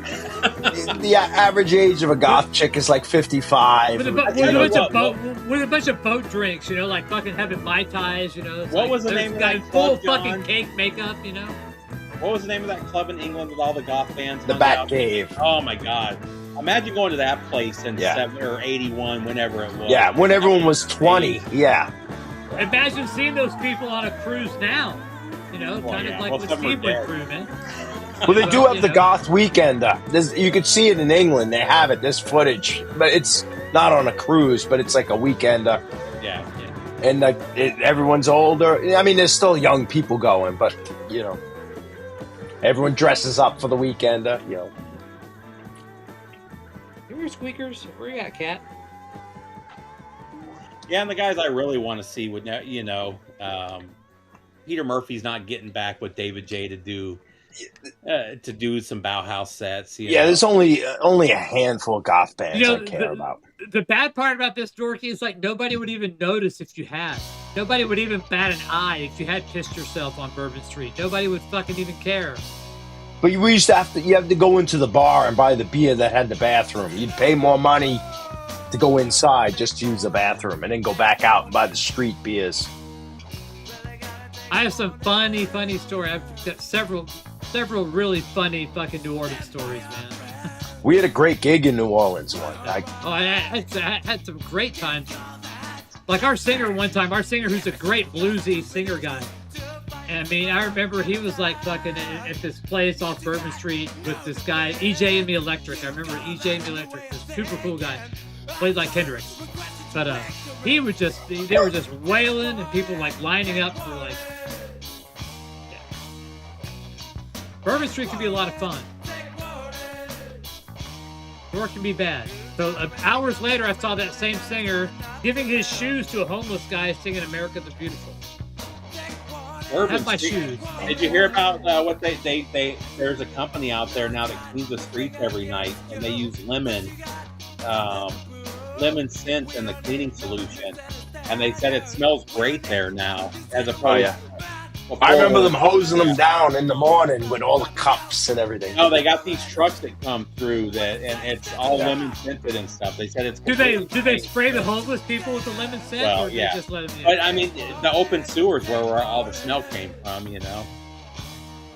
The average age of a goth chick is like 55. With a bunch of boat drinks, you know, like fucking having Mai Tais, you know. What was the name of that full club, John? fucking cake makeup, you know. What was the name of that club in England with all the goth bands? The hung Bat out? Cave. Oh my god! Imagine going to that place in Yeah. 7 or 81, whenever it was. Yeah, when everyone was 20. Yeah. Imagine seeing those people on a cruise now. You know, Well, kind yeah. of like Well, what some are Steve went dead. through, man. Well, they do have You the know. goth weekender. You could see it in England. They have it. There's footage, but it's not on a cruise. But it's like a weekender, Yeah. and everyone's older. I mean, there's still young people going, but you know, everyone dresses up for the weekender. You know. You were squeakers. Where you at, cat? Yeah, and the guys I really want to see would, you know, Peter Murphy's not getting back with David J to do some Bauhaus sets. You Yeah, know? there's only a handful of goth bands You know, I care about. The bad part about this, Dorky, is like nobody would even notice if you had. Nobody would even bat an eye if you had pissed yourself on Bourbon Street. Nobody would fucking even care. But we used to you have to go into the bar and buy the beer that had the bathroom. You'd pay more money to go inside just to use the bathroom, and then go back out and buy the street beers. I have some funny story. I've got several really funny fucking New Orleans stories, man. We had a great gig in New Orleans one. I had some great times. Like our singer one time, who's a great bluesy singer guy. And I mean, I remember he was like fucking at this place off Bourbon Street with this guy, EJ and the Electric. I remember EJ and the Electric, this super cool guy. Played like Kendrick. But they were just wailing and people like lining up for like, yeah. Bourbon Street can be a lot of fun. Or it can be bad. So hours later, I saw that same singer giving his shoes to a homeless guy singing "America the Beautiful." Have my shoes. Did you hear about what they? There's a company out there now that cleans the streets every night, and they use lemon scent in the cleaning solution, and they said it smells great there now, as opposed. Oh, yeah. I remember them hosing them down in the morning with all the cups and everything. No, they got these trucks that come through and it's all lemon scented and stuff. They said it's. Do they spray the homeless people with the lemon scent, Well, or do yeah. they just let them? But I mean, the open sewers where all the smell came from, you know.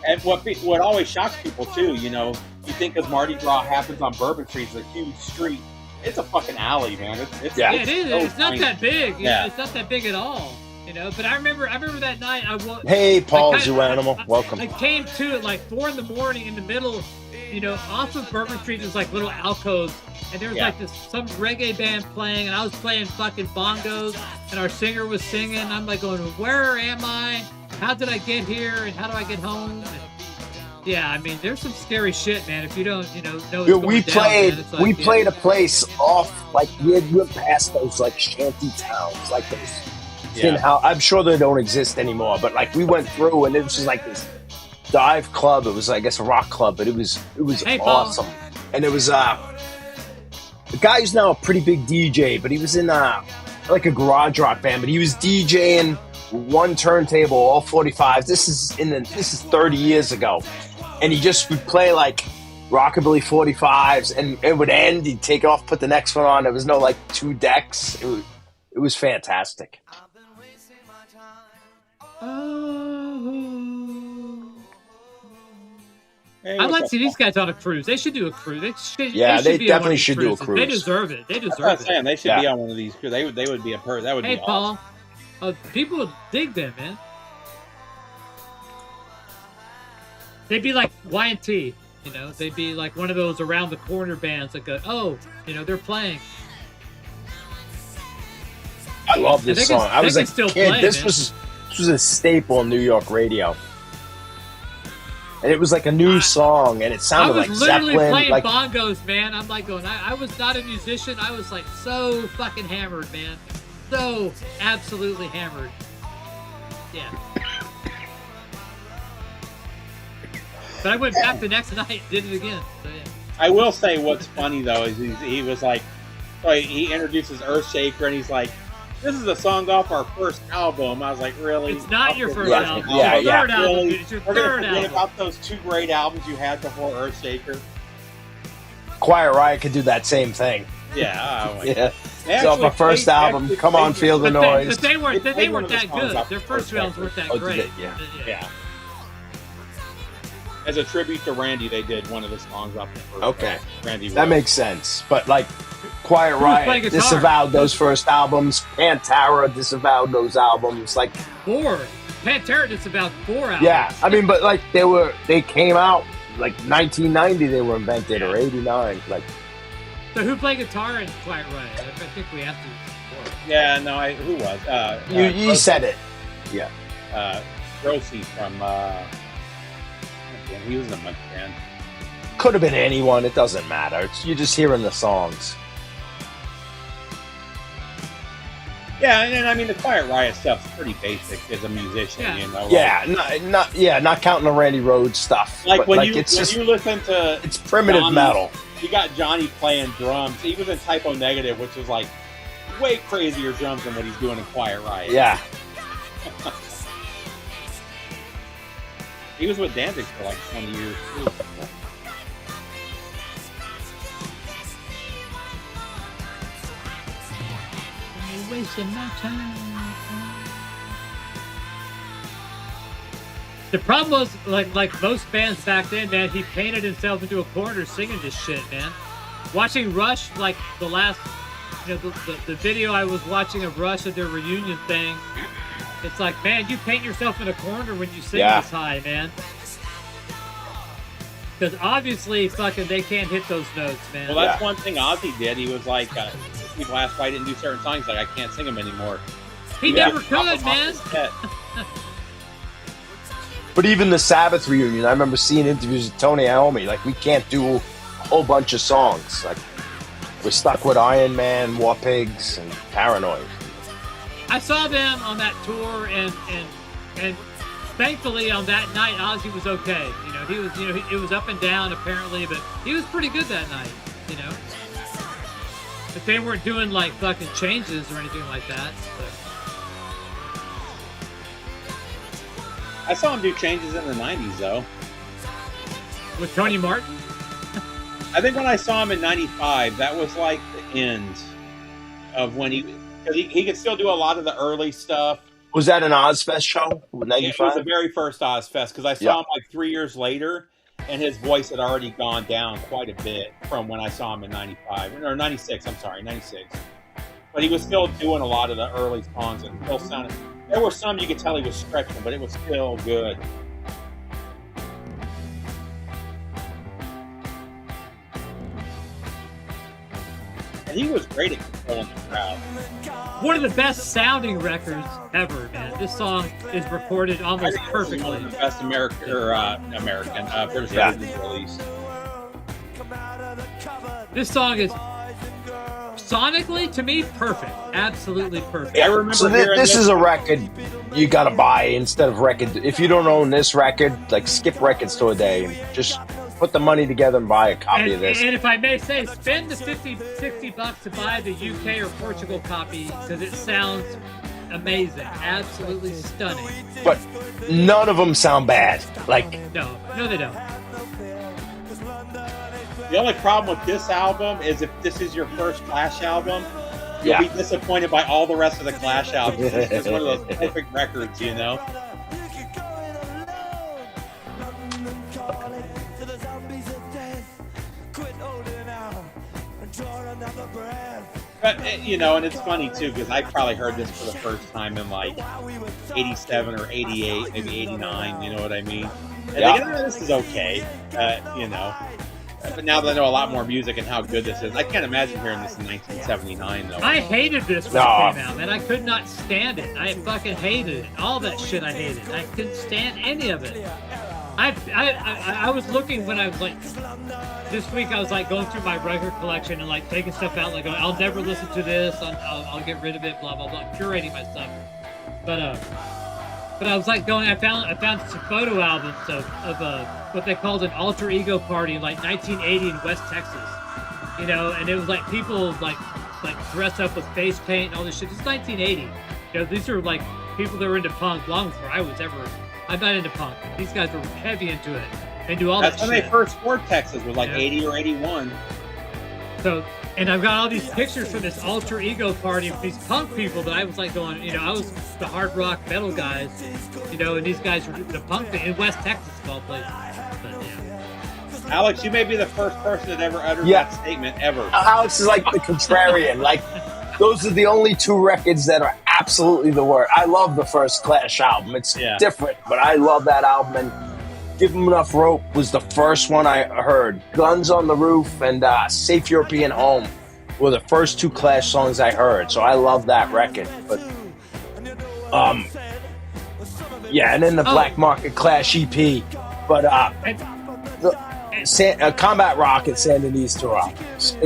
And what always shocks people too, you know, you think because Mardi Gras happens on Bourbon Street, it's a huge street. It's a fucking alley, man. It's Yeah, it is. so It's not tiny. that big. Yeah. Yeah, it's not that big at all. You know, but I remember that night Hey, Paul, you animal. Welcome. I came to at like 4 in the morning in the middle, you know, off of Bourbon Street. There's like little alcoves, and there was like some reggae band playing, and I was playing fucking bongos, and our singer was singing. I'm like going, where am I? How did I get here? And how do I get home? And, yeah, I mean, there's some scary shit, man. If you don't, you know what's going We down, played. man, it's like, We yeah. played a place off like we went past those like shanty towns, like those. Yeah. I'm sure they don't exist anymore, but like we went through and it was just like this dive club. It was, I guess, a rock club, but it was Hey, Paul. awesome. And it was the guy who's now a pretty big DJ, but he was in like a garage rock band, but he was DJing one turntable, all 45s. This is 30 years ago, and he just would play like rockabilly 45s, and it would end. He'd take off, put the next one on. There was no like 2 decks. It was fantastic. Hey, I'd what's like to up, see these Paul? guys on a cruise. They should do a cruise. Yeah, they be on one definitely of these should do a cruises. They cruise. deserve it. They That's what deserve I'm it. saying. They should Yeah. be on one of these. They would be a That would Hey, be awesome. Paul. People would dig them, man. they'd be like Y&T, you know, they'd be like one of those around the corner bands that go, oh, you know, they're playing. I love this song. I was a still kid. play, This man. was a staple in New York radio. And it was like a new song, and it I sounded was like literally Zeppelin. playing Like, bongos, man. I'm like going, I was not a musician. I was like so fucking hammered, man. So absolutely hammered. Yeah. But I went back the next night and did it again. So, yeah. I will say what's funny though is he was like, so he introduces Earthshaker and he's like, "This is a song off our first album." I was like, "Really? It's not your first Yeah, album. yeah, It's your third yeah. album. Really? Dude. It's your We're gonna third forget album. about those 2 great albums you had before Earthshaker?" Quiet Riot could do that same thing. Yeah. Oh my Yeah. They So, my actually first played- album, actually Come On, played Feel the one. Noise. But they weren't. They They played weren't one of the that songs good. off Their the first first albums record. weren't that Oh, did great. they? Yeah. Yeah. As a tribute to Randy, they did one of the songs off the first Okay. record. Randy That Rhoads. makes sense. But, like, Quiet playing Riot guitar? disavowed those first albums. Pantera disavowed those albums. Like, 4. Pantera just about 4 albums. yeah. I mean, but, like, they came out, like, 1990 they were invented, or 89. Like, So who played guitar in Quiet Riot? I think we have to. Yeah, no, who was? you Rosie. said it. Yeah. Rosie from, he was in a Monkey band. Could have been anyone. It doesn't matter. You're just hearing the songs. Yeah, and I mean, the Quiet Riot stuff's pretty basic as a musician, Yeah. you know? Yeah, not counting the Randy Rhoads stuff. Like but, when like, you it's when just you listen to it's primitive Johnny, metal. you got Johnny playing drums. He was in Typo Negative, which was like way crazier drums than what he's doing in Quiet Riot. Yeah. He was with Danzig for like 20 years too. The problem was, like most bands back then, man, he painted himself into a corner singing this shit, man. Watching Rush, like the last, you know, the video I was watching of Rush at their reunion thing, it's like, man, you paint yourself in a corner when you sing this high, man. Because obviously, fucking, they can't hit those notes, man. Well, that's one thing Ozzy did. He was like, people asked why he didn't do certain songs. Like, I can't sing them anymore. He never could, man. But even the Sabbath reunion, I remember seeing interviews with Tony Iommi. Like, we can't do a whole bunch of songs. Like, we're stuck with Iron Man, War Pigs, and Paranoid. I saw them on that tour, and thankfully on that night, Ozzy was okay. You know, he was, you know, it was up and down apparently, but he was pretty good that night. You know, but they weren't doing like fucking changes or anything like that. So. I saw him do changes in the 90s, though. With Tony Martin? I think when I saw him in 95, that was like the end of when because he could still do a lot of the early stuff. Was that an Ozfest show? It was 95? the very first Ozfest, because I saw him like 3 years later, and his voice had already gone down quite a bit from when I saw him in 95, or 96, I'm sorry, 96. But he was still doing a lot of the early songs, and still sounded, there were some you could tell he was stretching, but it was still good. And he was great at controlling the crowd. One of the best sounding records ever, man. This song is recorded almost perfectly. One of the best British Yeah. records released. This song is sonically, to me, perfect. Absolutely perfect. I remember So hearing this is a record you gotta buy instead of record. If you don't own this record, like, skip record store day and just put the money together and buy a copy of this. And if I may say, spend the $60 to buy the UK or Portugal copy, because it sounds amazing, absolutely stunning. But none of them sound bad. Like, No, they don't. The only problem with this album is if this is your first Clash album, you'll be disappointed by all the rest of the Clash albums. It's just one of those perfect records, you know? But, you know, and it's funny, too, because I probably heard this for the first time in, like, 87 or 88, maybe 89, you know what I mean? And they go, this is okay, you know. But now that I know a lot more music and how good this is, I can't imagine hearing this in 1979, though. I hated this when it came out, man. I could not stand it. I fucking hated it. All that shit I hated. I couldn't stand any of it. I was looking when I was like, this week I was like going through my record collection and like taking stuff out, like going, I'll never listen to this. I'll get rid of it, blah, blah, blah, curating my stuff. But I was like going, I found some photo albums of what they called an alter ego party in like 1980 in West Texas, you know, and it was like people like dressed up with face paint and all this shit. It's 1980. You know, these are like people that were into punk long before I'm not into punk. These guys were heavy into it. They do all that shit. That's when they first toured Texas, was like 80 or 81. So, and I've got all these pictures from this alter ego party of these punk people that I was like going, you know, I was the hard rock metal guys, you know, and these guys were the punk thing in West Texas of all places. But, yeah. Alex, you may be the first person that ever uttered that statement ever. Alex is like the contrarian. Like, those are the only two records that are absolutely the worst. I love the first Clash album. It's different, but I love that album. And Give 'Em Enough Rope was the first one I heard. Guns on the Roof and Safe European Home were the first two Clash songs I heard. So I love that record. But and then the Black Market Clash EP. But Combat Rock and Sandinese to Rock. So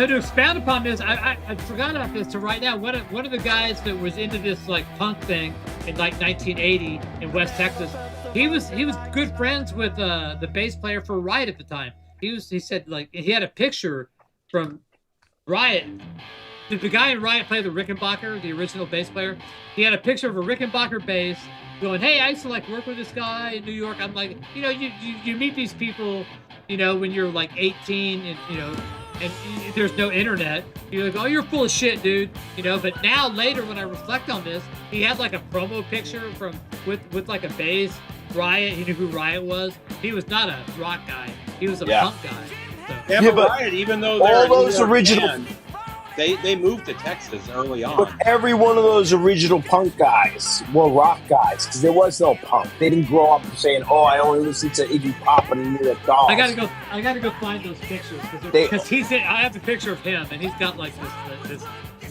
to expand upon this, I forgot about this. So right now, one of the guys that was into this like punk thing in like 1980 in West Texas, he was good friends with the bass player for Riot at the time. He said like he had a picture from Riot. Did the guy in Riot play the Rickenbacker, the original bass player? He had a picture of a Rickenbacker bass going, hey, I used to like work with this guy in New York. I'm like, you know, you meet these people, you know, when you're like 18 and, you know, and there's no internet. You're like, oh, you're full of shit, dude. You know, but now later when I reflect on this, he had like a promo picture with like a bass, Riot. He knew who Riot was. He was not a rock guy. He was a punk guy. So. But Riot, even though they're all those original band, they moved to Texas early on. But every one of those original punk guys were rock guys because there was no punk. They didn't grow up saying, "Oh, I only listen to Iggy Pop and New York Dolls." I gotta go find those pictures because he's in. I have a picture of him and he's got like this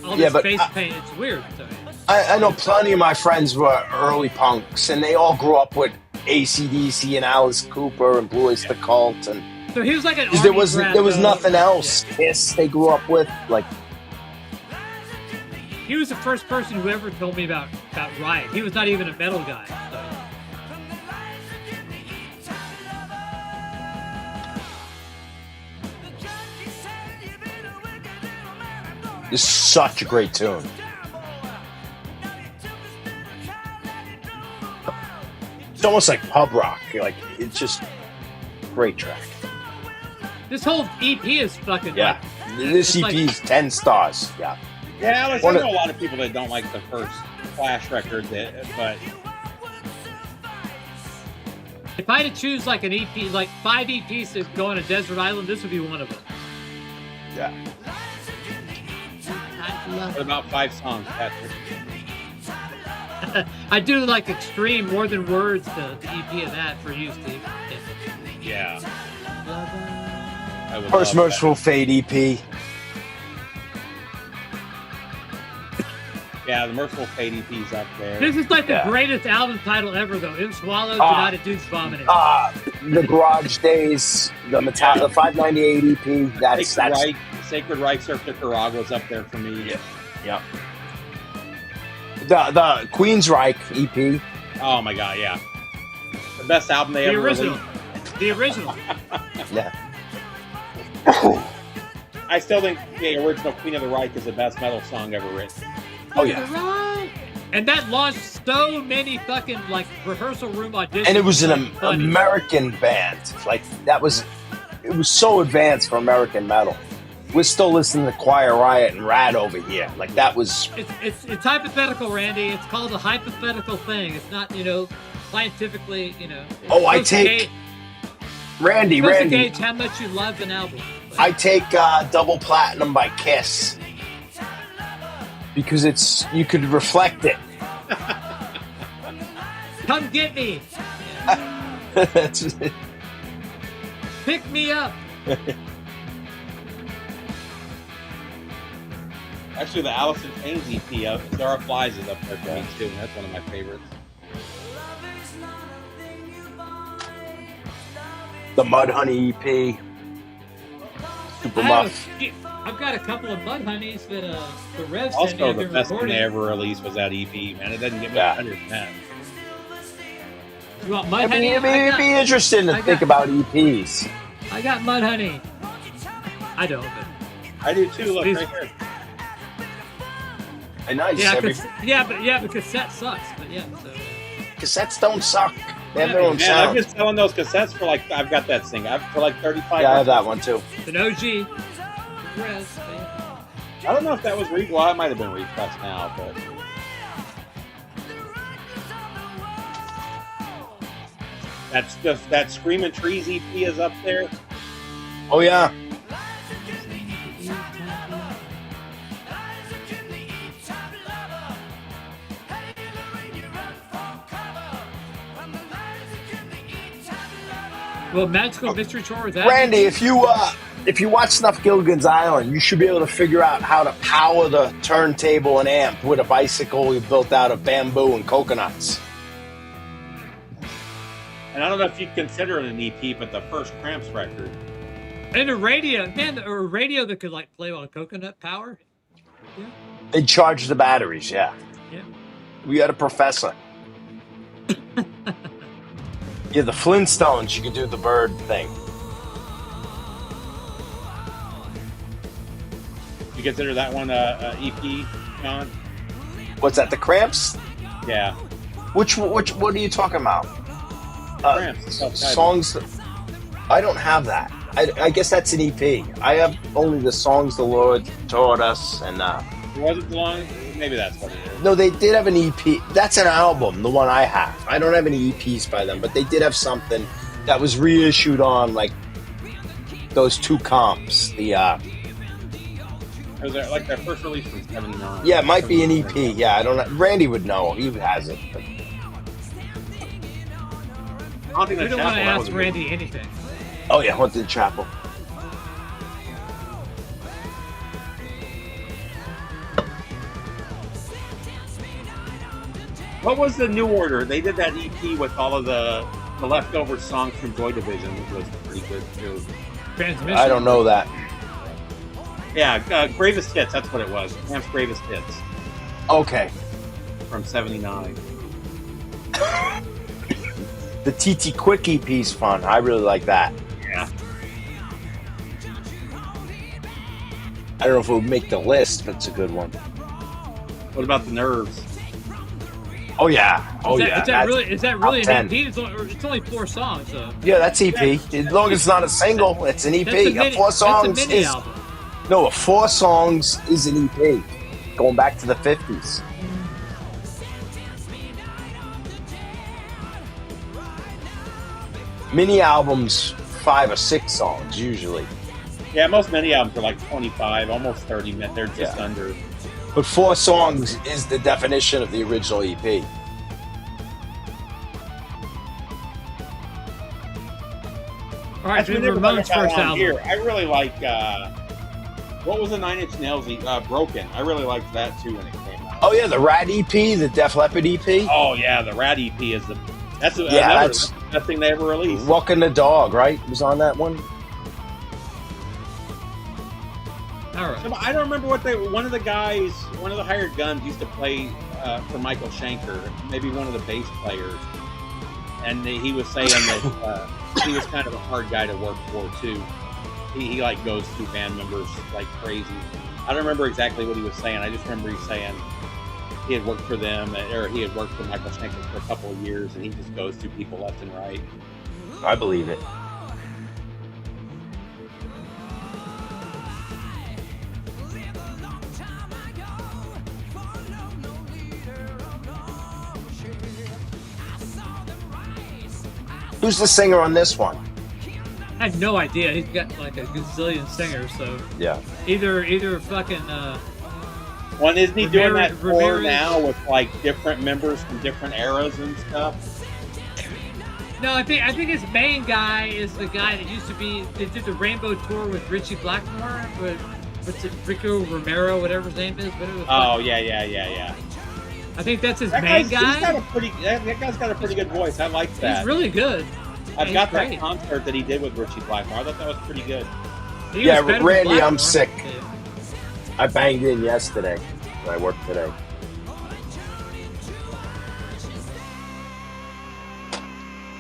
all this face paint. It's weird. So. I know plenty of my friends were early punks, and they all grew up with AC/DC and Alice Cooper and Blue Oyster Cult, and so he was like an. There was nothing else. Kiss they grew up with like. He was the first person who ever told me about Riot. He was not even a metal guy. So. It's such a great tune. It's almost like pub rock. like it's just a great track. This whole EP is fucking This EP is 10 stars. Yeah, Alex, I know a lot of people that don't like the first Clash record, but if I had to choose like an EP, like 5 EPs to go on a desert island, this would be one of them. Yeah. What about 5 songs, Patrick? I do like Extreme, More Than Words, the EP of that for you, Steve. Yeah. First Merciful Fate EP. Yeah, the Merciful Fate EP's up there. This is like the greatest album title ever, though. It was Swallowed, United Dudes Vomiting. The Garage Days, the 598 EP. That's Sacred Reich Surf Nicaragua's up there for me. Yeah. The Queensryche EP. Oh my God, yeah. The best album they ever released. The original. Yeah. I still think the original Queen of the Reich is the best metal song ever written. Oh yeah. And that launched so many fucking like rehearsal room auditions. And it was an American band. Like it was so advanced for American metal. We're still listening to Quiet Riot and Rad over here. Like that was. It's hypothetical, Randy. It's called a hypothetical thing. It's not scientifically Oh, I take. Randy. Gauge how much you love an album. I take Double Platinum by Kiss because you could reflect it. Come get me. That's Pick me up. Actually, the Allison Chains EP of Sarah Flies is up there for me too, and that's one of my favorites. the Mudhoney EP. Super Muff. I've got a couple of Mudhoneys that the Revs Also, the best thing they ever released was that EP, man. It doesn't get me 100%. You want I mean, Mudhoney? it'd be interesting to think about EPs. I got Mudhoney. I don't, but I do too. Look, right here. And nice. Yeah, but cassette sucks. But yeah, so. Cassettes don't suck. They have their own Man, sound. I've been selling those cassettes for like, I've got that thing. For like 35. Yeah, I have that one too. It's an OG. Revs, I don't know if that was well, it might have been repressed now, but that Screaming Trees EP is up there. Oh yeah. Well, Magical Mystery Tour. That Randy, if you watch Snuff Gilligan's Island, you should be able to figure out how to power the turntable and amp with a bicycle we built out of bamboo and coconuts. And I don't know if you'd consider it an EP, but the first Cramps record. And a radio, man, a radio that could like play on coconut power. Yeah. They'd charge the batteries, yeah. Yeah. We had a professor. Yeah, the Flintstones, you could do the bird thing. You consider that one EP, John? What's that, the Cramps? Yeah. What are you talking about? Cramps. Songs. I don't have that. I guess that's an EP. I have only the songs the Lord taught us, and Was it long? Maybe that's what it is. no, they did have an EP. That's an album, the one I have. I don't have any EPs by them, but they did have something that was reissued on like those two comps. The It was like their first release from '79. yeah, it might be an EP. Yeah, I don't know. Randy would know. He has it. But Haunting We the don't want to Chapel, that was ask a good Randy anything. oh yeah, Haunted Chapel. What was the New Order? They did that EP with all of the leftover songs from Joy Division, which was pretty good too. Transmission. I don't know that. Yeah, Gravest Hits, that's what it was. Camp's Gravest Hits Okay. from '79. The TT Quick EP's fun. I really like that. Yeah. I don't know if it would make the list, but it's a good one. What about the Nerves? Oh yeah. Oh yeah. Is that really top an 10. EP? It's only 4 songs. So. Yeah, that's EP. As long as it's not a single, it's an EP. Four songs that's a mini is album. no. 4 songs is an EP. Going back to the 50s. Mini albums, 5 or 6 songs usually. Yeah, most mini albums are like 25, almost 30 minutes. They're just under. But 4 songs is the definition of the original E EP. All right, Actually, then we never Ramones' talked about first on album. here. I really like. What was the 9 Inch Nails? Broken. I really liked that too when it came out. Oh yeah, the Rat EP, the Def Leppard EP. Oh yeah, the Rat EP is the. That's that's the best thing they ever released. Walking the Dog, right? Was on that one. All right. I don't remember what one of the guys, one of the hired guns used to play for Michael Schenker, maybe one of the bass players, and he was saying that he was kind of a hard guy to work for too. He like goes through band members like crazy. I don't remember exactly what he was saying. I just remember he saying he had worked for them, or he had worked for Michael Schenker for a couple of years, and he just goes through people left and right. I believe it. Who's the singer on this one? I have no idea. He's got like a gazillion singers, so Yeah. either fucking One, isn't he doing that tour Ramirez. now with like different members from different eras and stuff? No, I think his main guy is the guy that used to be. They did the Rainbow Tour with Richie Blackmore, but what's it, Rico Romero, whatever his name is. Oh yeah. I think that's his That main guy's, guy. He's got a pretty. That guy's got a pretty good voice. I like that. He's really good. I've Yeah, got he's that great. concert that he did with Richie Blackmore. I thought that was pretty good. He Yeah, was better than Randy, I'm Blackmore. sick. Yeah. I banged in yesterday when I worked today.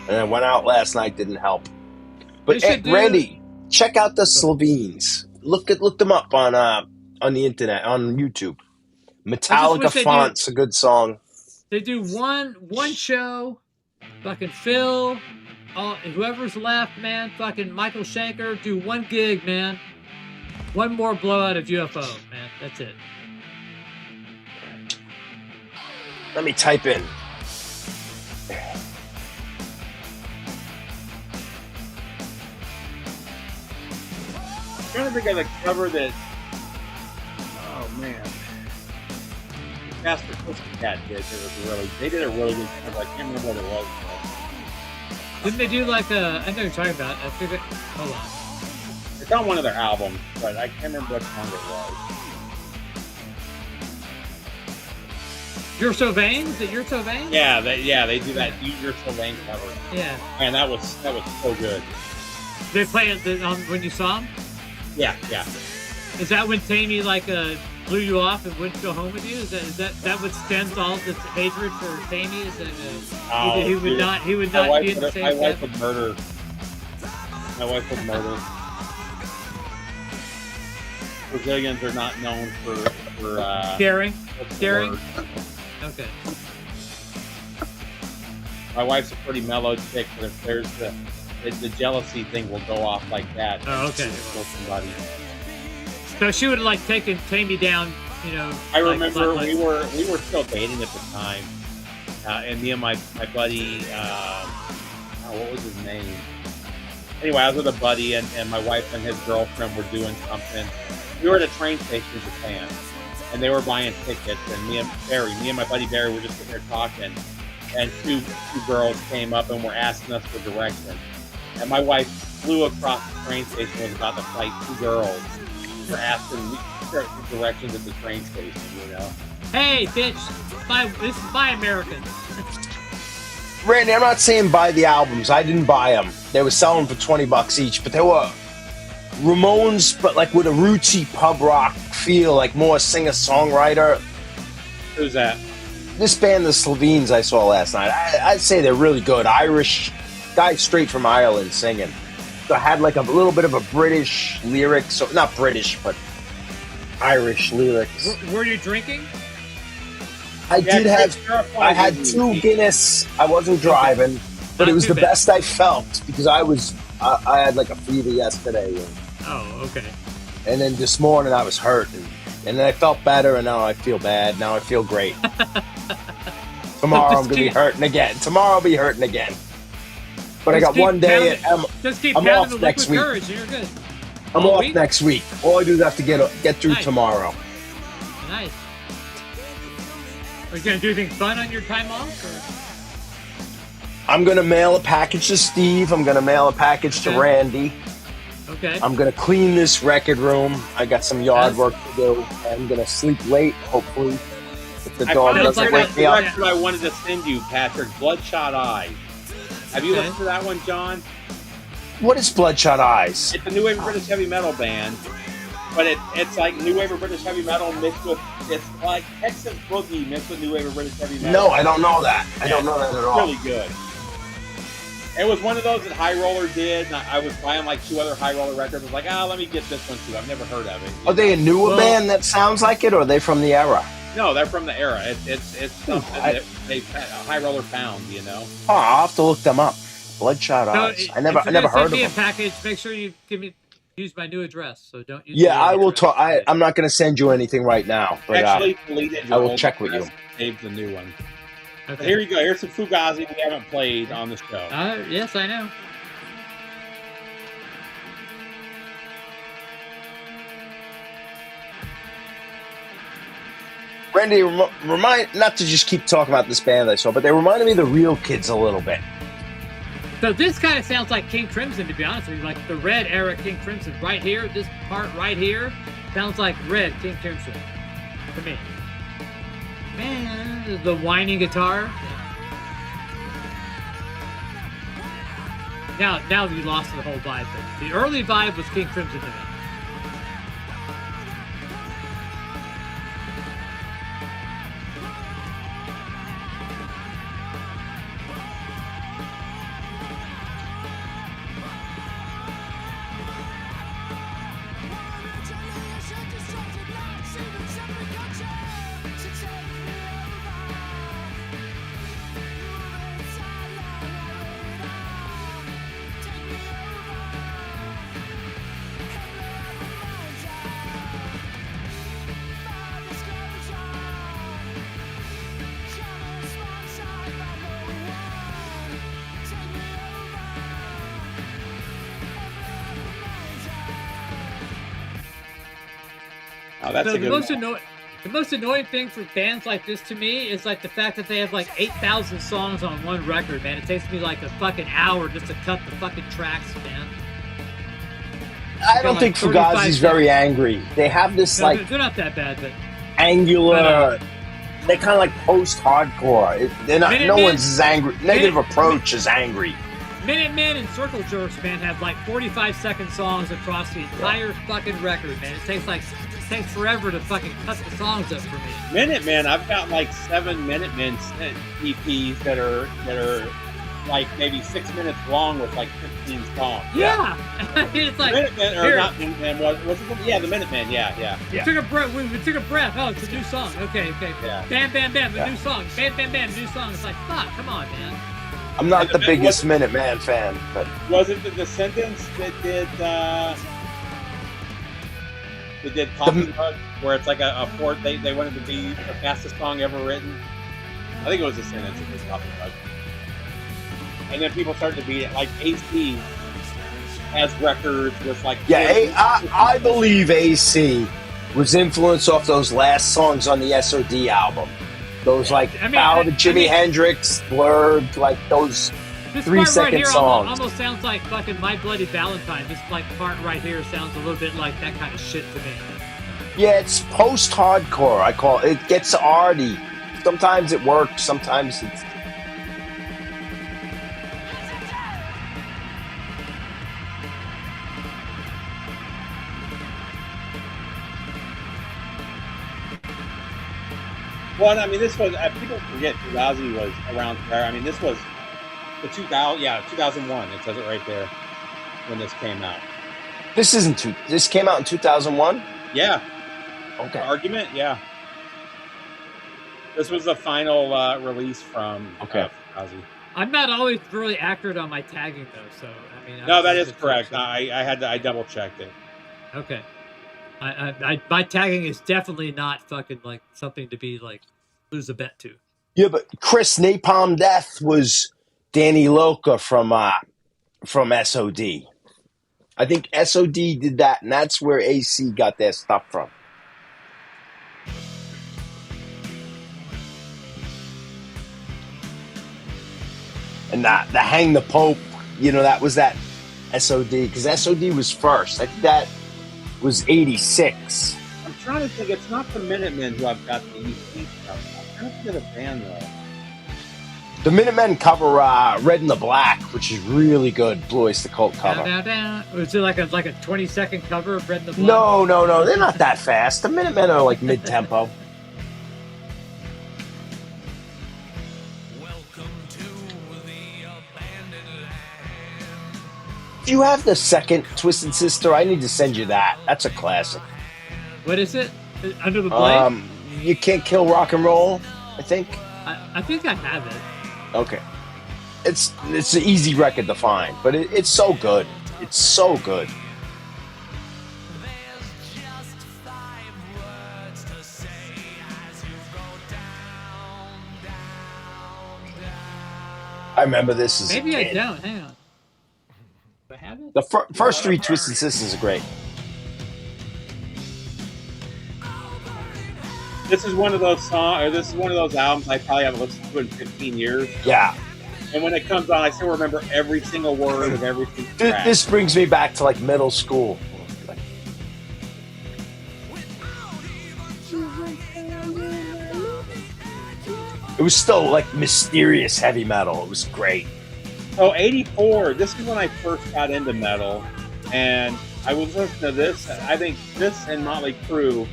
And I went out last night, didn't help. But They should do- Randy, check out the 𝐞𝐫𝐲𝐬. Look them up on the internet, on YouTube. Metallica wish they Font's a good song. They do one show, fucking Phil, whoever's left, man, fucking Michael Schenker, do one gig, man. One more blowout of UFO, man. That's it. Let me type in. I'm trying to think of the cover that. Oh man. Casper Pussycat did. They did a really good cover. I can't remember what it was. Didn't they do like a? I know what you're talking about. I figured. Hold on. It's on one of their albums, but I can't remember what song it was. You're So Vain? Is it You're So Vain? Yeah, they do that You're So Vain cover. Yeah. And that was so good. They play it when you saw them? Yeah. Is that when Tammy blew you off and wouldn't go home with you? Is that what stems all this hatred for Tammy? Is that he would not be in the same My wife step? would murder. My wife would murder. Brazilians are not known for Caring? what's the Caring? word? Okay. My wife's a pretty mellow chick, but if there's the jealousy thing will go off like that. Oh, okay. Kill somebody. So she would have taken Tammy down, I remember we were still dating at the time, and me and my buddy, what was his name? Anyway, I was with a buddy, and my wife and his girlfriend were doing something. We were at a train station in Japan, and they were buying tickets, and me and my buddy Barry were just sitting there talking, and two girls came up and were asking us for directions. And my wife flew across the train station and was about to fight two girls for asking me directions at the train station, Hey, bitch! This is Buy American. Randy, I'm not saying buy the albums. I didn't buy them. They were selling for $20 each, but they were Ramones, but with a rootsy pub rock feel, more singer-songwriter. Who's that? This band, the 𝐞𝐫𝐲𝐬, I saw last night. I'd say they're really good. Irish guy straight from Ireland singing. So I had a little bit of a British lyric, so not British, but Irish lyrics. Were you drinking? I had 2 Guinness. I wasn't driving, but Not it was too the bad. best I felt because I had a fever yesterday, Oh, okay. and then this morning I was hurt, and then I felt better, and now I feel bad. Now I feel great. Tomorrow I'm gonna be hurting again. But I got one day. Just keep I'm pounding off the next liquid week. courage, and you're good. I'm All off week? next week. All I do is have to get through Nice. tomorrow. Nice. Are you gonna do anything fun on your time off? Or? I'm gonna mail a package to Steve. I'm gonna mail a package to Okay. Randy. Okay. I'm gonna clean this record room. I got some yard work to do. I'm gonna sleep late, hopefully. If the I dog found doesn't like wake the me up. direction I wanted to send you, Patrick. Bloodshot Eyes. Have you Okay. listened to that one, John? What is Bloodshot Eyes? It's a new wave of British heavy metal band, but it's like new wave of British heavy metal mixed with it's like Texas Boogie mixed with new wave of British heavy metal. No, I don't know that. I don't know that at It's all. really good. It was one of those that High Roller did. And I was buying 2 other High Roller records. I was like, let me get this one too. I've never heard of it. Are they a newer Well- band that sounds like it, or are they from the era? No, they're from the era. It's something I- that High Roller found. Oh, I'll have to look them up. Bloodshot Eyes. I never heard of Send me a them. package. Make sure you use my new address. So don't use. Yeah, the I old will address. talk. I'm not going to send you anything right now, but Actually, deleted I your will old check with address, you. Saved the new one. Okay. Here you go. Here's some Fugazi we haven't played on the show. Yes, I know. Randy, remind not to just keep talking about this band I saw, but they reminded me of the Real Kids a little bit. So this kind of sounds like King Crimson, to be honest with you. Like the Red era King Crimson. Right here, this part right here, sounds like Red King Crimson to me. Man, the whining guitar. Now you lost the whole vibe thing. The early vibe was King Crimson to me. Oh, that's So a the good most annoying thing for bands like this to me is like the fact that they have like 8,000 songs on one record, man. It takes me like a fucking hour just to cut the fucking tracks, man. I don't think Fugazi's very angry. They have this No, like they're not that bad, but angular. They're kind of like post-hardcore. They're not. No one's as angry. Negative approach is angry. Minutemen and Circle Jerks, man, have like 45-second songs across the entire fucking record, man. It takes forever to fucking cut the songs up for me. Minutemen, I've got like 7 Minutemen EPs that are like maybe 6 minutes long with like 15 songs. Yeah. It's like Minutemen or not Minutemen, was it? Yeah, the Minutemen. Yeah. We took a breath. We took a breath. Oh, it's a new song. Okay. Yeah. Bam, bam, bam. A new song. Bam, bam, bam. New song. It's like, fuck. Come on, man. I'm not the biggest Minuteman fan, but was it the Descendants that did Talking Bug, where it's like a fourth? They wanted to be the fastest song ever written. I think it was Descendants that did Talking Bug. And then people started to beat it. Like AC has records with like I believe AC was influenced off those last songs on the SOD album. Those Bow to Jimi Hendrix, Blurred, like those this 3-second right here songs. Almost sounds like fucking My Bloody Valentine. This like part right here sounds a little bit like that kind of shit to me. Yeah, it's post-hardcore. I call it. It gets arty. Sometimes it works. Sometimes it's. Well, I mean, this was people forget Fugazi was around there. I mean, this was the 2001. It says it right there when this came out. This came out in 2001. Yeah. Okay. Argument. Yeah. This was the final release from Fugazi. I'm not always really accurate on my tagging though, so I mean. No, that is correct. I double checked it. Okay. My tagging is definitely not fucking like something to be like lose a bet to. Yeah, but Chris, Napalm Death was Danny Loca from SOD. I think SOD did that, and that's where AC got their stuff from. And the Hang the Pope, that was that SOD, because SOD was first. I think that was 86. I'm trying to think. It's not the Minutemen who I've got the EP stuff. I'm trying to think of the band though. The Minutemen cover Red and the Black, which is really good. Blue Oyster Cult cover. Down. Was it like a 20-second cover of Red and the Black? No. They're not that fast. The Minutemen are like mid-tempo. If you have the second Twisted Sister, I need to send you that. That's a classic. What is it? Under the Blade? You Can't Kill Rock and Roll, I think. I think I have it. Okay. It's an easy record to find, but it's so good. It's so good. I remember this as Maybe a kid. I don't. Hang on. Do I have it? The first three Twisted Sisters are great. This is one of those songs, or this is one of those albums I probably haven't listened to in 15 years. Yeah. And when it comes on, I still remember every single word of every single track. This brings me back to like middle school. It was still like mysterious heavy metal. It was great. So 84, this is when I first got into metal, and I was listening to this. I think this and Motley Crue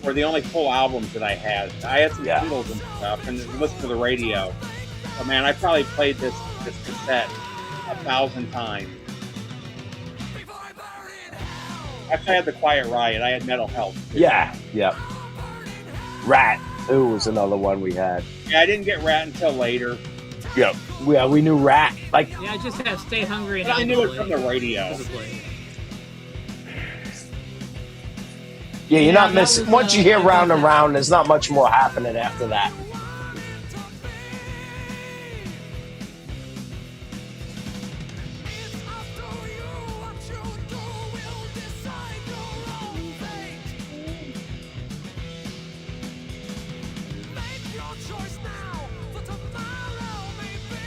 were the only full albums that I had. I had some singles and stuff, and listened to the radio. But man, I probably played this cassette 1,000 times. Actually, I had the Quiet Riot. I had Metal Health. Yeah. Rat. It was another one we had. Yeah, I didn't get Rat until later. Yeah, we knew Rat. Like, Yeah, I just had Stay Hungry. And I knew it from the radio. yeah, you're not that missing. was, Once you hear Round and Round, there's not much more happening after that.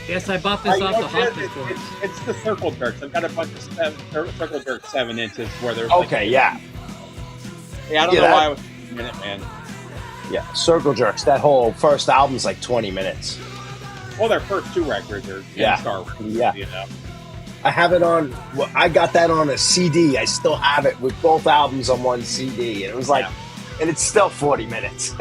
Yes, I bought this off the Hoffman it's, Force. it's the Circle Jerks. I've got a bunch of Circle Jerks 7 inches where there's Okay, yeah, I don't know why I was Minuteman. yeah. Circle Jerks. That whole first album's like 20 minutes. Well, their first 2 records are Star Wars, Yeah. you know. I have it on. Well, I got that on a CD. I still have it with both albums on one CD, and it was like, and it's still 40 minutes.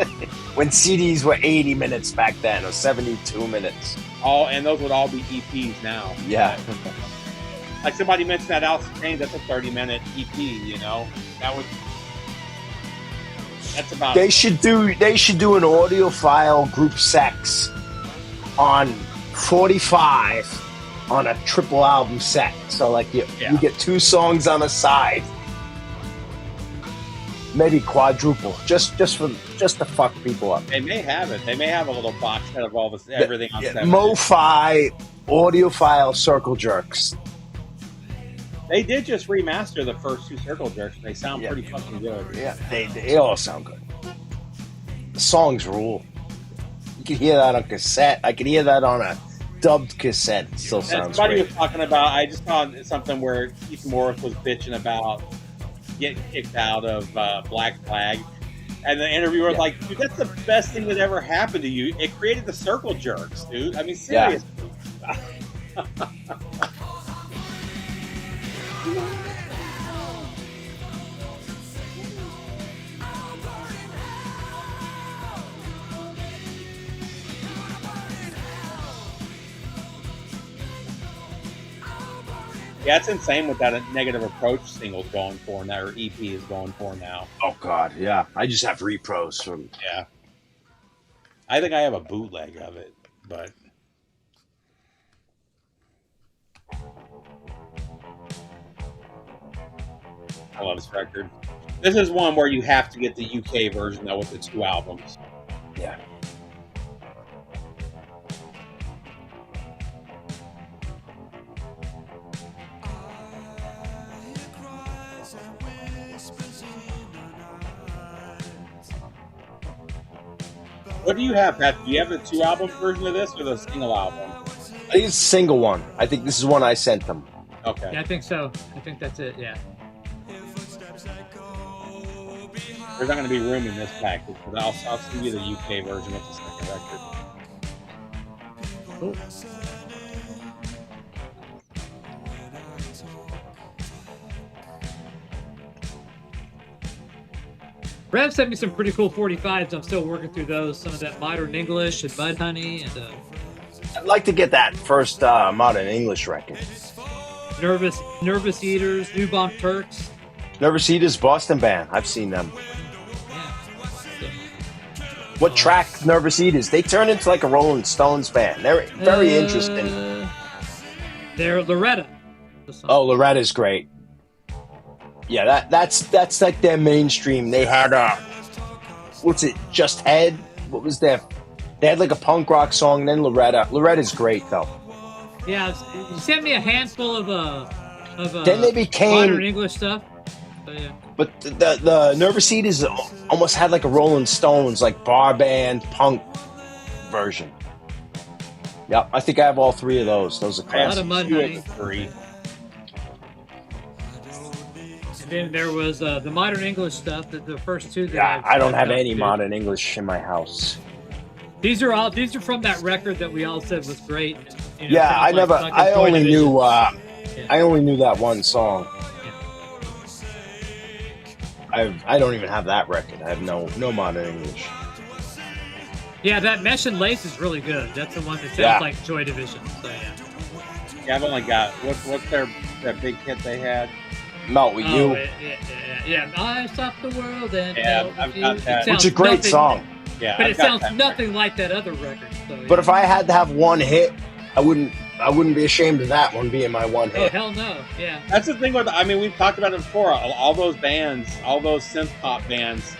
When CDs were 80 minutes back then, or 72 minutes. And those would all be EPs now. Yeah. Like somebody mentioned that Alice in Chains, that's a 30-minute EP, you know. That's about They should do an audiophile group sex on 45 on a triple album set. So like you get 2 songs on a side. Maybe quadruple, just to fuck people up. They may have it. They may have a little box set of all this everything on 7. Mo-fi audiophile Circle Jerks. They did just remaster the first 2 Circle Jerks. They sound pretty fucking good. Yeah, they all sound good. The songs rule. You can hear that on cassette. I can hear that on a dubbed cassette. It still sounds somebody great. was talking about, I just saw something where Keith Morris was bitching about getting kicked out of Black Flag. And the interviewer was like, dude, that's the best thing that ever happened to you. It created the Circle Jerks, dude. I mean, seriously. Yeah, it's insane what that Negative Approach single's going for now, or EP is going for now. Oh God, yeah. I just have repros from. Yeah. I think I have a bootleg of it, but I love this record. This is one where you have to get the UK version though with the 2 albums. Yeah. What do you have, Pat? Do you have the 2 album version of this or the single album? I think it's a single one. I think this is one I sent them. Okay. Yeah, I think so. I think that's it. Yeah. There's not going to be room in this package, but I'll send you the UK version with the second record. Cool. Rev sent me some pretty cool 45s. I'm still working through those. Some of that Modern English and Bud Honey and I'd like to get that first Modern English record. Nervous Eaters, New Bomb Turks. Nervous Eaters, Boston band. I've seen them. Yeah. What track Nervous Eaters? They turn into like a Rolling Stones band. They're very interesting. They're Loretta. Oh, Loretta's great. Yeah, that's like their mainstream. They had what's it? Just Head. What was their? They had like a punk rock song. Then Loretta. Loretta's great though. Yeah, you sent me a handful of then they became Modern English stuff. But yeah. But the Nervous Eaters almost had like a Rolling Stones like bar band punk version. Yep, I think I have all 3 of those. Those are A lot of classics. Mud You Honey. had 3. And then there was the Modern English stuff. The first 2 that Yeah, I don't have got any to. modern English in my house. These are from that record that we all said was great. You know, Yeah, sounds I like never. fucking I Joy only Division. knew. I only knew that one song. I don't even have that record. I have no modern English. Yeah, that Mesh and Lace is really good. That's the one that sounds Yeah. like Joy Division. So yeah. Yeah, I've only got what's their that big hit they had? Melt with you, Yeah. I stopped the world and Yeah, melt I've with got you. that. It sounds which is a great nothing- song. Yeah, But I've it got sounds that nothing like that other record. So, But if I had to have one hit, I wouldn't be ashamed of that one being my one oh hit. hell no, yeah. That's the thing with, I mean, we've talked about it before. All those bands, all those synth pop bands,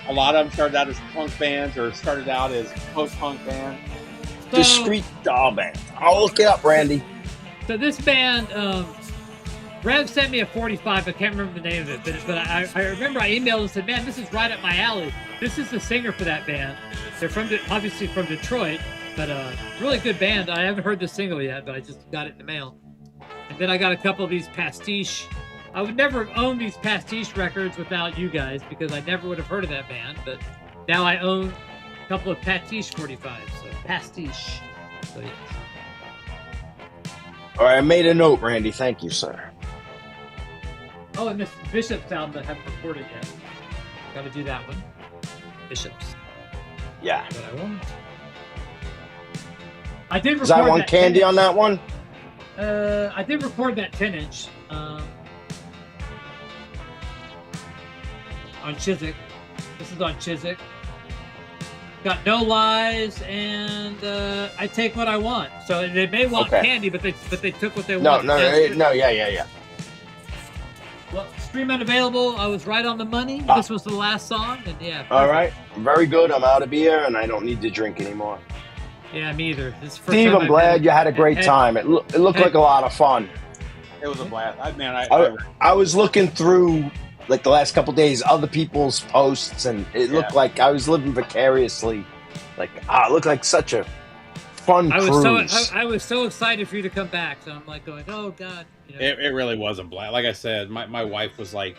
a lot of them started out as punk bands or started out as post-punk bands. So, Discreet Doll Band. I'll look it up, Randy. So this band, Rev sent me a 45. I can't remember the name of it, but I remember I emailed and said, "Man, this is right up my alley. This is the singer for that band. They're obviously from Detroit, but really good band. I haven't heard the single yet, but I just got it in the mail. And then I got a couple of these pastiche. I would never have owned these pastiche records without you guys because I never would have heard of that band. But now I own a couple of pastiche 45s. So pastiche. So yes. All right, I made a note, Randy. Thank you, sir. Oh, and this Bishop's album I haven't recorded yet. Got to do that one. Bishop's. Yeah. But I won't. I did record Is that one candy 10-inch. on that one? I did record that 10-inch on Chiswick. This is on Chiswick. Got No Lies and I Take What I Want. So they may want Okay. candy, but they took what they No, want. yeah. Well, stream unavailable. I was right on the money. This was the last song, and yeah. All right, very good. I'm out of beer, and I don't need to drink anymore. Yeah, me either. This is the first Steve, time I'm I've glad you had a great had- time. It looked like a lot of fun. It was a blast. I was looking through like the last couple days other people's posts, and it looked like I was living vicariously. Like it looked like such a fun I cruise. was so excited for you to come back. So I'm like going, oh God. You know. It really was a blast. Like I said, my wife was like,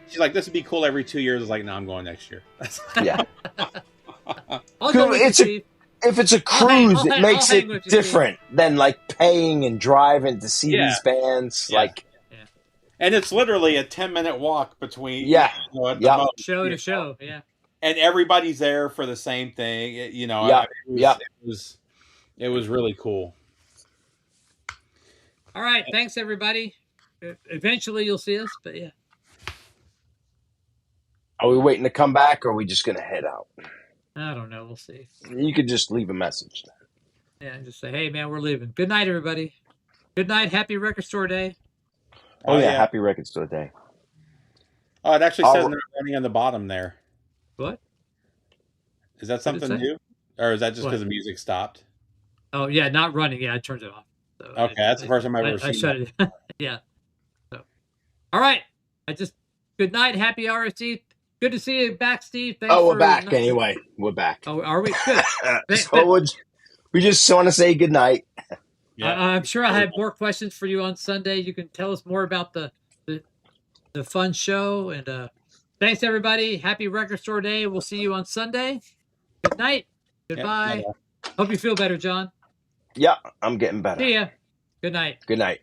she's like, this would be cool every 2 years. I was like, no, I'm going next year. Yeah. I'll go with you, Steve. If it's a I'll hang- cruise, I'll it hang- makes I'll it hang with you, different than like paying and driving to see Yeah. these bands. Yeah. Like, And it's literally a 10-minute walk between, Yeah. you know, at the Yep. most, Show you to know. show, yeah. And everybody's there for the same thing. You know, Yep. it was really cool. All right, thanks everybody. Eventually you'll see us, but yeah. are we waiting to come back, or are we just gonna head out? I don't know. We'll see. You could just leave a message. Yeah, just say, hey man, we're leaving. Good night, everybody. Good night. Happy Record Store Day. Oh, yeah, yeah. happy Record Store Day. Oh, it actually Oh. says not running on the bottom there. What? Is that What did it something say? new? Or is that just What? because the music stopped? Oh yeah, not running. Yeah, I turned it off. So Okay, that's the first time I've ever I seen shut it. Yeah. So, all right. Good night. Happy RSC. Good to see you back, Steve. Thanks Oh, we're for- back anyway. We're back. Oh, are we? Good. So we just want to say good night. Yeah. I'm sure I have more questions for you on Sunday. You can tell us more about the fun show. And thanks, everybody. Happy Record Store Day. We'll see you on Sunday. Good night. Goodbye. Yeah. Hope you feel better, John. Yeah, I'm getting better. See ya. Good night. Good night.